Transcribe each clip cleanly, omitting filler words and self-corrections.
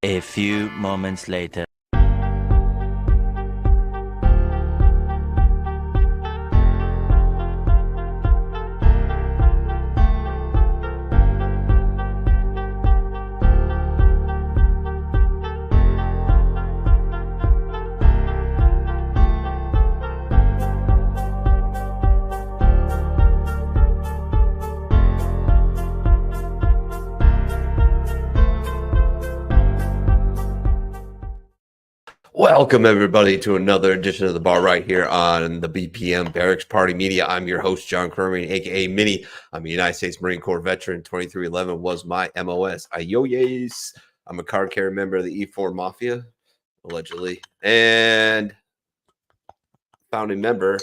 A few moments later. Welcome, everybody, to another edition of the bar right here on the BPM Barracks Party Media. I'm your host, John Kerming, a.k.a. Mini. I'm a United States Marine Corps veteran. 2311 was my MOS. Ayoyes. I'm a card carrier member of the E4 Mafia, allegedly, and founding member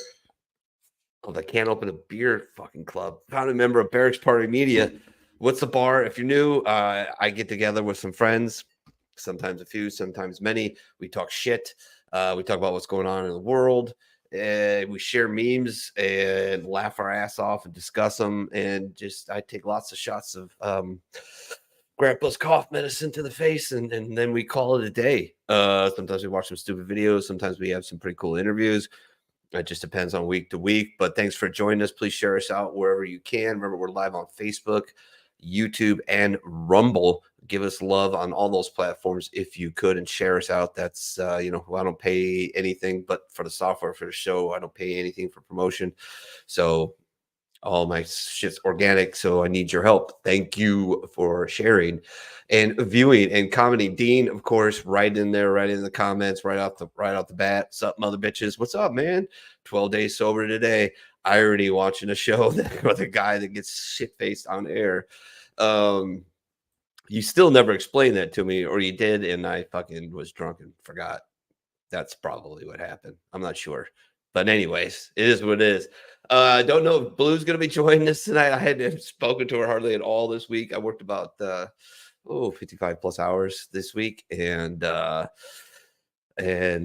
of the Can't Open a Beer fucking club. Founding member of Barracks Party Media. What's the bar? If you're new, I get together with some friends, sometimes a few, sometimes many. We talk shit. We talk about what's going on in the world. We share memes and laugh our ass off and discuss them. And just I take lots of shots of grandpa's cough medicine to the face, and then we call it a day. Sometimes we watch some stupid videos. Sometimes we have some pretty cool interviews. It just depends on week to week. But thanks for joining us. Please share us out wherever you can. Remember, we're live on Facebook, YouTube, and Rumble. Give us love on all those platforms if you could, and share us out. That's I don't pay anything but for the software for the show. I don't pay anything for promotion, so all my shit's organic. So I need your help. Thank you for sharing and viewing and commenting. Dean, of course, right in there, right in the comments, right off the bat. What's up, mother bitches? What's up, man? 12 days sober today. Irony watching a show that with a guy that gets shit faced on air. You still never explained that to me, or you did, and I fucking was drunk and forgot. That's probably what happened. I'm not sure. But anyways, it is what it is. I don't know if Blue's going to be joining us tonight. I hadn't spoken to her hardly at all this week. I worked about 55 plus hours this week, and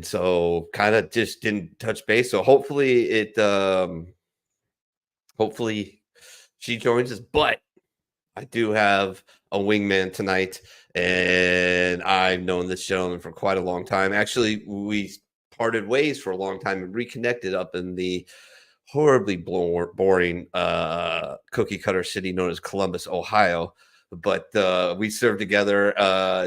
so kind of just didn't touch base. So hopefully she joins us. But I do have a wingman tonight, and I've known this gentleman for quite a long time. Actually, we parted ways for a long time and reconnected up in the horribly boring cookie cutter city known as Columbus, Ohio. But we served together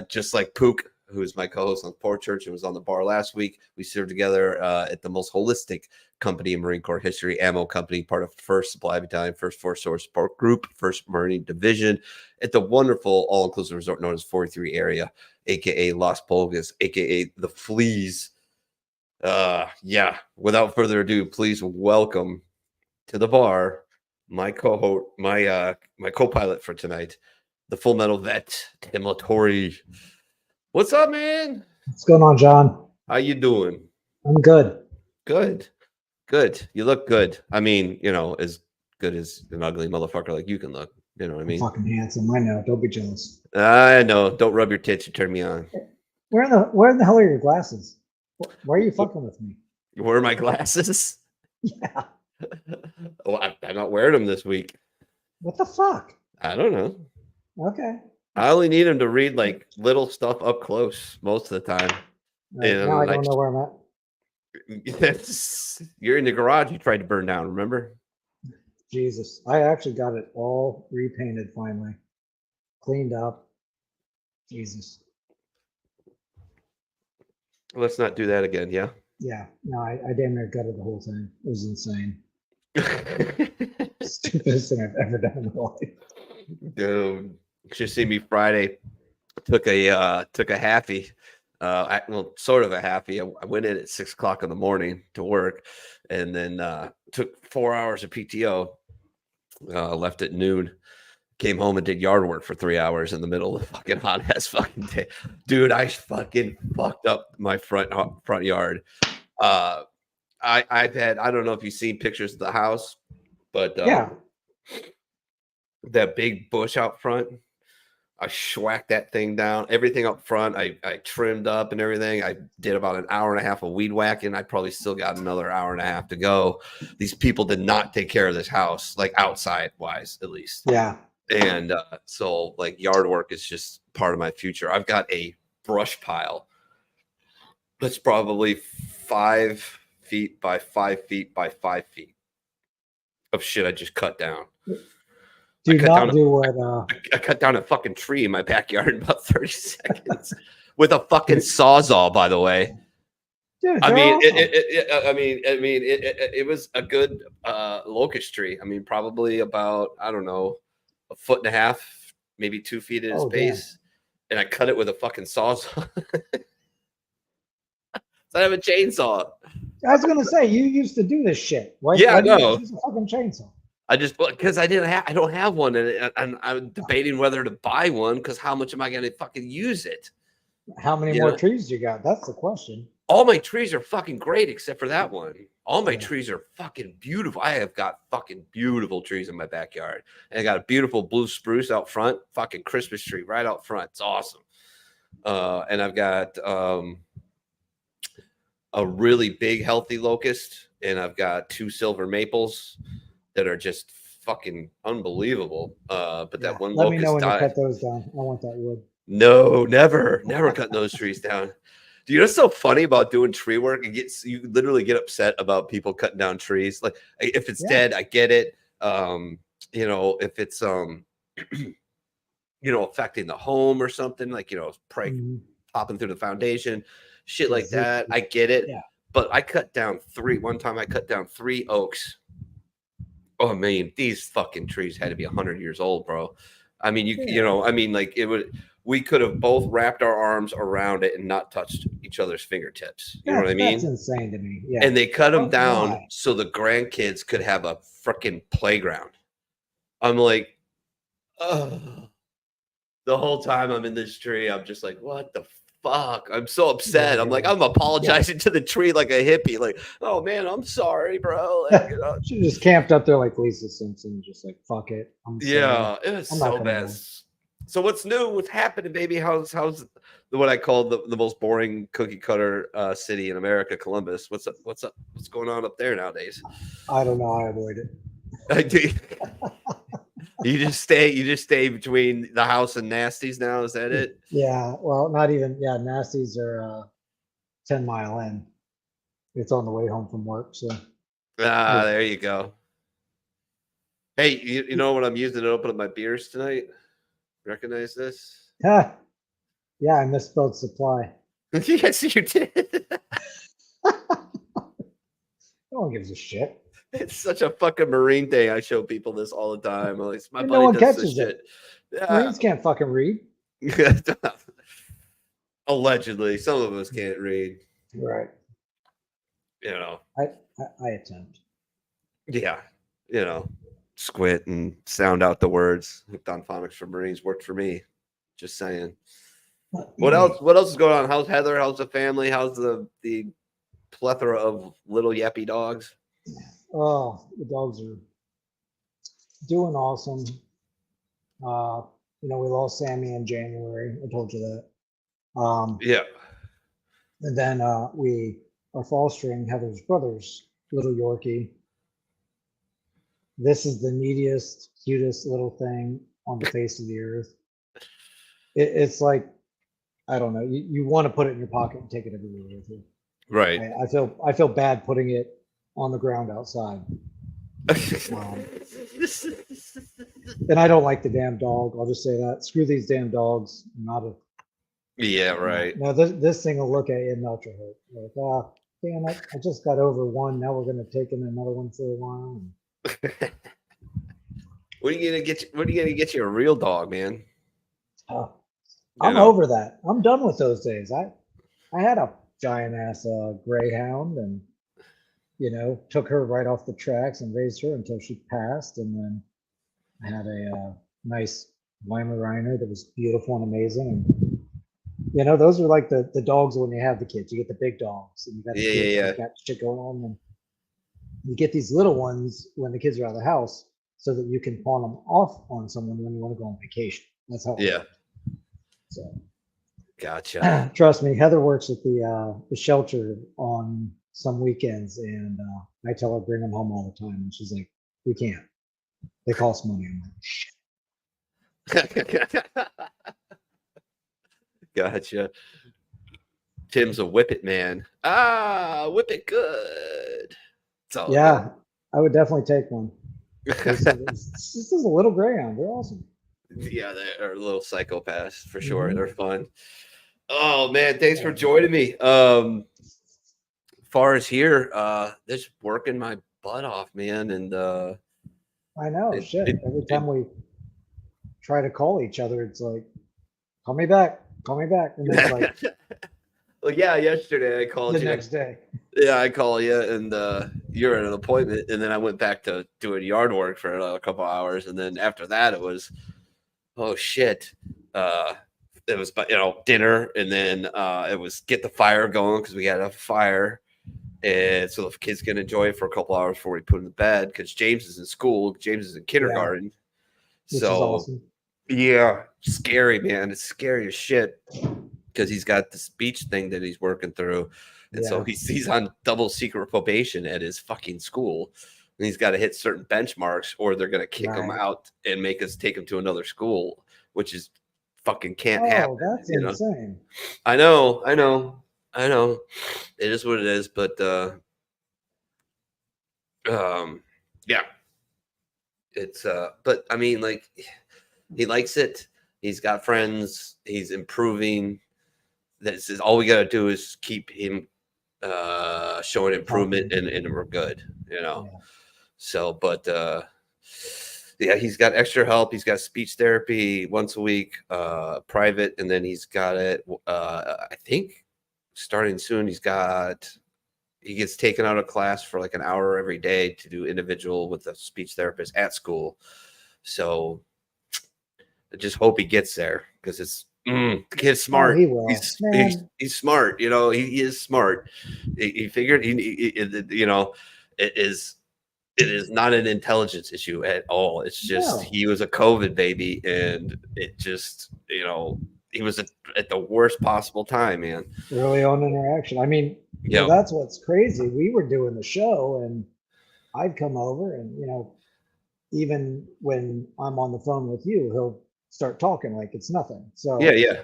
just like Pook, who is my co-host on Port Church and was on the bar last week. We served together at the most holistic company in Marine Corps history, Ammo Company, part of 1st Supply Battalion, 1st Force Source Support Group, 1st Marine Division, at the wonderful all-inclusive resort known as 43 area, a.k.a. Las Pulgas, a.k.a. The Fleas. Without further ado, please welcome to the bar my co-host, my co-pilot for tonight, the Full Metal vet, Tim Latore. What's up, man? What's going on, John? How you doing? I'm good. Good. You look good. I mean, as good as an ugly motherfucker like you can look. You know what I mean? I'm fucking handsome. I know. Don't be jealous. I know. Don't rub your tits. You turn me on. Where in the hell are your glasses? Why are you fucking with me? Where are my glasses? Yeah. Well, I'm not wearing them this week. What the fuck? I don't know. Okay. I only need them to read like little stuff up close most of the time. Right, now I don't know where I'm at. You're in the garage you tried to burn down, remember? Jesus. I actually got it all repainted finally. Cleaned up. Jesus. Let's not do that again, yeah? Yeah. No, I damn near gutted the whole thing. It was insane. Stupidest thing I've ever done in my life. Dude, you should see me Friday. Took a halfie. Sort of a halfie. I went in at 6 o'clock in the morning to work, and then took 4 hours of PTO. Left at noon. Came home and did yard work for 3 hours in the middle of the fucking hot ass fucking day. Dude, I fucking fucked up my front yard. I've had, I don't know if you've seen pictures of the house, but yeah, that big bush out front, I schwacked that thing down. Everything up front, I trimmed up and everything. I did about an hour and a half of weed whacking. I probably still got another hour and a half to go. These people did not take care of this house, like outside wise, at least. Yeah. And so like yard work is just part of my future. I've got a brush pile that's probably 5 feet by 5 feet by 5 feet of shit I just cut down. Do not do what I cut down a fucking tree in my backyard in about 30 seconds with a fucking sawzall, by the way. dude, I they're mean, awesome. it was a good locust tree. I mean, probably about, I don't know, 1.5 feet, maybe 2 feet at its base. And I cut it with a fucking sawzall. So I have a chainsaw. I was gonna say you used to do this shit. Why Yeah, do you no. use a fucking chainsaw? I just, because I don't have one, and I'm debating whether to buy one, because how much am I going to fucking use it? How many You more know? trees you got? That's the question. All my trees are fucking great except for that one. All my Yeah. trees are fucking beautiful. I have got fucking beautiful trees in my backyard. And I got a beautiful blue spruce out front, fucking Christmas tree right out front. It's awesome. And I've got a really big healthy locust, and I've got 2 silver maples that are just fucking unbelievable. But that one Let me know locust when died. you cut those down. I want that wood. No, never cutting those trees down. Do you know what's so funny about doing tree work? You literally get upset about people cutting down trees. Like, if it's dead, I get it. You know, if it's you know, affecting the home or something, like, you know, popping through the foundation, shit like that, I get it. Yeah. But I cut down 3. One time I cut down 3 oaks. Oh man, these fucking trees had to be 100 years old, bro. I mean, you know, I mean, like, we could have both wrapped our arms around it and not touched each other's fingertips. You know what I mean? That's insane to me. Yeah. And they cut them down why? so the grandkids could have a freaking playground. I'm like, oh. The whole time I'm in this tree, I'm just like, what the fuck? I'm so upset. I'm like, I'm apologizing to the tree like a hippie. Like, oh man, I'm sorry, bro. Like, you know. She just camped up there like Lisa Simpson, just like, fuck it. Yeah, it was so bad. So what's new? What's happening, baby? How's what I call the most boring cookie cutter city in America, Columbus? What's up? What's going on up there nowadays? I don't know. I avoid it. I do. You just stay between the house and Nasty's now. Is that it? Yeah. Well, not even. Yeah, Nasty's are 10 mile in. It's on the way home from work. So. There you go. Hey, you know what I'm using to open up my beers tonight? Recognize this? Yeah, I misspelled supply. Yes, you did. No one gives a shit. It's such a fucking Marine thing. I show people this all the time. Like, my buddy no one does catches this shit. it. Marines can't fucking read. Allegedly, some of us can't read. Right. You know. I attempt. Yeah. You know, squint and sound out the words. Hooked on phonics for Marines worked for me. Just saying. What else? What else is going on? How's Heather? How's the family? How's the plethora of little yappy dogs? Oh, the dogs are doing awesome. You know, we lost Sammy in January. I told you that. Yeah. And then we are fostering Heather's brother's little Yorkie. This is the neediest, cutest little thing on the face of the earth. It's like, I don't know. You want to put it in your pocket and take it everywhere with you. Right. I feel bad putting it on the ground outside. And I don't like the damn dog. I'll just say that. Screw these damn dogs. Yeah, right. No, this thing will look at you and melt your heart. Like, damn it! I just got over one. Now we're going to take in another one for a while. When are you gonna get you a real dog, man? I'm over that. I'm done with those days. I had a giant ass greyhound, and you know, took her right off the tracks and raised her until she passed, and then I had a nice Weimaraner that was beautiful and amazing. And you know, those are like the dogs when you have the kids. You get the big dogs, and you got the kids got shit going on, and you get these little ones when the kids are out of the house, so that you can pawn them off on someone when you want to go on vacation. That's how. Yeah. So. Gotcha. Trust me, Heather works at the shelter on some weekends, and I tell her bring them home all the time, and she's like, "We can't. They cost money." I'm like, Gotcha. Tim's a whip it man. Whip it good. It's all Yeah, I would definitely take one. good. This is a little greyhound. They're awesome. Yeah, they're little psychopaths for sure. Mhm. They're fun. Oh man, thanks for joining me. Far as here, just working my butt off, man, and I know. Shit. Every time we try to call each other, it's like, call me back, and then it's like well, yeah. Yesterday I called the you. next day. Yeah, I call you, and you're at an appointment, and then I went back to doing yard work for a couple hours, and then after that it was, oh shit, it was dinner, and then it was get the fire going because we had a fire, and so the kids can enjoy it for a couple hours before we put them to bed because James is in school, James is in kindergarten, Which so is awesome. yeah, scary, man, it's scary as shit because he's got the speech thing that he's working through. And so he's on double secret probation at his fucking school. And he's got to hit certain benchmarks or they're going to kick him out and make us take him to another school, which is fucking can't happen. Oh, that's insane. I know. It is what it is. But, yeah. It's, but I mean, like, he likes it. He's got friends. He's improving. This is all we got to do is keep him showing improvement and we're good, so but yeah, he's got extra help. He's got speech therapy once a week, private, and then he's got it I think starting soon he gets taken out of class for like an hour every day to do individual with a speech therapist at school. So I just hope he gets there because it's the kid's smart. Oh, he's smart. He is smart. He figured it is not an intelligence issue at all. It's just he was a COVID baby, and it just he was at the worst possible time, man. Early on interaction. I mean, that's what's crazy. We were doing the show, and I'd come over, and even when I'm on the phone with you, he'll start talking like it's nothing. So yeah,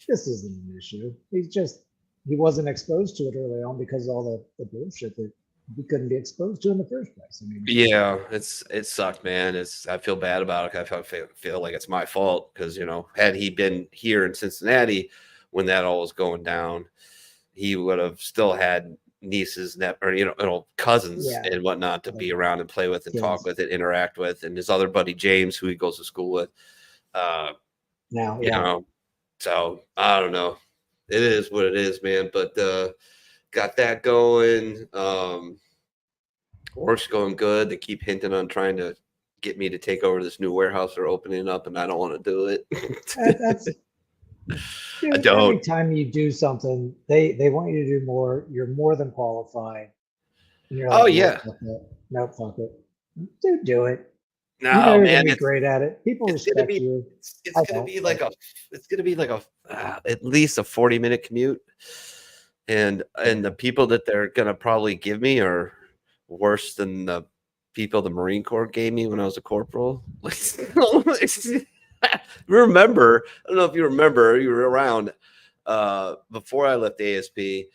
this isn't an issue. He wasn't exposed to it early on because of all the bullshit that he couldn't be exposed to in the first place. I mean, yeah, it sucked, man. I feel bad about it. I feel like it's my fault because had he been here in Cincinnati when that all was going down, he would have still had nieces or cousins and whatnot to be around and play with and talk with and interact with, and his other buddy James, who he goes to school with. So I don't know. It is what it is, man. But got that going. Work's going good. They keep hinting on trying to get me to take over this new warehouse they're opening up, and I don't want to do it. I don't. Every time you do something, they want you to do more. You're more than qualified. And you're like, oh yeah, no, fuck it. Dude, do it. No, you're man, gonna be great at it. People respect you. It's gonna be like at least a 40-minute commute, and the people that they're gonna probably give me are worse than the people the Marine Corps gave me when I was a corporal. Remember, I don't know if you remember, you were around before I left ASP.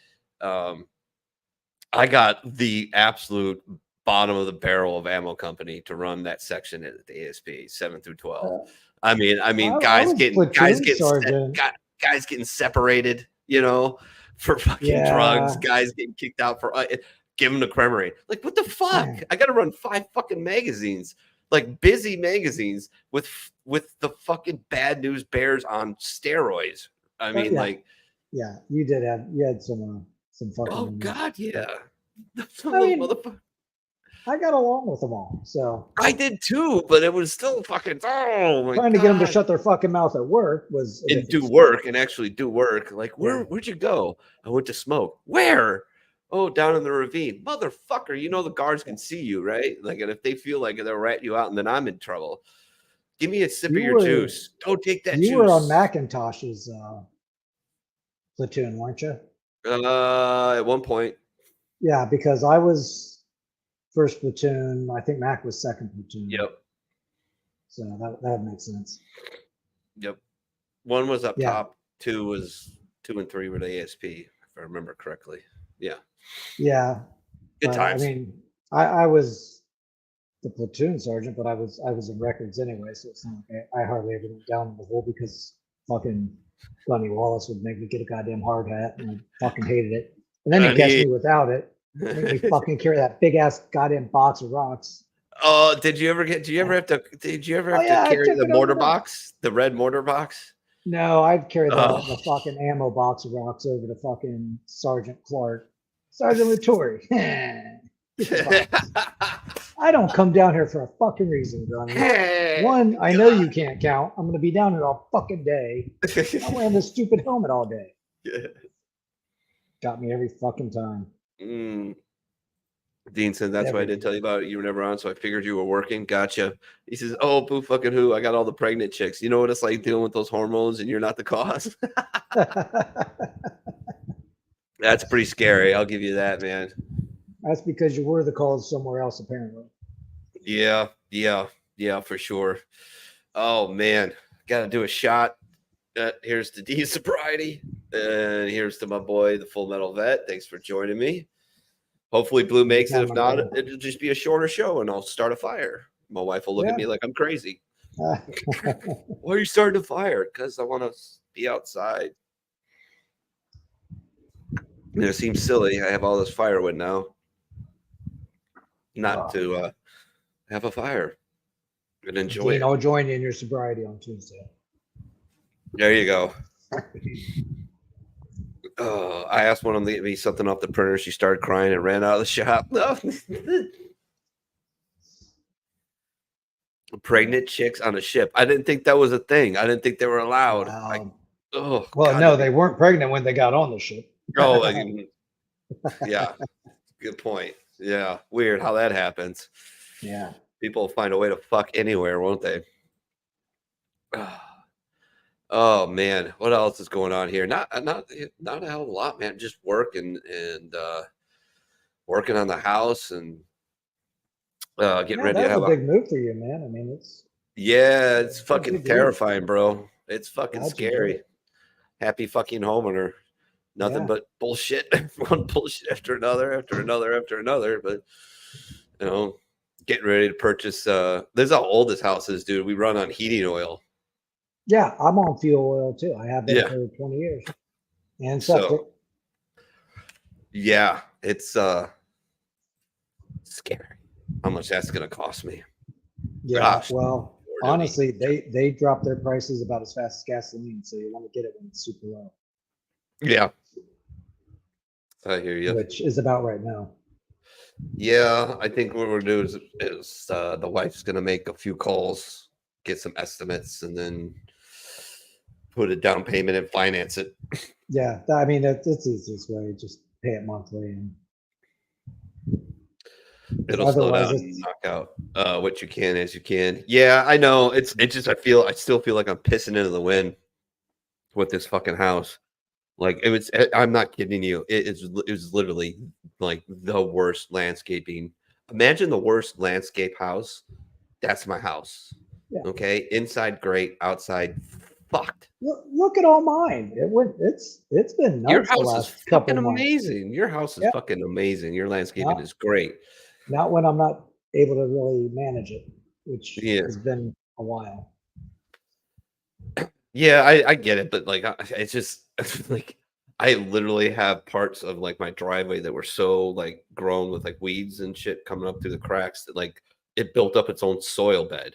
I got the absolute bottom of the barrel of ammo company to run that section at the ASP 7 through 12. I mean, guys getting separated, for fucking drugs. Guys getting kicked out for give them the cremerie. Like, what the fuck? Yeah. I got to run 5 fucking magazines, like busy magazines with the fucking bad news bears on steroids. I mean, you had some fucking. Oh God, yeah. I got along with them all, so I did too, but it was still fucking trying to get them to shut their fucking mouth at work was and actually do work. Like, where'd you go? I went to smoke. Where? Oh, down in the ravine, motherfucker. The guards can see you, right? Like, and if they feel like they'll rat you out, and then I'm in trouble. Give me a sip of your juice. Don't take that juice. You were on McIntosh's platoon, weren't you? At one point. Yeah, because I was first platoon. I think Mac was second platoon. Yep. So that makes sense. Yep. One was up top. 2 and 3 were the ASP, if I remember correctly. Yeah. Yeah, Good but I times. mean, I was the platoon sergeant, but I was in records anyway, so it's not like I hardly ever went down in the hole because fucking Gunny Wallace would make me get a goddamn hard hat, and I fucking hated it. And then he'd catch me without it, make me fucking carry that big ass goddamn box of rocks. Oh, did you ever have to Yeah, I carry took the it over mortar there. box, the red mortar box? No, I'd carry Oh. the fucking ammo box of rocks over to fucking Sergeant Clark. Sergeant Latore. I don't come down here for a fucking reason, Gunny. One, I know you can't count. I'm gonna be down here all fucking day. I'm wearing this stupid helmet all day. Got me every fucking time. Dean said, that's why I didn't tell you about it. You were never on, so I figured you were working. Gotcha. He says, oh, boo fucking who? I got all the pregnant chicks. You know what it's like dealing with those hormones and you're not the cause? That's pretty scary. I'll give you that, man. That's because you were the cause somewhere else, apparently. Yeah, for sure. Oh, man. Got to do a shot. Here's to Dean's sobriety. And here's to my boy, the Full Metal Vet. Thanks for joining me. Hopefully Blue makes it. If not, it'll just be a shorter show and I'll start a fire. My wife will look at me like I'm crazy. Why are you starting a fire? Because I want to be outside. It seems silly. I have all this firewood now. Not to have a fire and enjoy it. I'll join you in your sobriety on Tuesday. There you go. I asked one of them to get me something off the printer. She started crying and ran out of the shop. No. Pregnant chicks on a ship. I didn't think that was a thing. I didn't think they were allowed. Well, God, no, they weren't pregnant when they got on the ship. Oh, yeah. Good point. Yeah. Weird how that happens. Yeah. People will find a way to fuck anywhere, won't they? Oh man, what else is going on here? Not a hell of a lot, man. Just working and working on the house and getting ready to have a big move for you, man. I mean, it's fucking terrifying, bro. It's fucking scary. Happy fucking homeowner. Nothing but bullshit. One bullshit after another. But you know, getting ready to purchase. This is how old this house is, dude. We run on heating oil. Yeah, I'm on fuel oil too. I have been for 20 years. And septic. Yeah, it's scary how much that's going to cost me. Yeah, gosh, well, honestly, they drop their prices about as fast as gasoline, so you want to get it when it's super low. Yeah, I hear you. Which is about right now. Yeah, I think what we're doing is the wife's going to make a few calls, get some estimates, and then put a down payment and finance it. Yeah, I mean, it's the easiest way. Just pay it monthly. And it'll slow down and knock out what you can as you can. Yeah, I know. It's just I still feel like I'm pissing into the wind with this fucking house. Like I'm not kidding you. It was literally like the worst landscaping. Imagine the worst landscape house. That's my house. Yeah. Okay, inside great, outside fucked. Look at all mine. It's been nuts. Your house is fucking amazing. Your house is fucking amazing. Your landscaping is great. Not when I'm not able to really manage it, which has been a while. Yeah, I get it, but like it's just like I literally have parts of like my driveway that were so like grown with like weeds and shit coming up through the cracks that like it built up its own soil bed.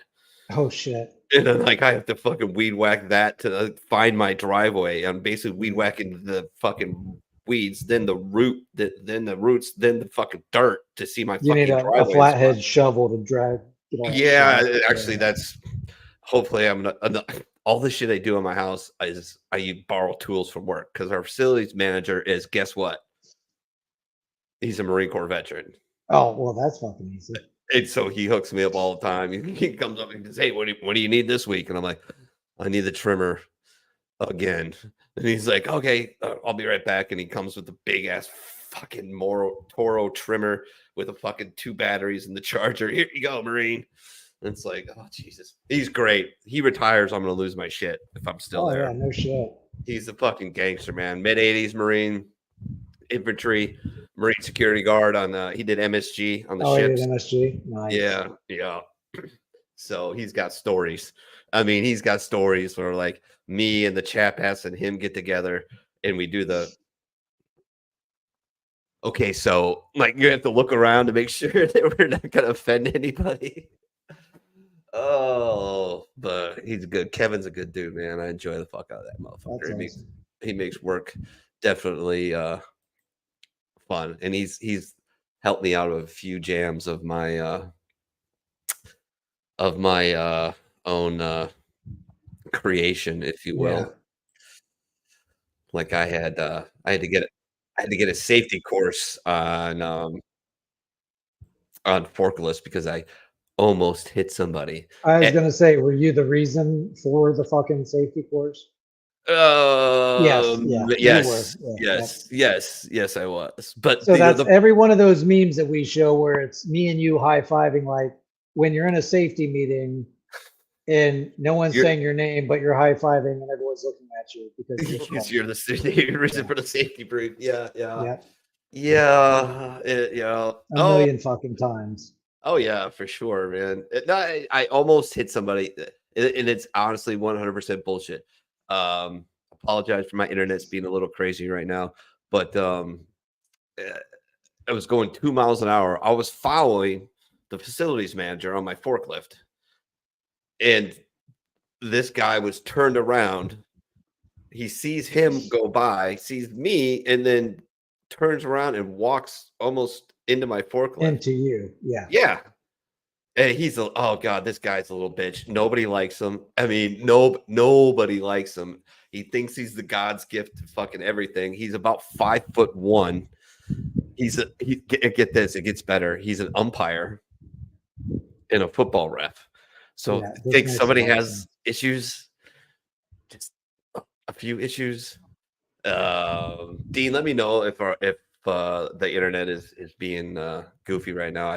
Oh shit. And then like I have to fucking weed whack that to find my driveway. I'm basically weed whacking the fucking weeds, then the then the roots, then the fucking dirt to see my fucking driveway. You need a flathead shovel to drag. Yeah, actually that's hopefully I'm not all the shit I do in my house is I borrow tools from work because our facilities manager is, guess what? He's a Marine Corps veteran. Oh, well, that's fucking easy. And so he hooks me up all the time. He comes up and says, hey, what do you need this week? And I'm like, I need the trimmer again. And he's like, okay, I'll be right back. And he comes with the big ass fucking Toro trimmer with a fucking 2 batteries and the charger. Here you go, Marine. And it's like, oh, Jesus. He's great. He retires. I'm going to lose my shit if I'm still there. Yeah, no shit. He's a fucking gangster, man. Mid-80s Marine, infantry, Marine security guard on he did MSG on the Oh, he did ships. MSG. Nice. Yeah. So he's got stories. I mean, he's got stories where like me and the chap ass and him get together and we do the okay, so like you have to look around to make sure that we're not gonna offend anybody. Oh, but he's good. Kevin's a good dude, man. I enjoy the fuck out of that motherfucker. That's awesome. He makes work definitely fun, and he's helped me out of a few jams of my own creation, if you will. Yeah. Like I had to get a safety course on forklifts because I almost hit somebody. I was gonna say, were you the reason for the fucking safety course? Yes, yeah, you were. Yeah, Yes, I was. But so that's every one of those memes that we show where it's me and you high-fiving, like when you're in a safety meeting and no one's saying your name, but you're high-fiving and everyone's looking at you because you're the reason for the safety brief. Yeah. A million fucking times. Oh yeah, for sure, man. I almost hit somebody, and it's honestly 100% bullshit. Apologize for my internet's being a little crazy right now, but I was going 2 miles an hour. I was following the facilities manager on my forklift, and this guy was turned around. He sees him go by, sees me, and then turns around and walks almost into my forklift. Into you, yeah. Yeah. And he's oh god, this guy's a little bitch. Nobody likes him. I mean, nobody likes him. He thinks he's the God's gift to fucking everything. He's about 5'1". Get this, it gets better. He's an umpire and a football ref. So I think somebody has issues, just a few issues. Dean, let me know if the internet is being goofy right now.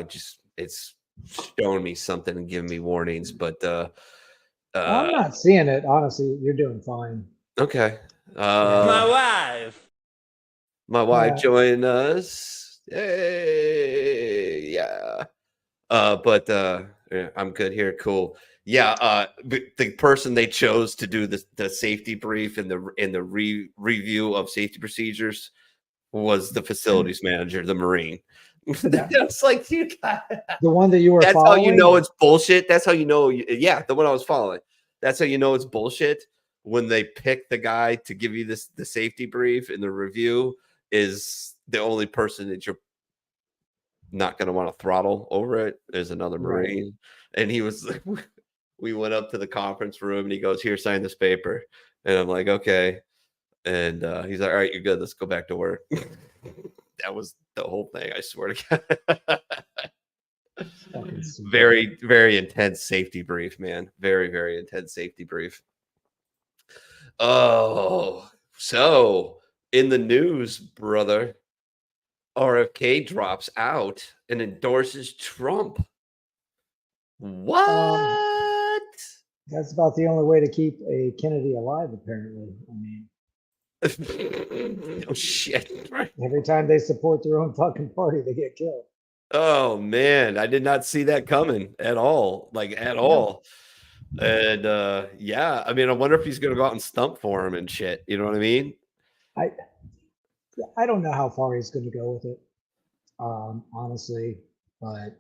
It's showing me something and giving me warnings, but I'm not seeing it. Honestly, you're doing fine. Okay. My wife joined us. Hey, yeah. But yeah, I'm good here. Cool. Yeah. The person they chose to do the safety brief and the review of safety procedures was the facilities manager, the Marine. It's like you got the one that you were. That's following? How you know it's bullshit. That's how you know. Yeah, the one I was following. That's how you know it's bullshit when they pick the guy to give you the safety brief and the review is the only person that you're not going to want to throttle over it. There's another Marine, and he was. We went up to the conference room, and he goes, "Here, sign this paper," and I'm like, "Okay." And he's like, "All right, you're good. Let's go back to work." That was the whole thing. I swear to God. Very, very intense safety brief, man. Very, very intense safety brief. Oh, so in the news, brother, RFK drops out and endorses Trump. What? That's about the only way to keep a Kennedy alive, apparently. I mean, oh shit! Every time they support their own fucking party, they get killed. Oh man, I did not see that coming at all. Like at all. And yeah, I mean, I wonder if he's gonna go out and stump for him and shit. You know what I mean? I don't know how far he's gonna go with it, honestly, but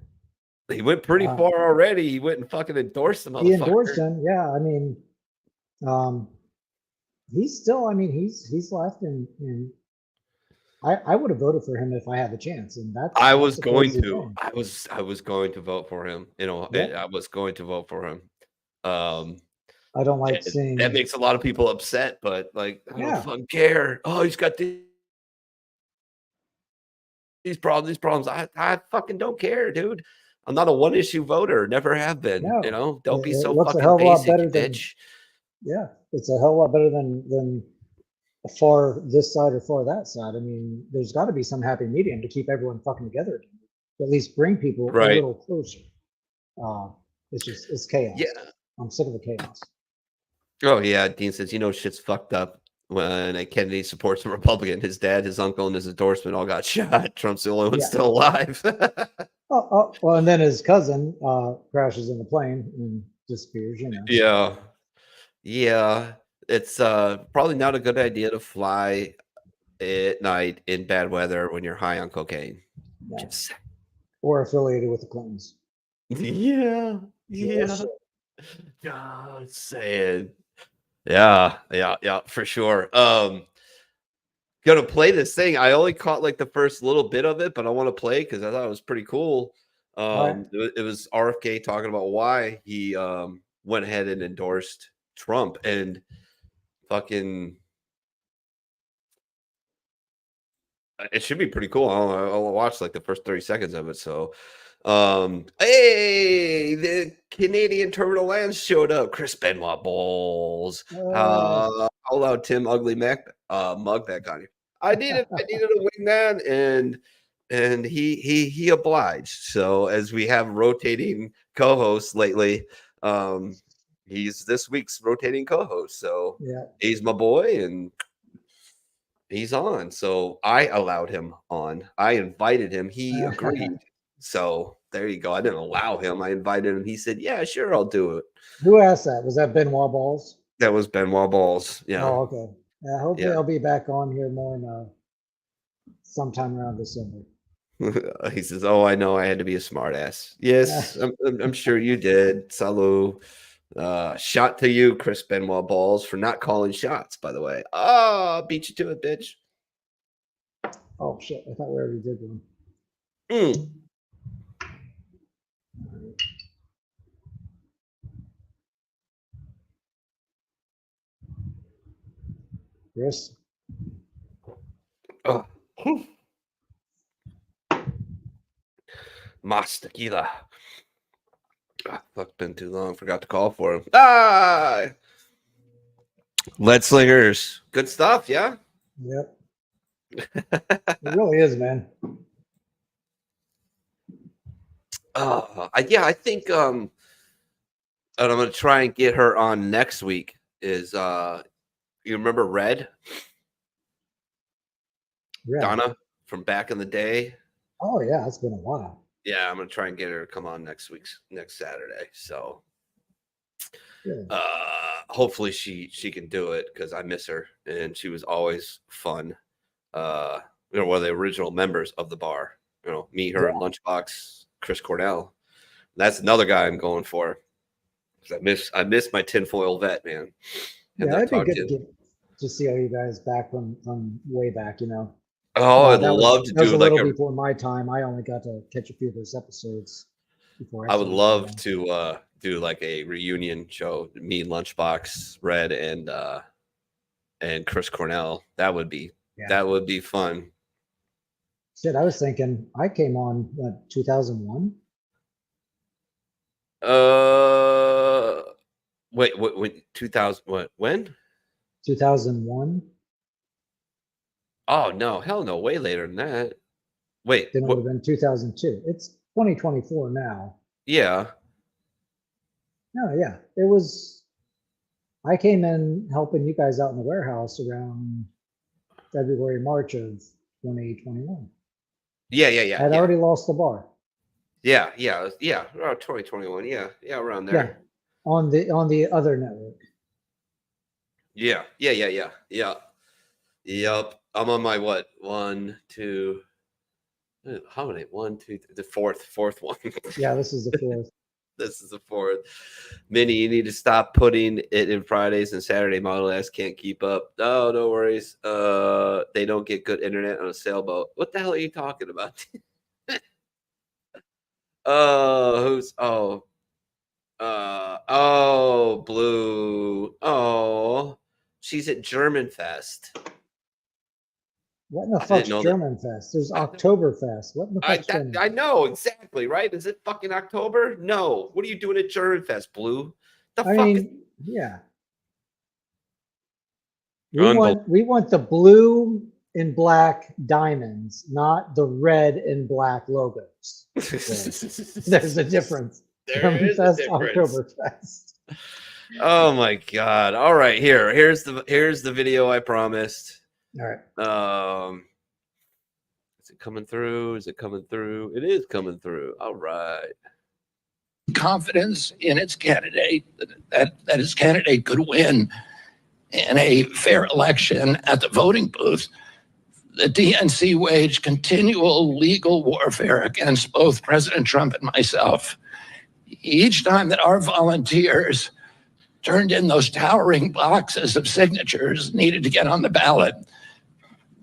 he went pretty far already. He went and fucking endorsed him. He endorsed him, yeah. I mean, he's still. I mean, he's left, and I would have voted for him if I had the chance. And I was going to vote for him. You know, I was going to vote for him. I don't like seeing that makes a lot of people upset, but like, I don't fucking care. Oh, he's got these problems. I fucking don't care, dude. I'm not a one issue voter. Never have been. No, you know, don't be so fucking basic, bitch. Yeah, it's a hell of a lot better than far this side or far that side. I mean, there's got to be some happy medium to keep everyone fucking together. At least bring people a little closer. It's chaos. Yeah, I'm sick of the chaos. Oh yeah, Dean says, you know, shit's fucked up. when a Kennedy supports a Republican. His dad, his uncle, and his endorsement all got shot. Trump's the only one still alive. Well, and then his cousin crashes in the plane and disappears. You know. Yeah, yeah. It's probably not a good idea to fly at night in bad weather when you're high on cocaine. Yeah. Just Or affiliated with the Clintons. yeah. God, saying. Yeah, for sure. Gonna play this thing. I only caught like the first little bit of it, but I want to play because I thought it was pretty cool. Right. It was RFK talking about why he went ahead and endorsed Trump and fucking. It should be pretty cool. I'll watch like the first 30 seconds of it. So, hey, the Canadian Terminal Lands showed up. Chris Benoit balls. How loud Tim Ugly Mac mug back on you. I needed a wingman, and he obliged. So as we have rotating co-hosts lately, he's this week's rotating co-host. So Yeah. he's my boy, and he's on. So I allowed him on. I invited him. He agreed. So there you go. I didn't allow him. I invited him. He said, "Yeah, sure, I'll do it." Who asked that? Was that Benoit Balls? That was Benoit Balls. Yeah. Oh, okay. Hopefully I'll be back on here more in sometime around December. He says, "Oh, I know. I had to be a smartass." Yes, I'm sure you did. Salut. Shot to you, Chris Benoit Balls, for not calling shots, by the way. Oh, beat you to it, bitch. Oh, shit. I thought we already did one. Chris? Oh. Mas tequila. Fuck, been too long. Forgot to call for him. Lead Slingers. Good stuff, yeah? Yep. It really is, man. I think and I'm gonna try and get her on next week. Is you remember Red? Donna from back in the day? Oh yeah, it's been a while. Yeah, I'm gonna try and get her to come on next Saturday. So hopefully she can do it because I miss her and she was always fun. One of the original members of the bar. Me, her, and Lunchbox, Chris Cornell. That's another guy I'm going for. I miss my tinfoil vet, man. Yeah, it'd be good to see all you guys back from way back, Oh, I'd love to do a little before my time. I only got to catch a few of those episodes before. I would love to do like a reunion show. Me, Lunchbox, Red, and Chris Cornell. That would be fun. Shit, I was thinking I came on 2001. Wait, 2000? What? When? 2001. Oh no, hell no, way later than that. Wait, then it would have been 2002. It's 2024 now. Yeah. No, yeah, it was. I came in helping you guys out in the warehouse around February, March of 2021. Yeah. I'd already lost the bar. Yeah. Around 2021. Yeah, around there. Yeah, on the other network. Yeah. Yep. I'm on my what? 1, 2. How many? 1, 2, 3, the fourth one. Yeah, this is the fourth. This is the fourth. Minnie, you need to stop putting it in Fridays and Saturday. Model S can't keep up. Oh, no worries. They don't get good internet on a sailboat. What the hell are you talking about? Blue. Oh, she's at German Fest. What in the fuck's German Fest? There's Oktoberfest. What in the fuck's German Fest? I know exactly, right? Is it fucking October? No. What are you doing at German Fest, Blue? Yeah. We want the blue and black diamonds, not the red and black logos. There's a difference. There is a difference. Oktoberfest. Oh my God. All right, here's the video I promised. All right. Is it coming through? Is it coming through? It is coming through. All right. Confidence in its candidate that its candidate could win in a fair election at the voting booth, the DNC waged continual legal warfare against both President Trump and myself. Each time that our volunteers turned in those towering boxes of signatures needed to get on the ballot,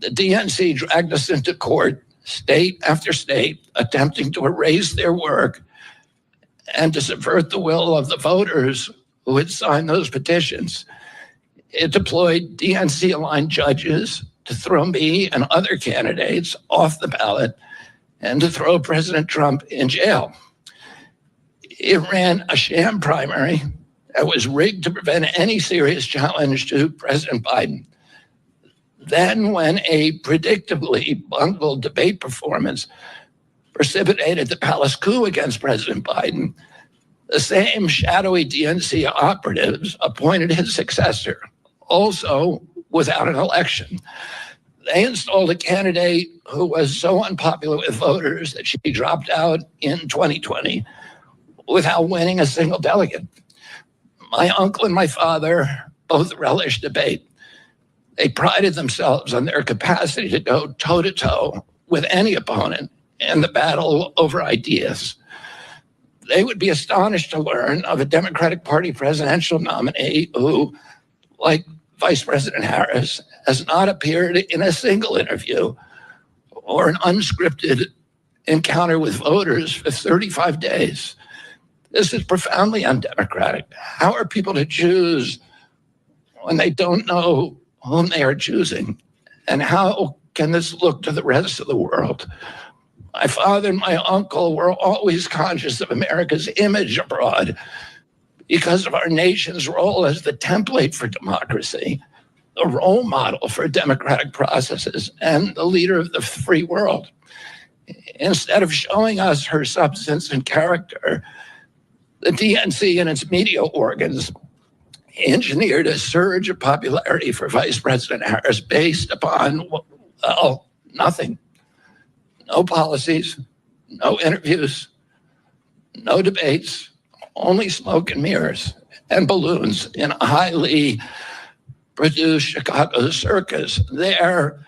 the DNC dragged us into court, state after state, attempting to erase their work and to subvert the will of the voters who had signed those petitions. It deployed DNC-aligned judges to throw me and other candidates off the ballot and to throw President Trump in jail. It ran a sham primary that was rigged to prevent any serious challenge to President Biden. Then, when a predictably bungled debate performance precipitated the palace coup against President Biden, the same shadowy DNC operatives appointed his successor, also without an election. They installed a candidate who was so unpopular with voters that she dropped out in 2020 without winning a single delegate. My uncle and my father both relished debate. They prided themselves on their capacity to go toe-to-toe with any opponent in the battle over ideas. They would be astonished to learn of a Democratic Party presidential nominee who, like Vice President Harris, has not appeared in a single interview or an unscripted encounter with voters for 35 days. This is profoundly undemocratic. How are people to choose when they don't know whom they are choosing? And how can this look to the rest of the world? My father and my uncle were always conscious of America's image abroad because of our nation's role as the template for democracy, the role model for democratic processes, and the leader of the free world. Instead of showing us her substance and character, the DNC and its media organs engineered a surge of popularity for Vice President Harris based upon, well, nothing. No policies, no interviews, no debates, only smoke and mirrors and balloons in a highly produced Chicago circus. There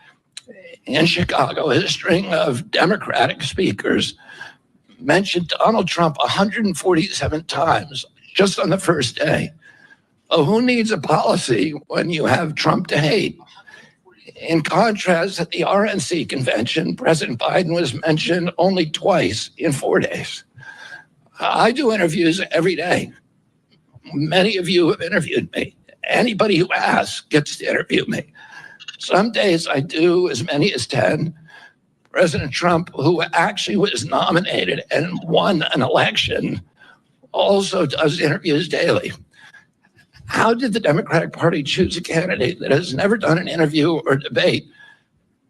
in Chicago, a string of Democratic speakers mentioned Donald Trump 147 times just on the first day. Oh, who needs a policy when you have Trump to hate? In contrast, at the RNC convention, President Biden was mentioned only twice in 4 days. I do interviews every day. Many of you have interviewed me. Anybody who asks gets to interview me. Some days I do as many as 10. President Trump, who actually was nominated and won an election, also does interviews daily. How did the Democratic Party choose a candidate that has never done an interview or debate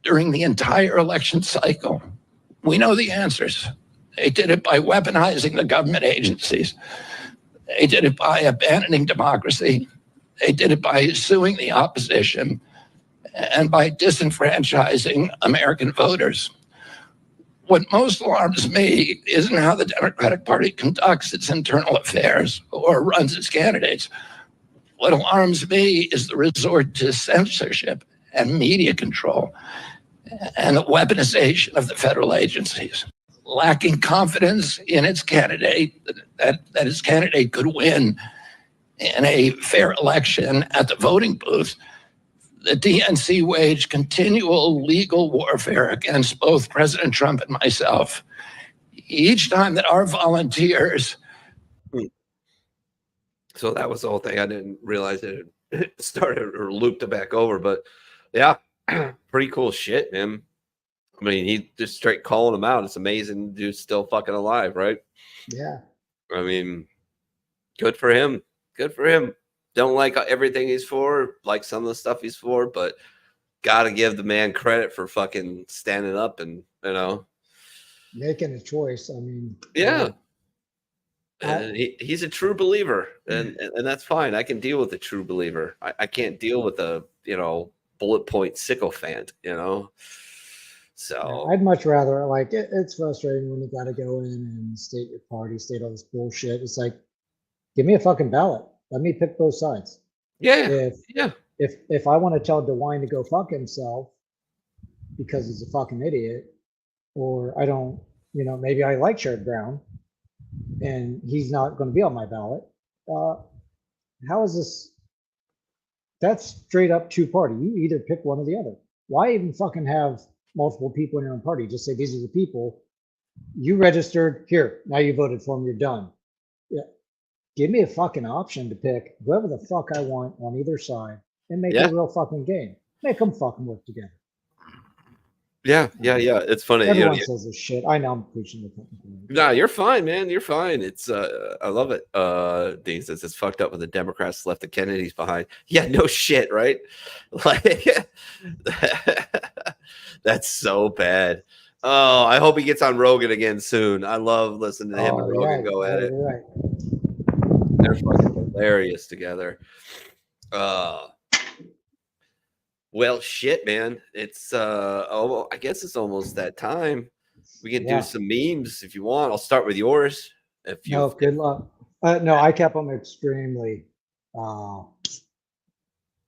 during the entire election cycle? We know the answers. They did it by weaponizing the government agencies. They did it by abandoning democracy. They did it by suing the opposition and by disenfranchising American voters. What most alarms me isn't how the Democratic Party conducts its internal affairs or runs its candidates. What alarms me is the resort to censorship and media control and the weaponization of the federal agencies. Lacking confidence in its candidate, that its candidate could win in a fair election at the voting booth, the DNC waged continual legal warfare against both President Trump and myself. Each time that our volunteers... So that was the whole thing. I didn't realize it started or looped it back over, but yeah, pretty cool shit, man. I mean, he just straight calling him out. It's amazing dude's still fucking alive, right? Yeah. I mean, good for him. Good for him. Don't like everything he's for, like some of the stuff he's for, but gotta give the man credit for fucking standing up and, Making a choice. I mean, yeah. And he's a true believer, and that's fine. I can deal with a true believer. I can't deal with a bullet point sycophant. So I'd much rather it's frustrating when you got to go in and state your party, state all this bullshit. It's like, give me a fucking ballot. Let me pick both sides. yeah. If I want to tell DeWine to go fuck himself because he's a fucking idiot, or I don't, maybe I like Sherrod Brown and he's not going to be on my ballot. How is this? That's straight up two party. You either pick one or the other. Why even fucking have multiple people in your own party? Just say, these are the people you registered here. Now you voted for them. You're done. Yeah. Give me a fucking option to pick whoever the fuck I want on either side and make it a real fucking game. Make them fucking work together. Yeah. It's funny. Everyone says this shit. I know I'm preaching the fucking thing. No, you're fine, man. You're fine. It's I love it. Dean says it's fucked up when the Democrats left the Kennedys behind. Yeah, no shit, right? Like that's so bad. Oh, I hope he gets on Rogan again soon. I love listening to him and Rogan go at it. Right. They're fucking hilarious together. Well, shit, man. It's I guess it's almost that time. We can do some memes if you want. I'll start with yours. Good luck. No, I kept them extremely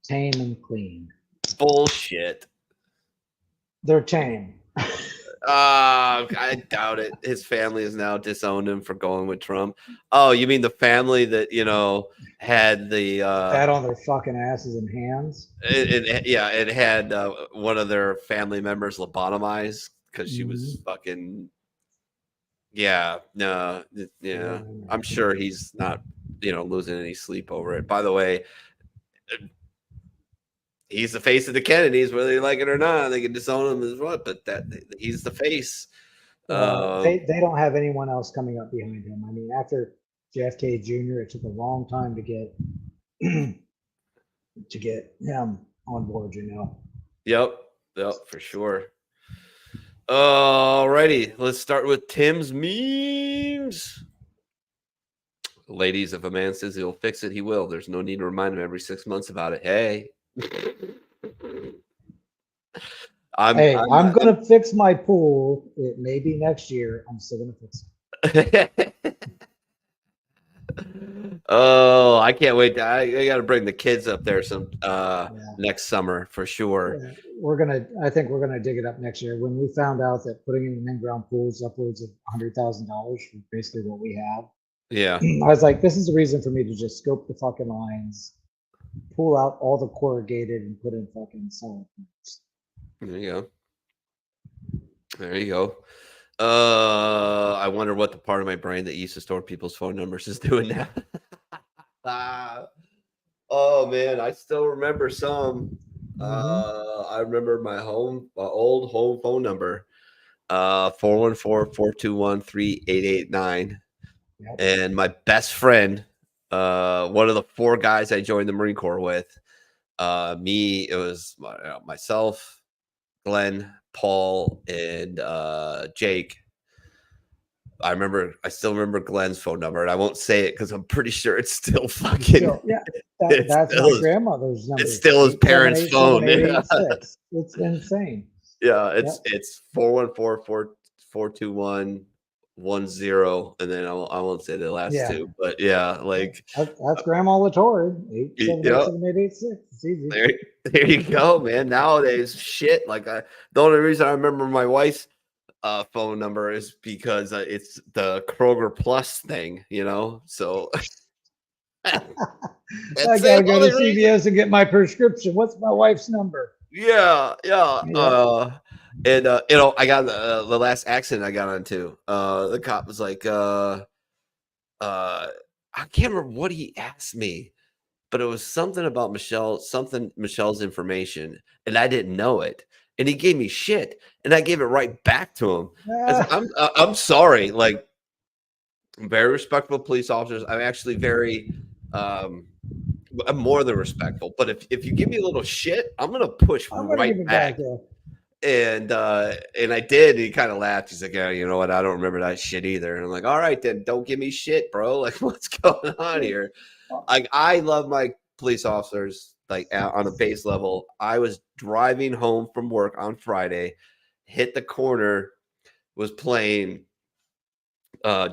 tame and clean. Bullshit. They're tame. I doubt it. His family has now disowned him for going with Trump. Oh, you mean the family that had the that on their fucking asses and hands? It had one of their family members lobotomized because she was fucking. I'm sure he's not losing any sleep over it. By the way, he's the face of the Kennedys, whether you like it or not. They can disown him as what, but he's the face. They don't have anyone else coming up behind him. I mean, after JFK Jr., it took a long time to get him on board. Yep, for sure. Alrighty, let's start with Tim's memes. Ladies, if a man says he'll fix it, he will. There's no need to remind him every 6 months about it. Hey. I'm gonna fix my pool. It may be next year. I'm still gonna fix it. Oh, I can't wait. I got to bring the kids up there next summer for sure. Yeah, I think we're gonna dig it up next year. When we found out that putting in an in-ground pool is upwards of $100,000 for basically what we have. Yeah, I was like, this is the reason for me to just scope the fucking lines, pull out all the corrugated, and put in fucking solid pipes. There you go. I wonder what the part of my brain that used to store people's phone numbers is doing now. Oh man, I still remember some. I remember my old home phone number, 414-421-3889. Yep. And my best friend, one of the 4 guys I joined the Marine Corps with, it was myself, Glenn, Paul, and Jake. I still remember Glenn's phone number, and I won't say it because I'm pretty sure it's still fucking. That's my grandmother's number. It's still his parents' phone. It's insane. Yeah, it's 414-421-10, and then I won't say the last 2, but that's Grandma Latour. 878-7886. It's easy. There you go, man. Nowadays, shit. The only reason I remember my wife's phone number is because it's the Kroger Plus thing, So I gotta go to CVS and get my prescription. What's my wife's number? Yeah. And I got the last accident I got into. The cop was like, I can't remember what he asked me, but it was something about Michelle's information, and I didn't know it. And he gave me shit, and I gave it right back to him. I'm sorry. I'm very respectful police officers. I'm actually very, I'm more than respectful. But if you give me a little shit, I'm gonna push right back. And I did. And he kind of laughed. He's like, "Yeah, you know what? I don't remember that shit either." And I'm like, "All right, then, don't give me shit, bro. Like, what's going on here?" Like, I love my police officers like on a base level. I was driving home from work on Friday, hit the corner, was playing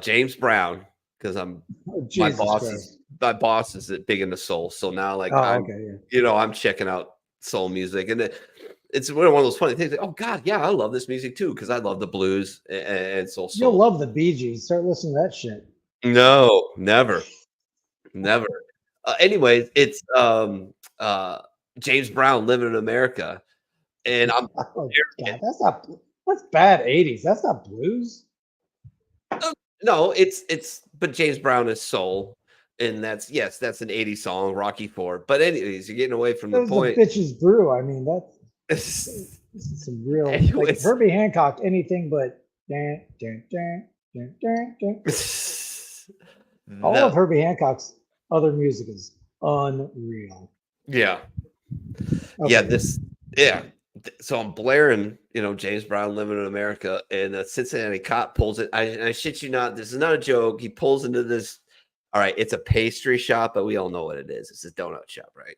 James Brown because I'm my Jesus boss Christ. is my boss is big into soul. So now like Oh, I'm okay, yeah. I'm checking out soul music, and it's one of those funny things. Like, oh God, yeah, I love this music too because I love the blues and soul. You'll love the Bee Gees. Start listening to that shit. No, never. Anyways, it's James Brown, Living in America, and I'm Oh God, that's bad 80s. That's not blues. no, it's but James Brown is soul, and that's an 80s song, Rocky Four. But anyways, you're getting away from the There's the point. bitches brew. I mean, this is some real like Anyways. Herbie Hancock, anything but dan, dan, dan, dan, dan, dan. All of Herbie Hancock's other music is unreal. Yeah. Okay. So I'm blaring, James Brown, Living in America, and a Cincinnati cop pulls it. I shit you not, this is not a joke. He pulls into this. All right, it's a pastry shop, but we all know what it is. It's a donut shop, right?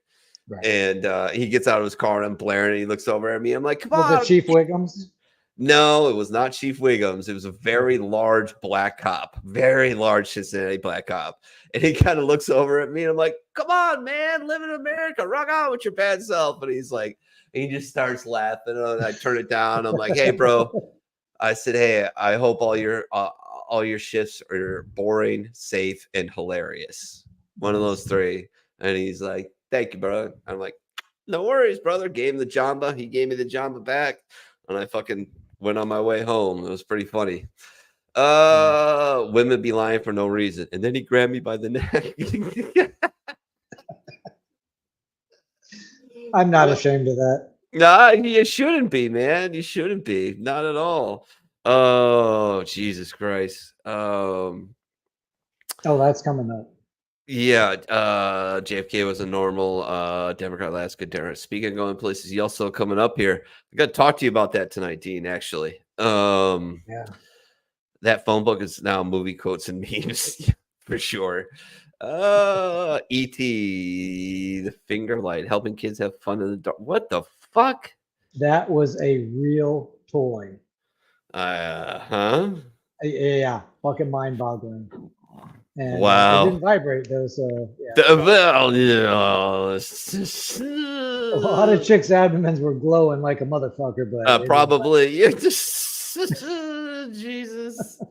Right. And he gets out of his car and I'm blaring, and he looks over at me. I'm like, come Was on. it Chief Wiggum's? No, it was not Chief Wiggum's. It was a very large black cop, very large Cincinnati black cop. And he kind of looks over at me and I'm like, come on, man, live in America, rock on with your bad self. And he's like, he just starts laughing. And I turn it down. I'm like, hey, bro. I said, hey, I hope all your shifts are boring, safe, and hilarious. One of those three. And he's like, thank you, bro. I'm like, no worries, brother. Gave him the jamba. He gave me the jamba back. And I fucking went on my way home. It was pretty funny. Women be lying for no reason. And then he grabbed me by the neck. I'm not ashamed of that. Nah, you shouldn't be, man. You shouldn't be. Not at all. Oh, Jesus Christ. Oh, that's coming up. Yeah, JFK was a normal Democrat last good dinner. Speaking of going places, you also coming up here. I got to talk to you about that tonight, Dean, actually. Yeah. That phone book is now movie quotes and memes for sure. E.T. the finger light, helping kids have fun in the dark. What the fuck? That was a real toy. Huh? Yeah, fucking mind-boggling. And wow. It didn't vibrate though, so yeah. A lot of chicks' abdomens were glowing like a motherfucker, but probably. You're just Jesus.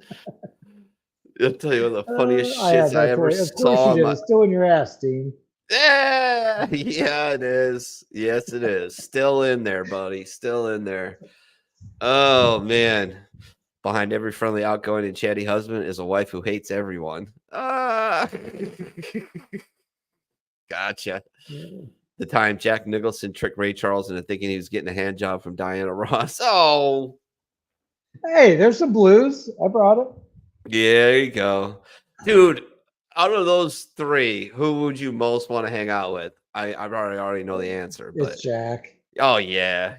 I'll tell you what the funniest shits I ever saw. Of course you did. It's still in your ass, Dean. Yeah, it is. Yes, it is. Still in there, buddy. Still in there. Oh man. Behind every friendly, outgoing, and chatty husband is a wife who hates everyone. Gotcha. The time Jack Nicholson tricked Ray Charles into thinking he was getting a hand job from Diana Ross. Oh. Hey, there's some blues. I brought it. Yeah, there you go. Dude, out of those three, who would you most want to hang out with? I already know the answer. But it's Jack. Oh, yeah.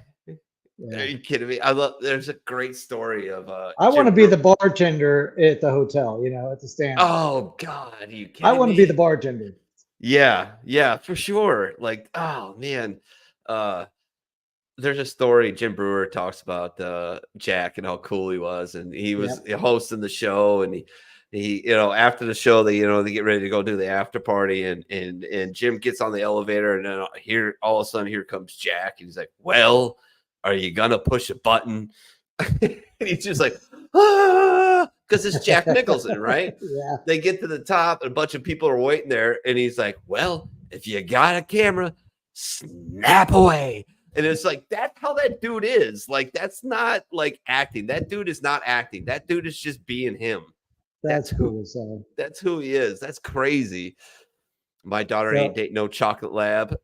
Yeah. Are you kidding me? There's a great story of I want to be the bartender at the hotel, at the stand. Oh God, are you kidding I want me? to be the bartender. Yeah, for sure. Like, oh man. There's a story Jim Brewer talks about Jack and how cool he was, and he was hosting the show, and he after the show they get ready to go do the after party, and Jim gets on the elevator, and then here all of a sudden here comes Jack, and he's like, well, are you gonna push a button? And he's just like, because it's Jack Nicholson, right? Yeah. They get to the top, and a bunch of people are waiting there, and he's like, well, if you got a camera, snap away. And it's like, that's how that dude is. Like, that's not like acting. That dude is not acting. That dude is just being him. That's cool. So that's who he is. That's crazy. My daughter ain't dating no chocolate lab.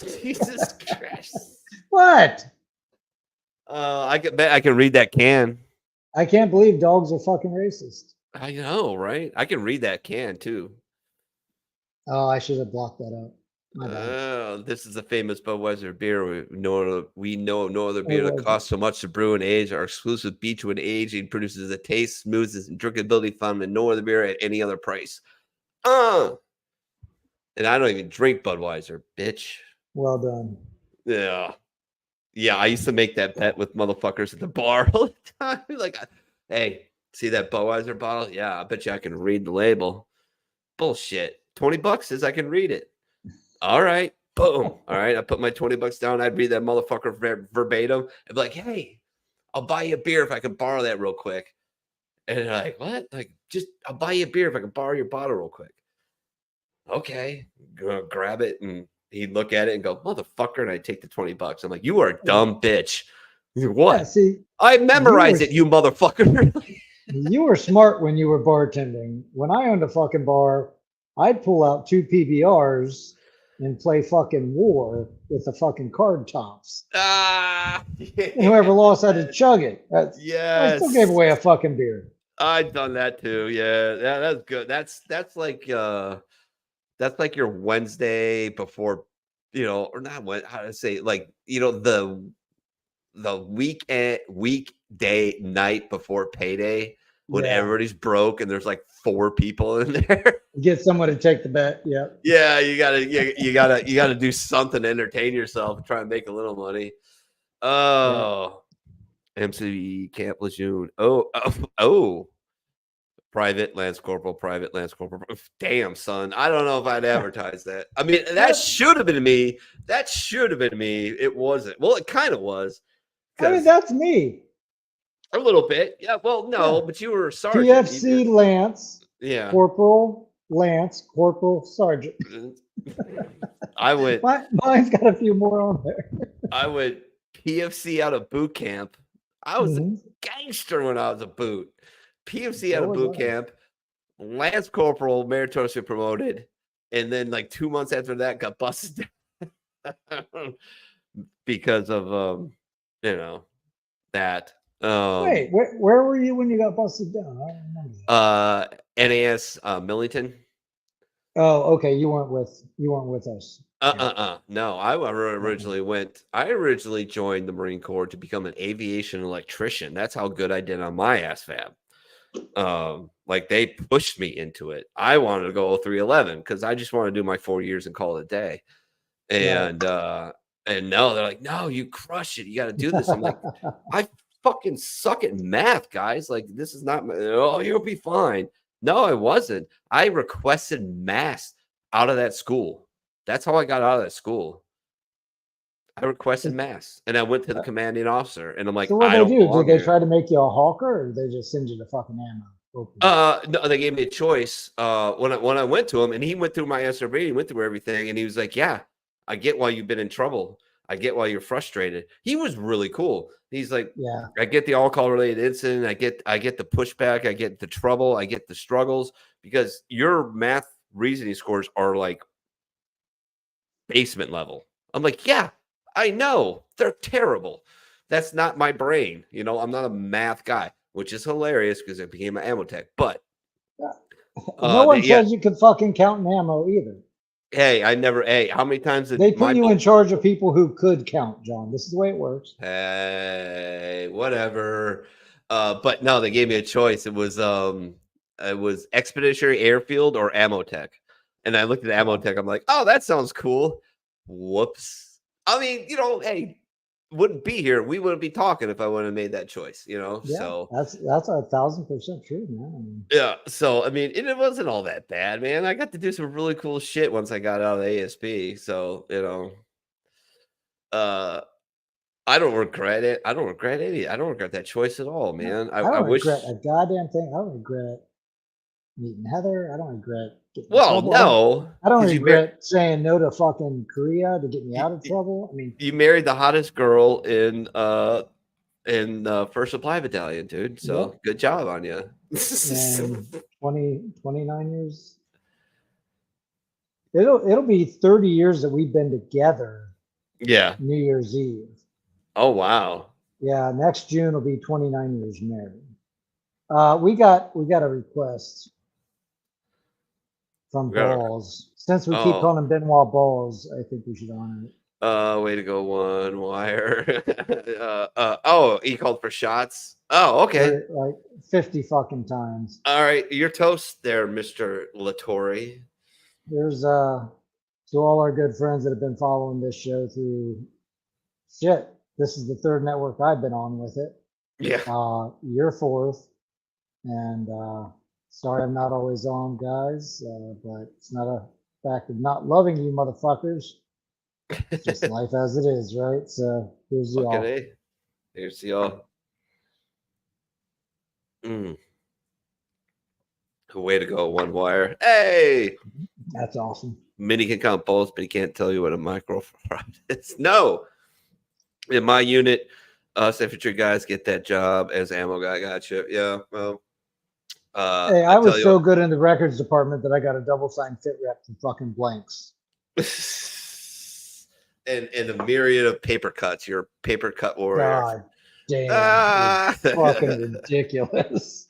Jesus Christ. What? I can read that can. I can't believe dogs are fucking racist. I know, right? I can read that can too. Oh, I should have blocked that out. My bad. This is a famous Budweiser beer. We know no other beer that was it? costs so much to brew and age. Our exclusive Beechwood aging produces a taste, smoothness, and drinkability found in no other beer at any other price. And I don't even drink Budweiser, bitch. Well done. Yeah. Yeah, I used to make that bet with motherfuckers at the bar all the time. Like, hey, see that Budweiser bottle? Yeah, I bet you I can read the label. Bullshit. $20 says I can read it. All right. Boom. All right. I put my $20 down. I'd read that motherfucker verbatim. I'd be like, hey, I'll buy you a beer if I can borrow that real quick. And they're like, what? Like, just I'll buy you a beer if I can borrow your bottle real quick. Okay. Go grab it. And he'd look at it and go, motherfucker. And I'd take the $20. I'm like, you are a dumb bitch. What? Yeah, see, I memorized it, you motherfucker. you were smart when you were bartending. When I owned a fucking bar, I'd pull out 2 PBRs and play fucking war with the fucking card tops. Yeah. And whoever lost had to chug it. I still gave away a fucking beer. I've done that too. Yeah, that's good. That's like your Wednesday before, or not what, how to say, like, the weekday night before payday when everybody's broke and there's like 4 people in there. Get someone to take the bet. Yeah. Yeah, you gotta do something to entertain yourself and try and make a little money. Oh, MC Camp Lejeune. Oh. Private Lance Corporal. Damn, son. I don't know if I'd advertise that. I mean, that should have been me. It wasn't. Well, it kind of was. I mean, that's me. A little bit. Yeah. Well, no, but you were a sergeant. TFC Lance. Yeah. Corporal Lance. Corporal Sergeant. I went. Mine's got a few more on there. I went PFC out of boot camp. I was a gangster when I was a boot. PFC out of boot camp, Lance Corporal, meritoriously promoted, and then like 2 months after that got busted because of that. Wait, where were you when you got busted down? I don't remember. NAS Millington. Oh, okay. You weren't with us. No, I originally joined the Marine Corps to become an aviation electrician. That's how good I did on my ASVAB. Like they pushed me into it. I wanted to go 0311 because I just want to do my 4 years and call it a day. And no, they're like, no, you crush it. You got to do this. I'm like, I fucking suck at math, guys. Like, this is not you'll be fine. No, I wasn't. I requested mass out of that school. That's how I got out of that school. I requested mass, and I went to the commanding officer, and I'm like, so what I don't they do? belong Did they here. try to make you a hawker, or did they just send you the fucking ammo? No, they gave me a choice. When I went to him, and he went through my SRB, he went through everything, and he was like, yeah, I get why you've been in trouble. I get why you're frustrated. He was really cool. He's like, yeah, I get the all-call related incident. I get the pushback. I get the trouble. I get the struggles because your math reasoning scores are like basement level. I'm like, yeah, I know they're terrible. That's not my brain. I'm not a math guy, which is hilarious because I became an ammo tech. But no one says you can fucking count an ammo either. Hey, I never. Hey, how many times did they put you in charge of people who could count, John? This is the way it works. Hey, whatever. But no, they gave me a choice. It was Expeditionary Airfield or Ammo Tech, and I looked at Ammo Tech. I'm like, oh, that sounds cool. Whoops. I mean, hey, wouldn't be here. We wouldn't be talking if I wouldn't have made that choice. Yeah, so that's 1,000% true, man. Yeah. So I mean, it wasn't all that bad, man. I got to do some really cool shit once I got out of the ASP. So I don't regret it. I don't regret any. I don't regret that choice at all, man. I don't regret a goddamn thing. I don't regret meeting Heather. I don't regret. No. I don't regret saying no to fucking Korea to get me out of trouble. I mean, you married the hottest girl in First Supply Battalion, dude. So good job on you. And 29 years. It'll be 30 years that we've been together. Yeah. New Year's Eve. Oh wow. Yeah, next June will be 29 years married. We got a request from We got Balls. Since we keep Oh. calling him Benoit Balls, I think we should honor it. Way to go, One Wire. Oh, he called for shots. Oh, okay. Like 50 fucking times. All right, your toast there, Mr. Latore. There's to all our good friends that have been following this show through shit. This is the third network I've been on with it. Yeah. You're fourth. And sorry I'm not always on, guys, but it's not a fact of not loving you motherfuckers. It's just life as it is, right? So here's y'all. Fucking A. Here's y'all. Way to go, One Wire. Hey! That's awesome. Minnie can count bolts, but he can't tell you what a microfront is. No! In my unit, us infantry guys get that job as ammo guy. Gotcha. Yeah, well. Hey, I was so good in the records department that I got a double signed fit rep for fucking blanks. and a myriad of paper cuts. You're a paper cut warrior. God damn. It's fucking ridiculous.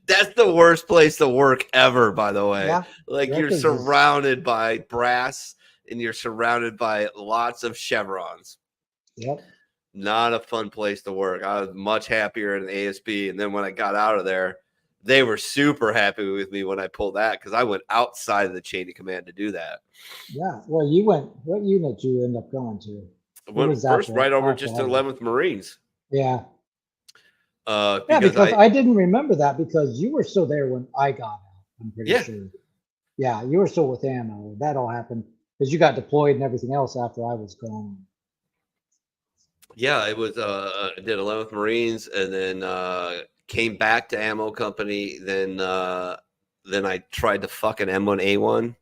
That's the worst place to work ever, by the way. Yeah, like you're surrounded by brass and you're surrounded by lots of chevrons. Yep. Not a fun place to work. I was much happier in ASB. And then when I got out of there, they were super happy with me when I pulled that because I went outside of the chain of command to do that. Yeah. Well, you went, what unit did you end up going to? Went first right over just to 11th Marines. Yeah. Because I didn't remember that because you were still there when I got out. I'm pretty sure. Yeah, you were still with ammo. That all happened because you got deployed and everything else after I was gone. Yeah, it was. I did 11th Marines and then came back to ammo company. Then I tried to fucking M1A1,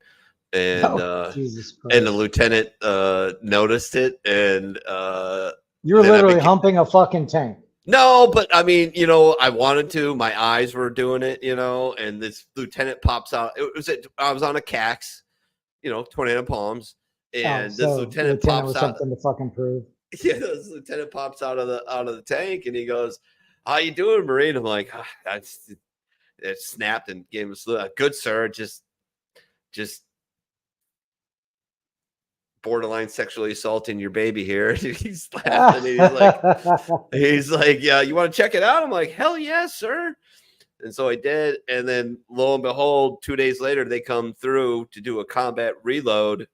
and Jesus Christ. And the lieutenant noticed it, and you were literally humping a fucking tank. No, but I mean, I wanted to. My eyes were doing it, and this lieutenant pops out. I was on a CAX, Tornado Palms, and this lieutenant pops was out. Something to fucking prove. Yeah, this lieutenant pops out of the tank, and he goes, "How you doing, Marine?" I'm like, it snapped and gave him a salute. Good, sir. Just borderline sexually assaulting your baby here. He's laughing. He's like, yeah, you want to check it out? I'm like, hell yeah, sir. And so I did. And then lo and behold, 2 days later, they come through to do a combat reload.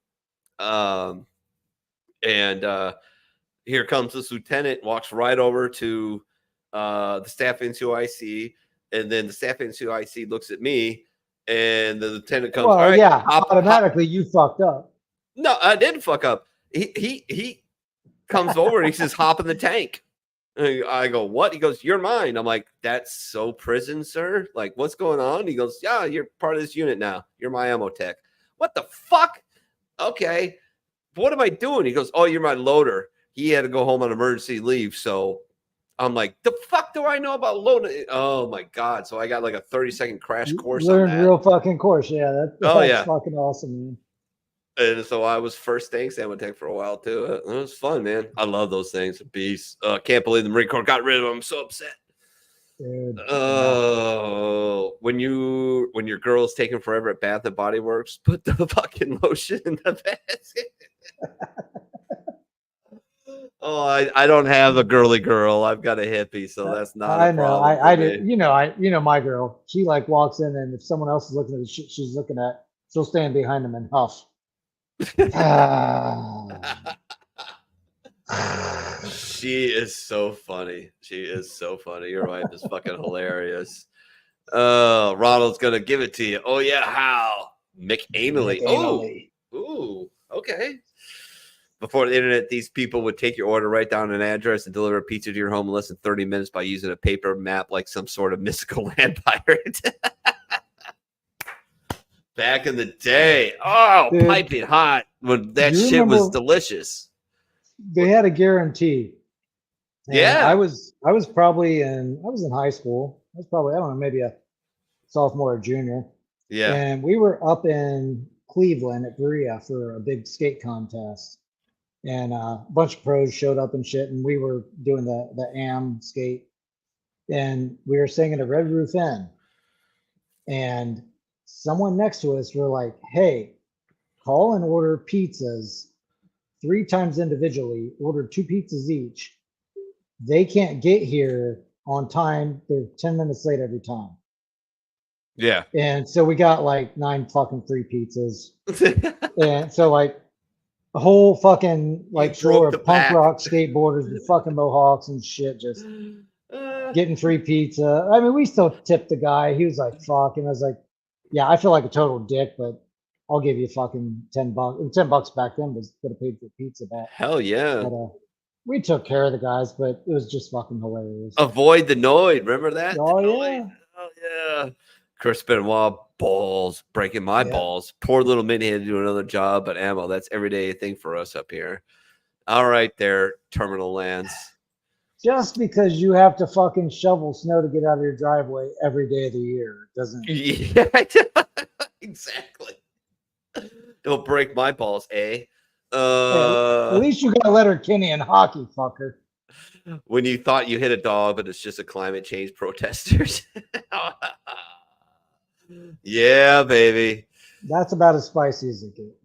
And here comes this lieutenant, walks right over to the staff NCOIC. And then the staff NCOIC looks at me, and the lieutenant comes. Well, all right, yeah, automatically you fucked up. No, I didn't fuck up. He comes over and he says, "Hop in the tank." And I go, "What?" He goes, "You're mine." I'm like, "That's so prison, sir. Like, what's going on?" He goes, "Yeah, you're part of this unit now. You're my ammo tech." What the fuck? Okay, what am I doing? He goes, "Oh, you're my loader." He had to go home on emergency leave, so I'm like, "The fuck do I know about loading?" Oh my god! So I got like a 30-second crash course. Learned on that. Real fucking course, yeah. That's fucking awesome, man. And so I was first tank ammo tech for a while too. It was fun, man. I love those things. Beast. Can't believe the Marine Corps got rid of them. I'm so upset. Dude, oh, when your girl's taking forever at Bath and Body Works, put the fucking lotion in the basket. Oh, I don't have a girly girl. I've got a hippie, so that's not. I know. I did. My girl. She like walks in, and if someone else is looking at the shit she's looking at, she'll stand behind them and huff. She is so funny. She is so funny. Your wife is fucking hilarious. Ronald's gonna give it to you. Oh yeah, how? McAnally. Oh, ooh, okay. Before the internet, these people would take your order, write down an address, and deliver a pizza to your home in less than 30 minutes by using a paper map like some sort of mystical land pirate. Back in the day. Oh, dude, piping hot. When that shit was delicious. They had a guarantee. Yeah. I was probably in high school. I was probably, I don't know, maybe a sophomore or junior. Yeah. And we were up in Cleveland at Berea for a big skate contest. And a bunch of pros showed up and shit. And we were doing the AM skate. And we were singing a Red Roof Inn. And someone next to us were like, hey, call and order pizzas 3 times individually, order 2 pizzas each. They can't get here on time. They're 10 minutes late every time. Yeah. And so we got like 9 fucking free pizzas. And so like the whole fucking like floor broke the of punk back. rock skateboarders with fucking mohawks and shit just getting free pizza. I mean, we still tipped the guy. He was like, fuck. And I was like, yeah, I feel like a total dick, but I'll give you fucking $10. $10 back then was could have paid for pizza back. Hell yeah. But we took care of the guys, but it was just fucking hilarious. Avoid the Noid. Remember that? Oh, The yeah. Noid? Oh yeah. Chris Benoit balls breaking my Yeah. balls. Poor little Minnie had to do another job, but ammo, that's everyday thing for us up here. All right, there, Terminal Lands. Just because you have to fucking shovel snow to get out of your driveway every day of the year doesn't. Yeah, exactly. Don't break my balls, eh? At least you got Letterkenny in hockey, fucker. When you thought you hit a dog, but it's just a climate change protesters. Yeah, baby. That's about as spicy as it gets.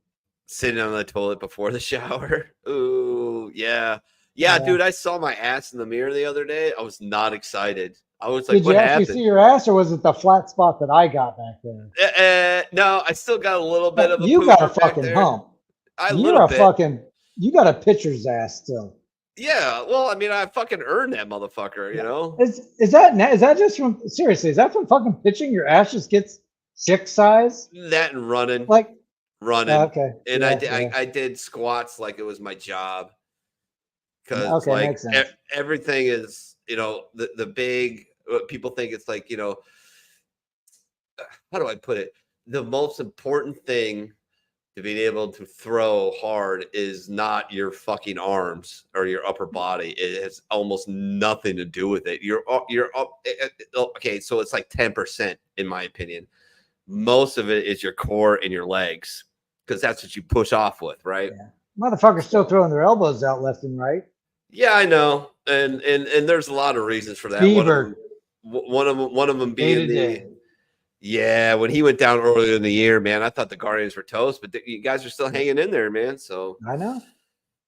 Sitting on the toilet before the shower. Ooh, yeah. Yeah, dude, I saw my ass in the mirror the other day. I was not excited. I was like, Did you actually see your ass, or was it the flat spot that I got back there? No, I still got a little bit of a You got a pooper back fucking there. hump. Little bit. You got a pitcher's ass still. Yeah, well, I mean, I fucking earned that motherfucker, you know? Is that just from, seriously, is that from fucking pitching? Your ass just gets sick size? That and running. Like, running. Okay. And I did squats like it was my job. Because Okay, like everything is, you know, the big, people think it's like, you know, how do I put it? The most important thing to being able to throw hard is not your fucking arms or your upper body. It has almost nothing to do with it. You're okay. So it's like 10% in my opinion. Most of it is your core and your legs because that's what you push off with, right? Yeah. Motherfuckers still throwing their elbows out left and right. Yeah, I know, and there's a lot of reasons for that. Fever. One of them being yeah, when he went down earlier in the year, man, I thought the Guardians were toast, but you guys are still hanging in there, man. So I know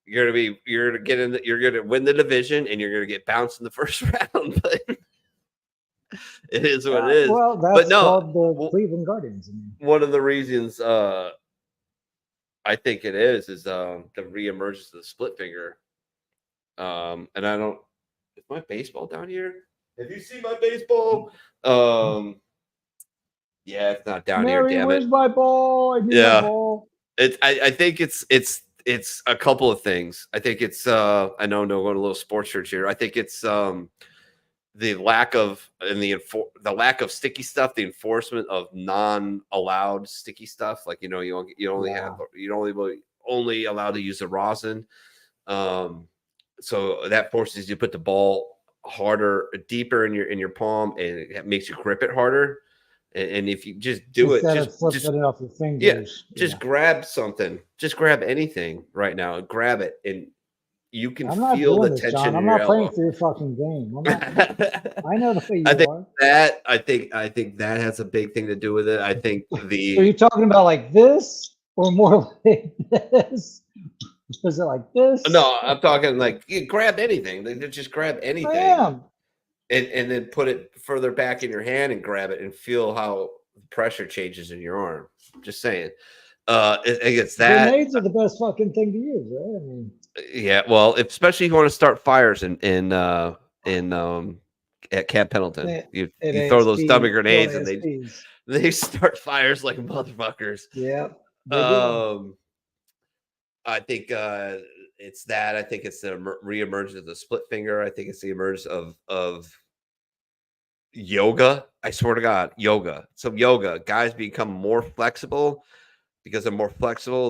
you're gonna win the division, and you're gonna get bounced in the first round. But it is what it is. Well, that's called the Cleveland Guardians. One of the reasons I think it is the reemergence of the split finger. And I don't. Is my baseball down here? Have you seen my baseball? Yeah, it's not down here. Damn where's it! My ball? I need my ball. I think it's a couple of things. I think it's I know I'm going a little sports church here. I think it's the lack of the lack of sticky stuff, the enforcement of non-allowed sticky stuff. Like you only allowed to use the rosin. So that forces you to put the ball harder, deeper in your palm, and it makes you grip it harder. And if you just do Instead it, of flipping it off your fingers. Just grab something. Just grab anything right now and grab it, and you can feel the tension. John. I'm not playing for your fucking game. I know the way you are. I think that has a big thing to do with it. I think So you're talking about like this or more like this? Is it like this? No, I'm talking like you grab anything. Just grab anything. I am. And then put it further back in your hand and grab it and feel how pressure changes in your arm. Just saying. It's that. Grenades are the best fucking thing to use, right? I mean, yeah, well, especially if you want to start fires at Camp Pendleton. You throw those dummy grenades and they start fires like motherfuckers. Yeah. I think it's that. I think it's the reemergence of the split finger. I think it's the emergence of yoga. I swear to God, yoga. So yoga, guys become more flexible because they're more flexible.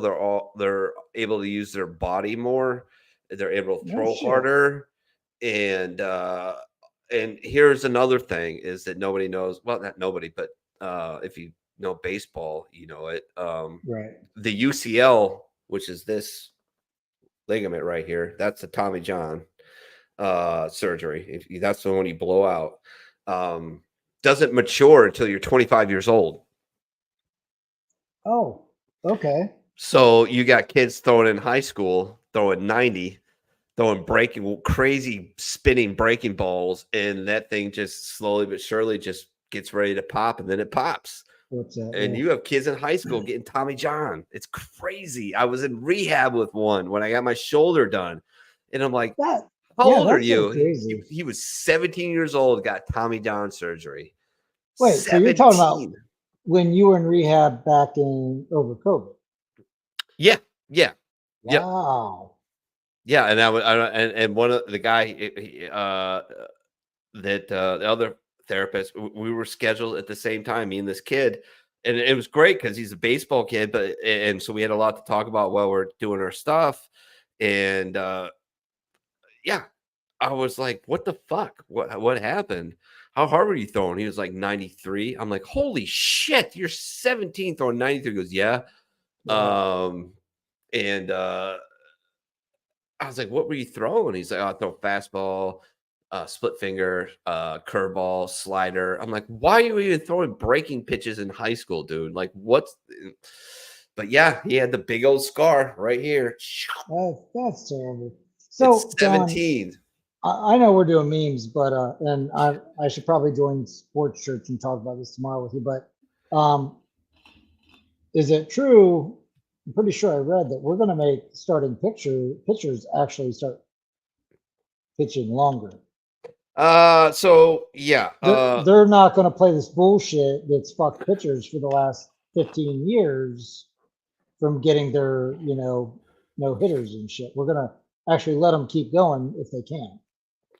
They're able to use their body more. They're able to throw harder. And here's another thing is that nobody knows. Well, not nobody, but if you know baseball, you know it. Right. The UCL, which is this ligament right here, that's a Tommy John surgery. That's the one you blow out. Doesn't mature until you're 25 years old. Oh, okay. So you got kids throwing in high school, throwing 90, throwing crazy spinning breaking balls, and that thing just slowly but surely just gets ready to pop, and then it pops. What's that? And you have kids in high school getting Tommy John. It's crazy. I was in rehab with one when I got my shoulder done, and I'm like, That, "How yeah, old are that's so you?" crazy. He was 17 years old, got Tommy John surgery. Wait, so you're talking about 17. when you were in rehab back in over COVID? Yeah, yeah, yep. Wow. Yeah, and and one of the guy, the other therapist, we were scheduled at the same time, me and this kid, and it was great because he's a baseball kid, and so we had a lot to talk about while we're doing our stuff, and yeah, I was like, "What the fuck? What happened? How hard were you throwing?" He was like 93. I'm like, "Holy shit, you're 17 throwing 93." He goes, "Yeah." Wow. And I was like, "What were you throwing?" He's like, "Oh, I throw fastball, split finger, curveball, slider." I'm like, "Why are you even throwing breaking pitches in high school, dude? Like, what's?" But yeah, he had the big old scar right here. That's terrible. It's So, John, 17. I know we're doing memes, but and I should probably join Sports Church and talk about this tomorrow with you. But is it true? I'm pretty sure I read that we're going to make starting pitchers actually start pitching longer. So yeah, They're not going to play this bullshit that's fucked pitchers for the last 15 years from getting their no hitters and shit. We're going to actually let them keep going if they can.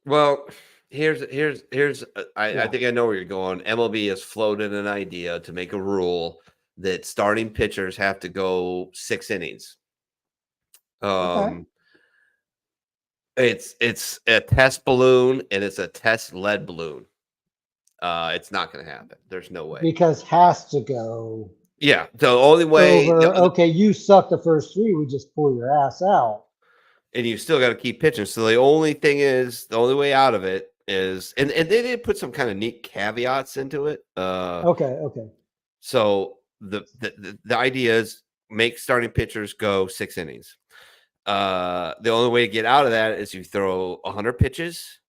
well, here's I Yeah. think I know where you're going. MLB has floated an idea to make a rule that starting pitchers have to go 6 innings. Okay. It's a test balloon and it's a test lead balloon. It's not going to happen. There's no way. Because has to go Yeah, the only way, over. Okay, you suck the first three. We just pull your ass out. and you still got to keep pitching. So the only thing is, the only way out of it is, and they did put some kind of neat caveats into it. Okay. So the idea is make starting pitchers go 6 innings. The only way to get out of that is you throw 100 pitches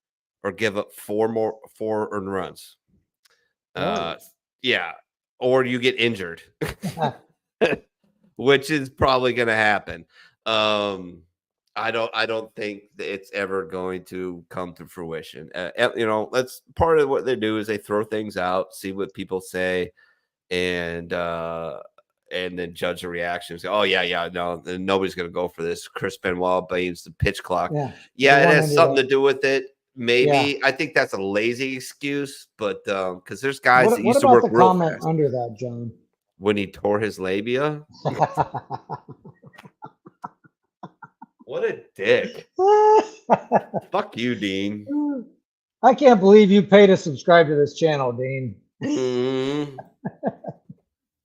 or give up 4 earned runs. Oh. Yeah, or you get injured, which is probably going to happen. I don't think that it's ever going to come to fruition. That's part of what they do is they throw things out, see what people say, and then judge the reaction. Say, "Oh yeah, no, nobody's going to go for this." Chris Benoit blames the pitch clock. Yeah, it has something to do with it. Maybe I think that's a lazy excuse, but because there's guys that used to work real fast. What about the comment under that, John? When he tore his labia. What a dick. Fuck you, Dean. I can't believe you paid to subscribe to this channel, Dean.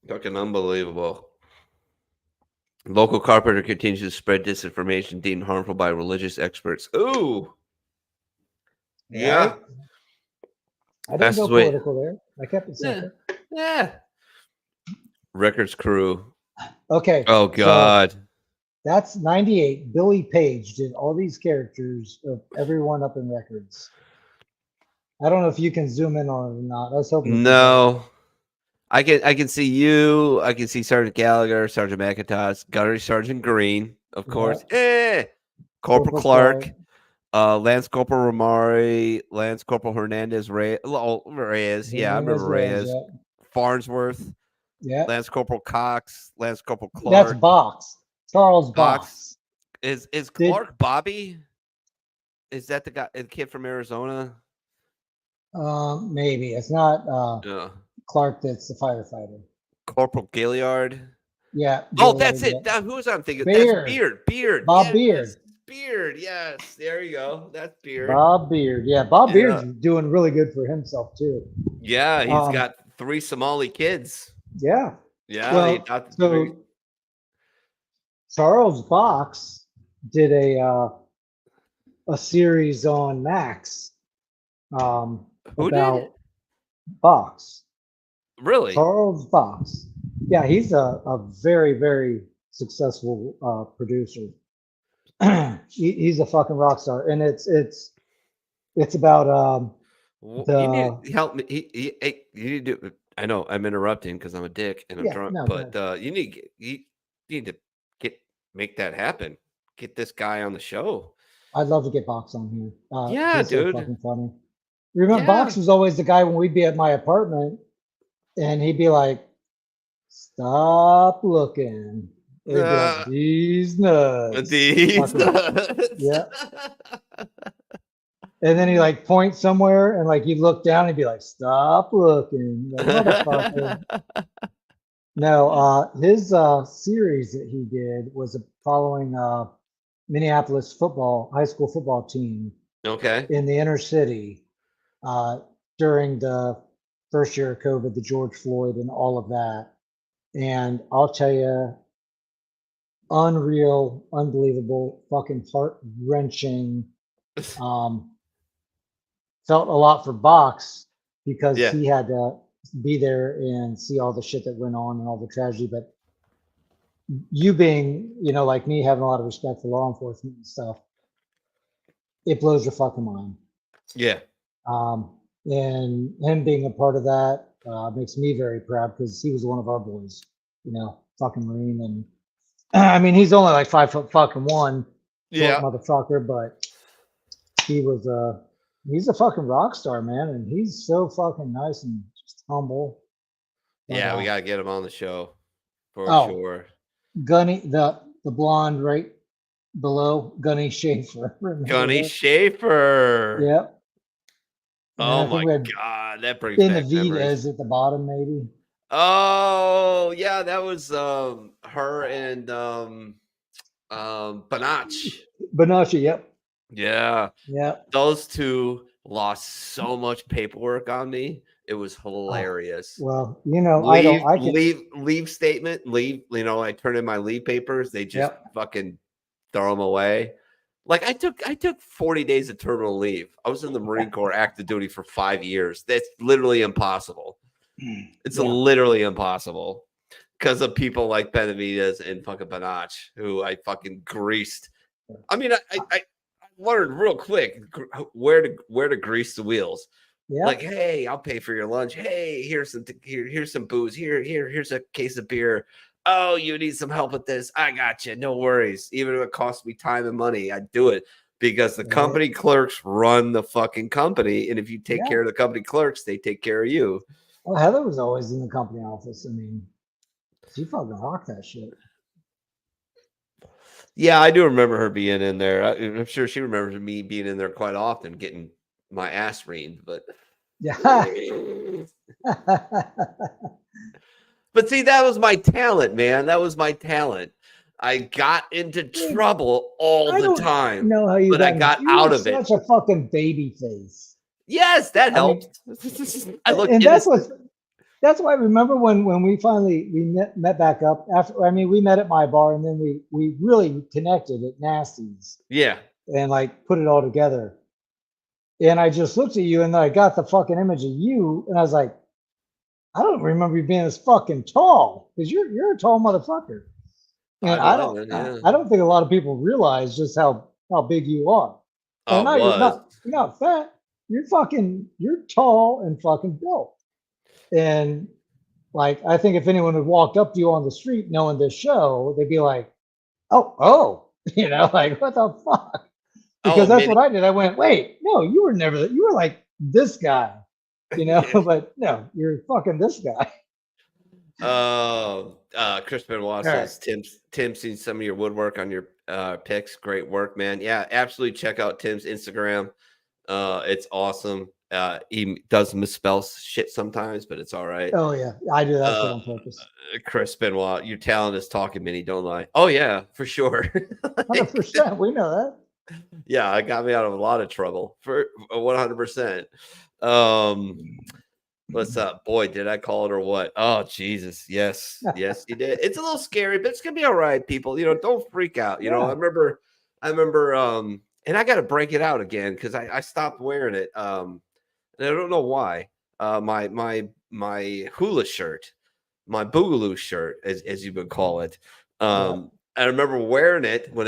Fucking unbelievable. Local carpenter continues to spread disinformation deemed harmful by religious experts. Ooh. Yeah. I didn't go political there. I kept it simple. Yeah. Records crew. Okay. Oh, God. So that's 98. Billy Page did all these characters of everyone up in Records. I don't know if you can zoom in on it or not. I was hoping. No. I can see you. I can see Sergeant Gallagher, Sergeant McIntosh, Gunnery Sergeant Green, of course. Corporal Clark, Lance Corporal Romari, Lance Corporal Hernandez, Reyes. Yeah, I remember Reyes. Farnsworth. Yeah. Lance Corporal Cox, Lance Corporal Clark. That's Box. Charles Box. Is Clark Bobby? Is that the guy, the kid from Arizona? Maybe it's not Clark. That's the firefighter. Corporal Gilliard. Yeah. Oh, that's it. Who was I thinking? Beard. That's Beard. Bob yes. Beard. Beard. Yes. There you go. That's Beard. Bob Beard. Yeah. Bob Beard's doing really good for himself too. Yeah. He's got 3 Somali kids. Yeah. Yeah. So Charles Box did a series on Max. Who about did? Box. Really? Charles Box. Yeah, he's a very, very successful producer. He's a fucking rock star, and it's about You need the to help me. Hey, you need to. I know I'm interrupting because I'm a dick and I'm yeah drunk, no go but ahead. you need to make that happen. Get this guy on the show. I'd love to get Box on here. Yeah, He's so dude. fucking funny. Remember, Yeah. Box was always the guy when we'd be at my apartment, and he'd be like, "Stop looking." Or he'd be like, "These nuts." These Fucking nuts. yeah. And then he like point somewhere, and like you look down, and he'd be like, "Stop looking, like motherfucker." No, his series that he did was following Minneapolis football, high school football team Okay. in the inner city uh, during the first year of COVID, the George Floyd and all of that. And I'll tell you, unreal, unbelievable, fucking heart wrenching. Um, felt a lot for Box because Yeah. he had to be there and see all the shit that went on and all the tragedy. But you being, like me, having a lot of respect for law enforcement and stuff, it blows your fucking mind. Yeah. And him being a part of that makes me very proud because he was one of our boys, fucking Marine. And I mean, he's only like 5 foot fucking one, short Yeah. motherfucker, but he's a fucking rock star, man. And he's so fucking nice and just humble. But, Yeah, we gotta get him on the show for oh, sure. Gunny, the blonde right below, Gunny Schaefer. Gunny Schaefer. Yep. And then Oh I think my we had God, that brings In the back memories. Vitas at the bottom, maybe. Oh yeah, that was her and Banach. Banachi, yep. Yeah. Yep. Those two lost so much paperwork on me. It was hilarious. Well, Leave statement, I turn in my leave papers. They just fucking throw them away. Like I took 40 days of terminal leave. I was in the Marine Corps active duty for 5 years. That's literally impossible. It's literally impossible because of people like Benavides and fucking Banach, who I fucking greased. I mean, I learned real quick where to grease the wheels. Yeah. Like, hey, I'll pay for your lunch. Hey, here's some booze. Here's a case of beer. Oh, you need some help with this? I got you. No worries. Even if it costs me time and money, I do it because the company clerks run the fucking company, and if you take care of the company clerks, they take care of you. Well, Heather was always in the company office. I mean, she fucking rocked that shit. Yeah, I do remember her being in there. I'm sure she remembers me being in there quite often, getting my ass reamed. But yeah. But see, that was my talent, man. That was my talent. I got into trouble all the time. Know how you but I got out of it. Such a fucking baby face. Yes, that helped. I look and innocent. That's why I remember when we finally met back up after. I mean, we met at my bar and then we really connected at Nasty's. Yeah. And like put it all together. And I just looked at you and I got the fucking image of you and I was like, I don't remember you being this fucking tall because you're a tall motherfucker. And I don't think a lot of people realize just how big you are. Oh, no, you're not fat. You're tall and fucking built. And like, I think if anyone had walked up to you on the street knowing this show, they'd be like, oh, like what the fuck? Because that's what I did. I went, wait, no, you were never that. You were like this guy, but no, you're fucking this guy. Chris Benoit says, Tim's seen some of your woodwork on your pics. Great work, man. Yeah, absolutely. Check out Tim's Instagram. It's awesome. He does misspell shit sometimes, but it's all right. Oh yeah, I do that shit on purpose. Chris Benoit, your talent is talking, Minnie. Don't lie. Oh yeah, for sure. 100%. We know that. Yeah, it got me out of a lot of trouble for 100%. What's up, boy? Did I call it or what? Oh Jesus, yes, you did. It's a little scary, but it's gonna be all right, people. Don't freak out. I remember. And I got to break it out again because I stopped wearing it. And I don't know why. My hula shirt, my Boogaloo shirt, as you would call it. I remember wearing it when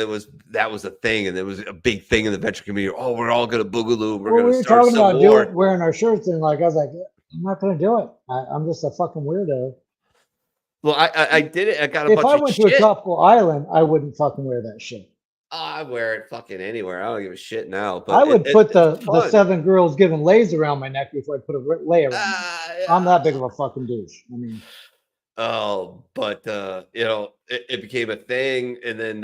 that was a thing, and it was a big thing in the veteran community. Oh, we're all gonna Boogaloo. We're Well, gonna we were start talking some about war. wearing our shirts, and like I was like, I'm not gonna do it. I'm just a fucking weirdo. Well, I did it. I got a If bunch I of went to a shit. tropical island, I wouldn't fucking wear that shit. I wear it fucking anywhere. I don't give a shit now. But I would put the fun. 7 girls giving lays around my neck before I put a lay around me. I'm that big of a fucking douche. I mean, oh, but you know, it became a thing, and then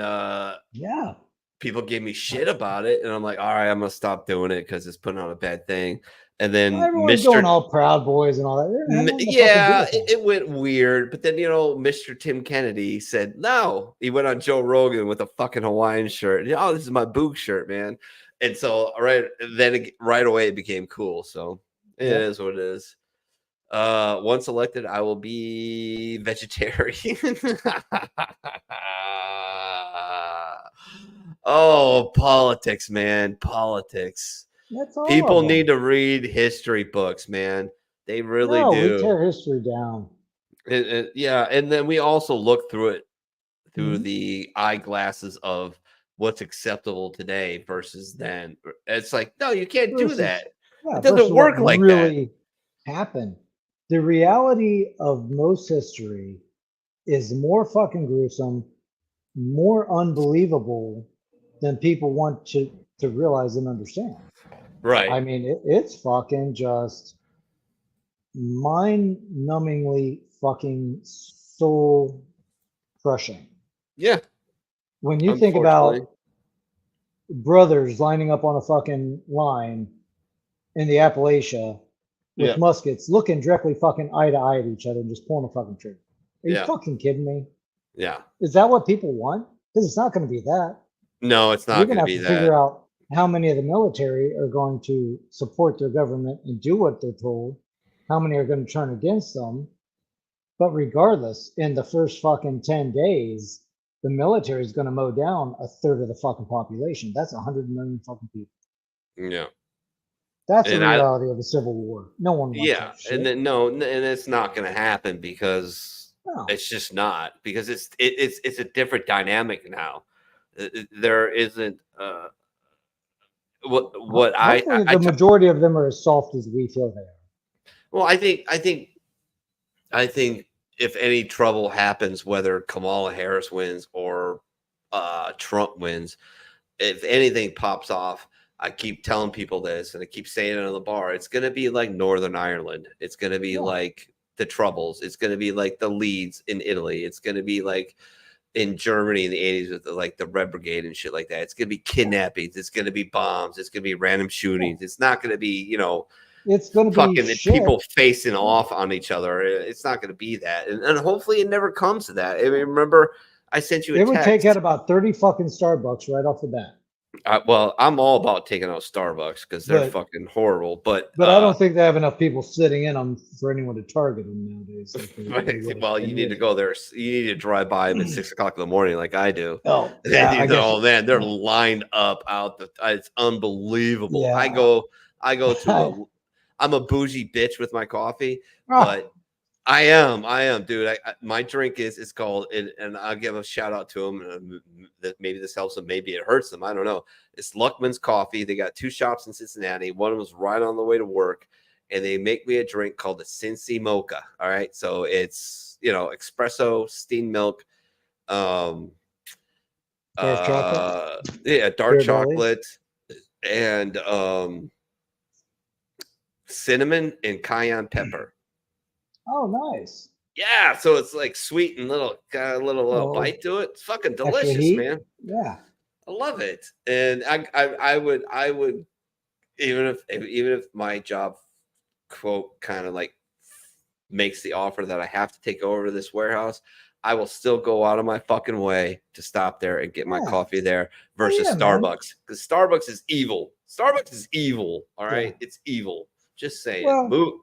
yeah, people gave me shit about it, and I'm like, all right, I'm gonna stop doing it because it's putting on a bad thing. And then everyone's going all Proud Boys and all that. Yeah, it went weird. But then, you know, Mr. Tim Kennedy said, no. He went on Joe Rogan with a fucking Hawaiian shirt. Oh, this is my Boog shirt, man. And so right away it became cool. So it is what it is. Once elected, I will be vegetarian. Oh, politics, man. Politics. People need to read history books, man. They really do. We tear history down. Yeah, and then we also look through it through the eyeglasses of what's acceptable today versus then. It's like, no, you can't do that. It doesn't work like that. Happened. The reality of most history is more fucking gruesome, more unbelievable than people want to realize and understand. Right. I mean, it's fucking just mind-numbingly fucking soul crushing. Yeah. When you think about brothers lining up on a fucking line in the Appalachia with muskets, looking directly fucking eye to eye at each other and just pulling a fucking trigger. Are you fucking kidding me? Yeah. Is that what people want? Because it's not going to be that. No, it's not going to be that. Figure out how many of the military are going to support their government and do what they're told. How many are going to turn against them? But regardless, in the first fucking 10 days, the military is going to mow down a third of the fucking population. That's 100 million fucking people. Yeah. That's the reality of a civil war. No one wants that shit. And then and it's not going to happen because it's just not, because it's a different dynamic now. There isn't the majority of them are as soft as we feel they are. Well, I think if any trouble happens, whether Kamala Harris wins or Trump wins, if anything pops off, I keep telling people this, and I keep saying it on the bar, it's going to be like Northern Ireland. It's going to be like the Troubles. It's going to be like the Leeds in Italy. It's going to be like in Germany in the 80s with the Red Brigade and shit like that. It's going to be kidnappings. It's going to be bombs. It's going to be random shootings. It's not going to be, it's going to fucking be people facing off on each other. It's not going to be that. And hopefully it never comes to that. I mean, remember, I sent you a text. It would take out about 30 fucking Starbucks right off the bat. Well, I'm all about taking out Starbucks because they're fucking horrible. But I don't think they have enough people sitting in them for anyone to target them nowadays. Well, you need to go there. You need to drive by them at 6 o'clock in the morning, like I do. Oh, yeah, man, they're lined up out. It's unbelievable. Yeah. I go to I'm a bougie bitch with my coffee, but I am, dude. My drink it's called, and I'll give a shout out to them. That maybe this helps them, maybe it hurts them. I don't know. It's Luckman's Coffee. They got 2 shops in Cincinnati. One was right on the way to work, and they make me a drink called the Cincy Mocha. All right, so it's espresso, steamed milk, dark chocolate, dark chocolate, and cinnamon and cayenne pepper. Oh, nice. Yeah, so it's like sweet and got a little bite to it. It's fucking delicious, man. Yeah, I love it. And I would even if my job quote kind of like makes the offer that I have to take over this warehouse, I will still go out of my fucking way to stop there and get my coffee there versus Starbucks, because Starbucks is evil. Starbucks is evil. All right, it's evil. Just saying. Well,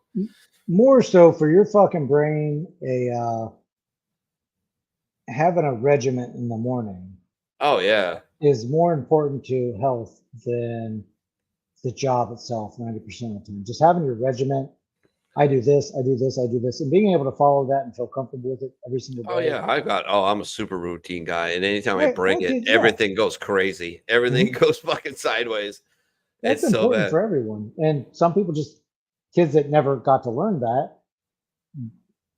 more so for your fucking brain, having a regiment in the morning. Oh yeah, is more important to health than the job itself. 90% of the time, just having your regiment I do this, I do this, I do this, and being able to follow that and feel comfortable with it every single day. Oh yeah, I'm a super routine guy, and anytime I Right, break my it, kids, yeah. everything goes crazy. Everything goes fucking sideways. That's It's so important bad. for everyone. And some people just, kids that never got to learn that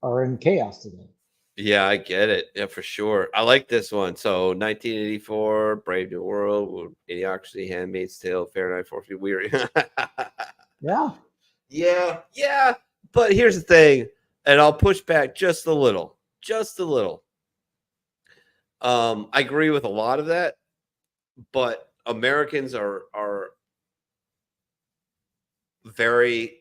are in chaos today. Yeah, I get it. Yeah, for sure. I like this one. So 1984, Brave New World, Idiocracy, Handmaid's Tale, Fahrenheit 450, Weird. Yeah. Yeah, yeah. But here's the thing, and I'll push back just a little. Just a little. I agree with a lot of that, but Americans are very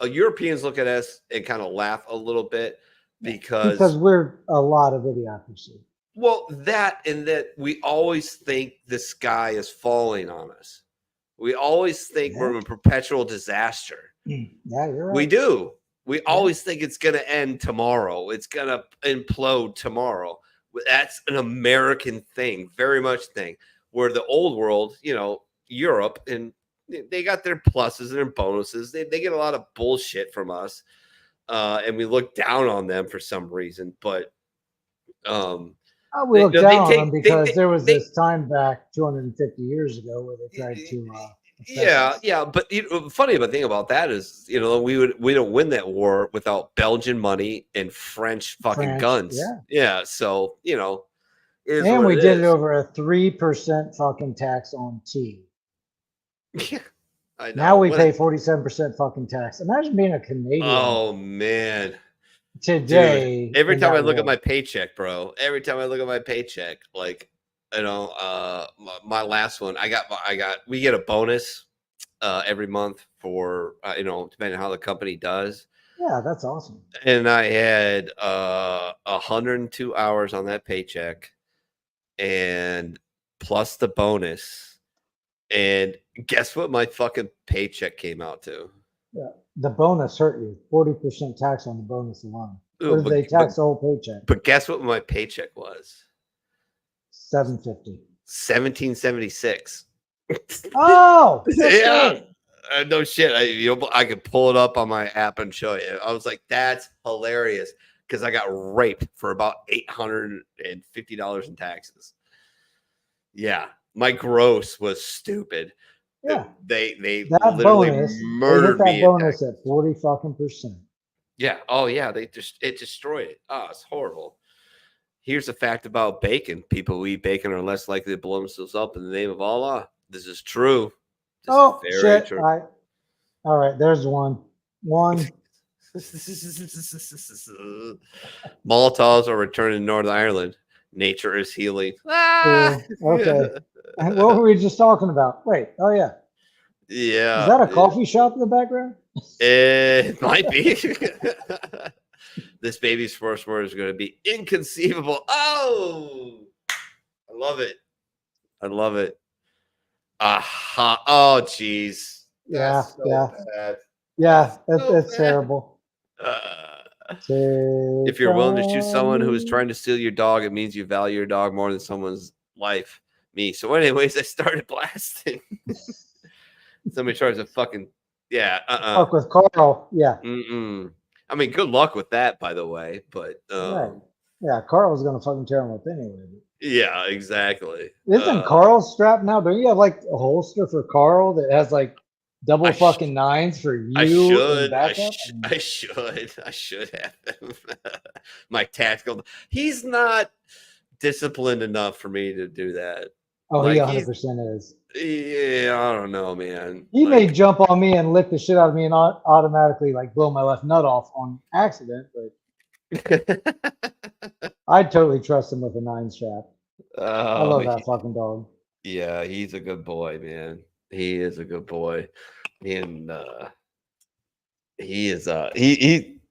Europeans look at us and kind of laugh a little bit because we're a lot of idiocracy. well, that and that we always think the sky is falling on us. We always think we're in a perpetual disaster. Yeah, you're right. We do. We always think it's going to end tomorrow. It's going to implode tomorrow. That's an American thing, very much thing. Where the old world, you know, Europe, and they got their pluses and their bonuses. They get a lot of bullshit from us, and we look down on them for some reason. But we look down on them because there was this time back 250 years ago where they tried to. Yeah. But funny thing about that is, you know, we don't win that war without Belgian money and French fucking guns. Yeah. So you know, and we did it over a 3% fucking tax on tea. Yeah, I know. Now we pay 47% fucking tax. Imagine being a Canadian. Oh man. Today, dude, every time I look at my paycheck, bro, like, you know, my last one, we get a bonus every month for you know, depending on how the company does. Yeah, that's awesome. And I had 102 hours on that paycheck, and plus the bonus. And guess what my fucking paycheck came out to? Yeah, the bonus hurt you. 40% tax on the bonus alone. Or they tax the whole paycheck? But guess what my paycheck was? $750. 1776. Oh, yeah. No shit. I could pull it up on my app and show you. I was like, that's hilarious because I got raped for about $850 in taxes. Yeah, my gross was stupid. Yeah, they that literally bonus, murdered they hit that bonus at 40%. Yeah. Oh yeah. It destroyed it. Oh, it's horrible. Here's a fact about bacon: people who eat bacon are less likely to blow themselves up in the name of Allah. This is true. Oh shit! True. All right, there's one. Molotovs are returning to Northern Ireland. Nature is healing. Okay. What were we just talking about? Wait. Oh yeah. Yeah. Is that a coffee shop in the background? It might be. This baby's first word is going to be inconceivable. Oh, I love it. I love it. Aha. Oh, jeez. Yeah. Bad. Yeah. That's terrible. If you're willing to shoot someone who is trying to steal your dog, it means you value your dog more than someone's life. Me. So, anyways, I started blasting. Somebody tries to fucking fuck with Carl. Yeah. I mean, good luck with that, by the way. But right. Yeah, Carl was gonna fucking tear him up anyway. Yeah, exactly. Isn't Carl strapped now? Don't you have like a holster for Carl that has like double fucking nines for you? I should have them. My tactical. He's not disciplined enough for me to do that. Oh, like, he 100% is. Yeah, I don't know, man. He may jump on me and lick the shit out of me and automatically like blow my left nut off on accident, but I'd totally trust him with a 9 strap. I love that fucking dog. Yeah, he's a good boy, man. He is a good boy. And he is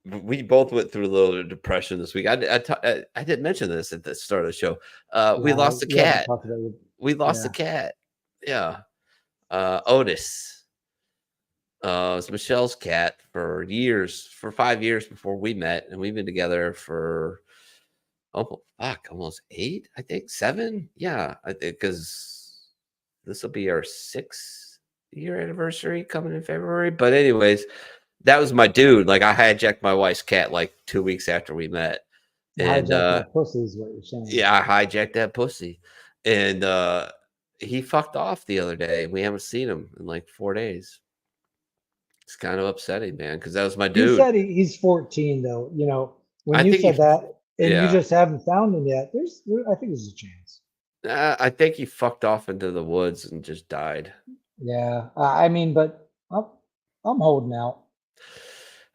we both went through a little depression this week. I didn't mention this at the start of the show. We lost a cat. We lost a cat. Yeah. Otis. It was Michelle's cat for 5 years before we met, and we've been together for almost 8, I think 7. Yeah, I think because this will be our 6th year anniversary coming in February. But anyways, that was my dude. Like I hijacked my wife's cat like 2 weeks after we met. And Hijack that pussy is what you're saying. yeah, I hijacked that pussy. And he fucked off the other day. We haven't seen him in like 4 days. It's kind of upsetting, man, because that was my He dude. said he's 14, though. You know, when I you think said he- that, and you yeah. just haven't found him yet, I think there's a chance. I think he fucked off into the woods and just died. Yeah, I mean, but I'm holding out.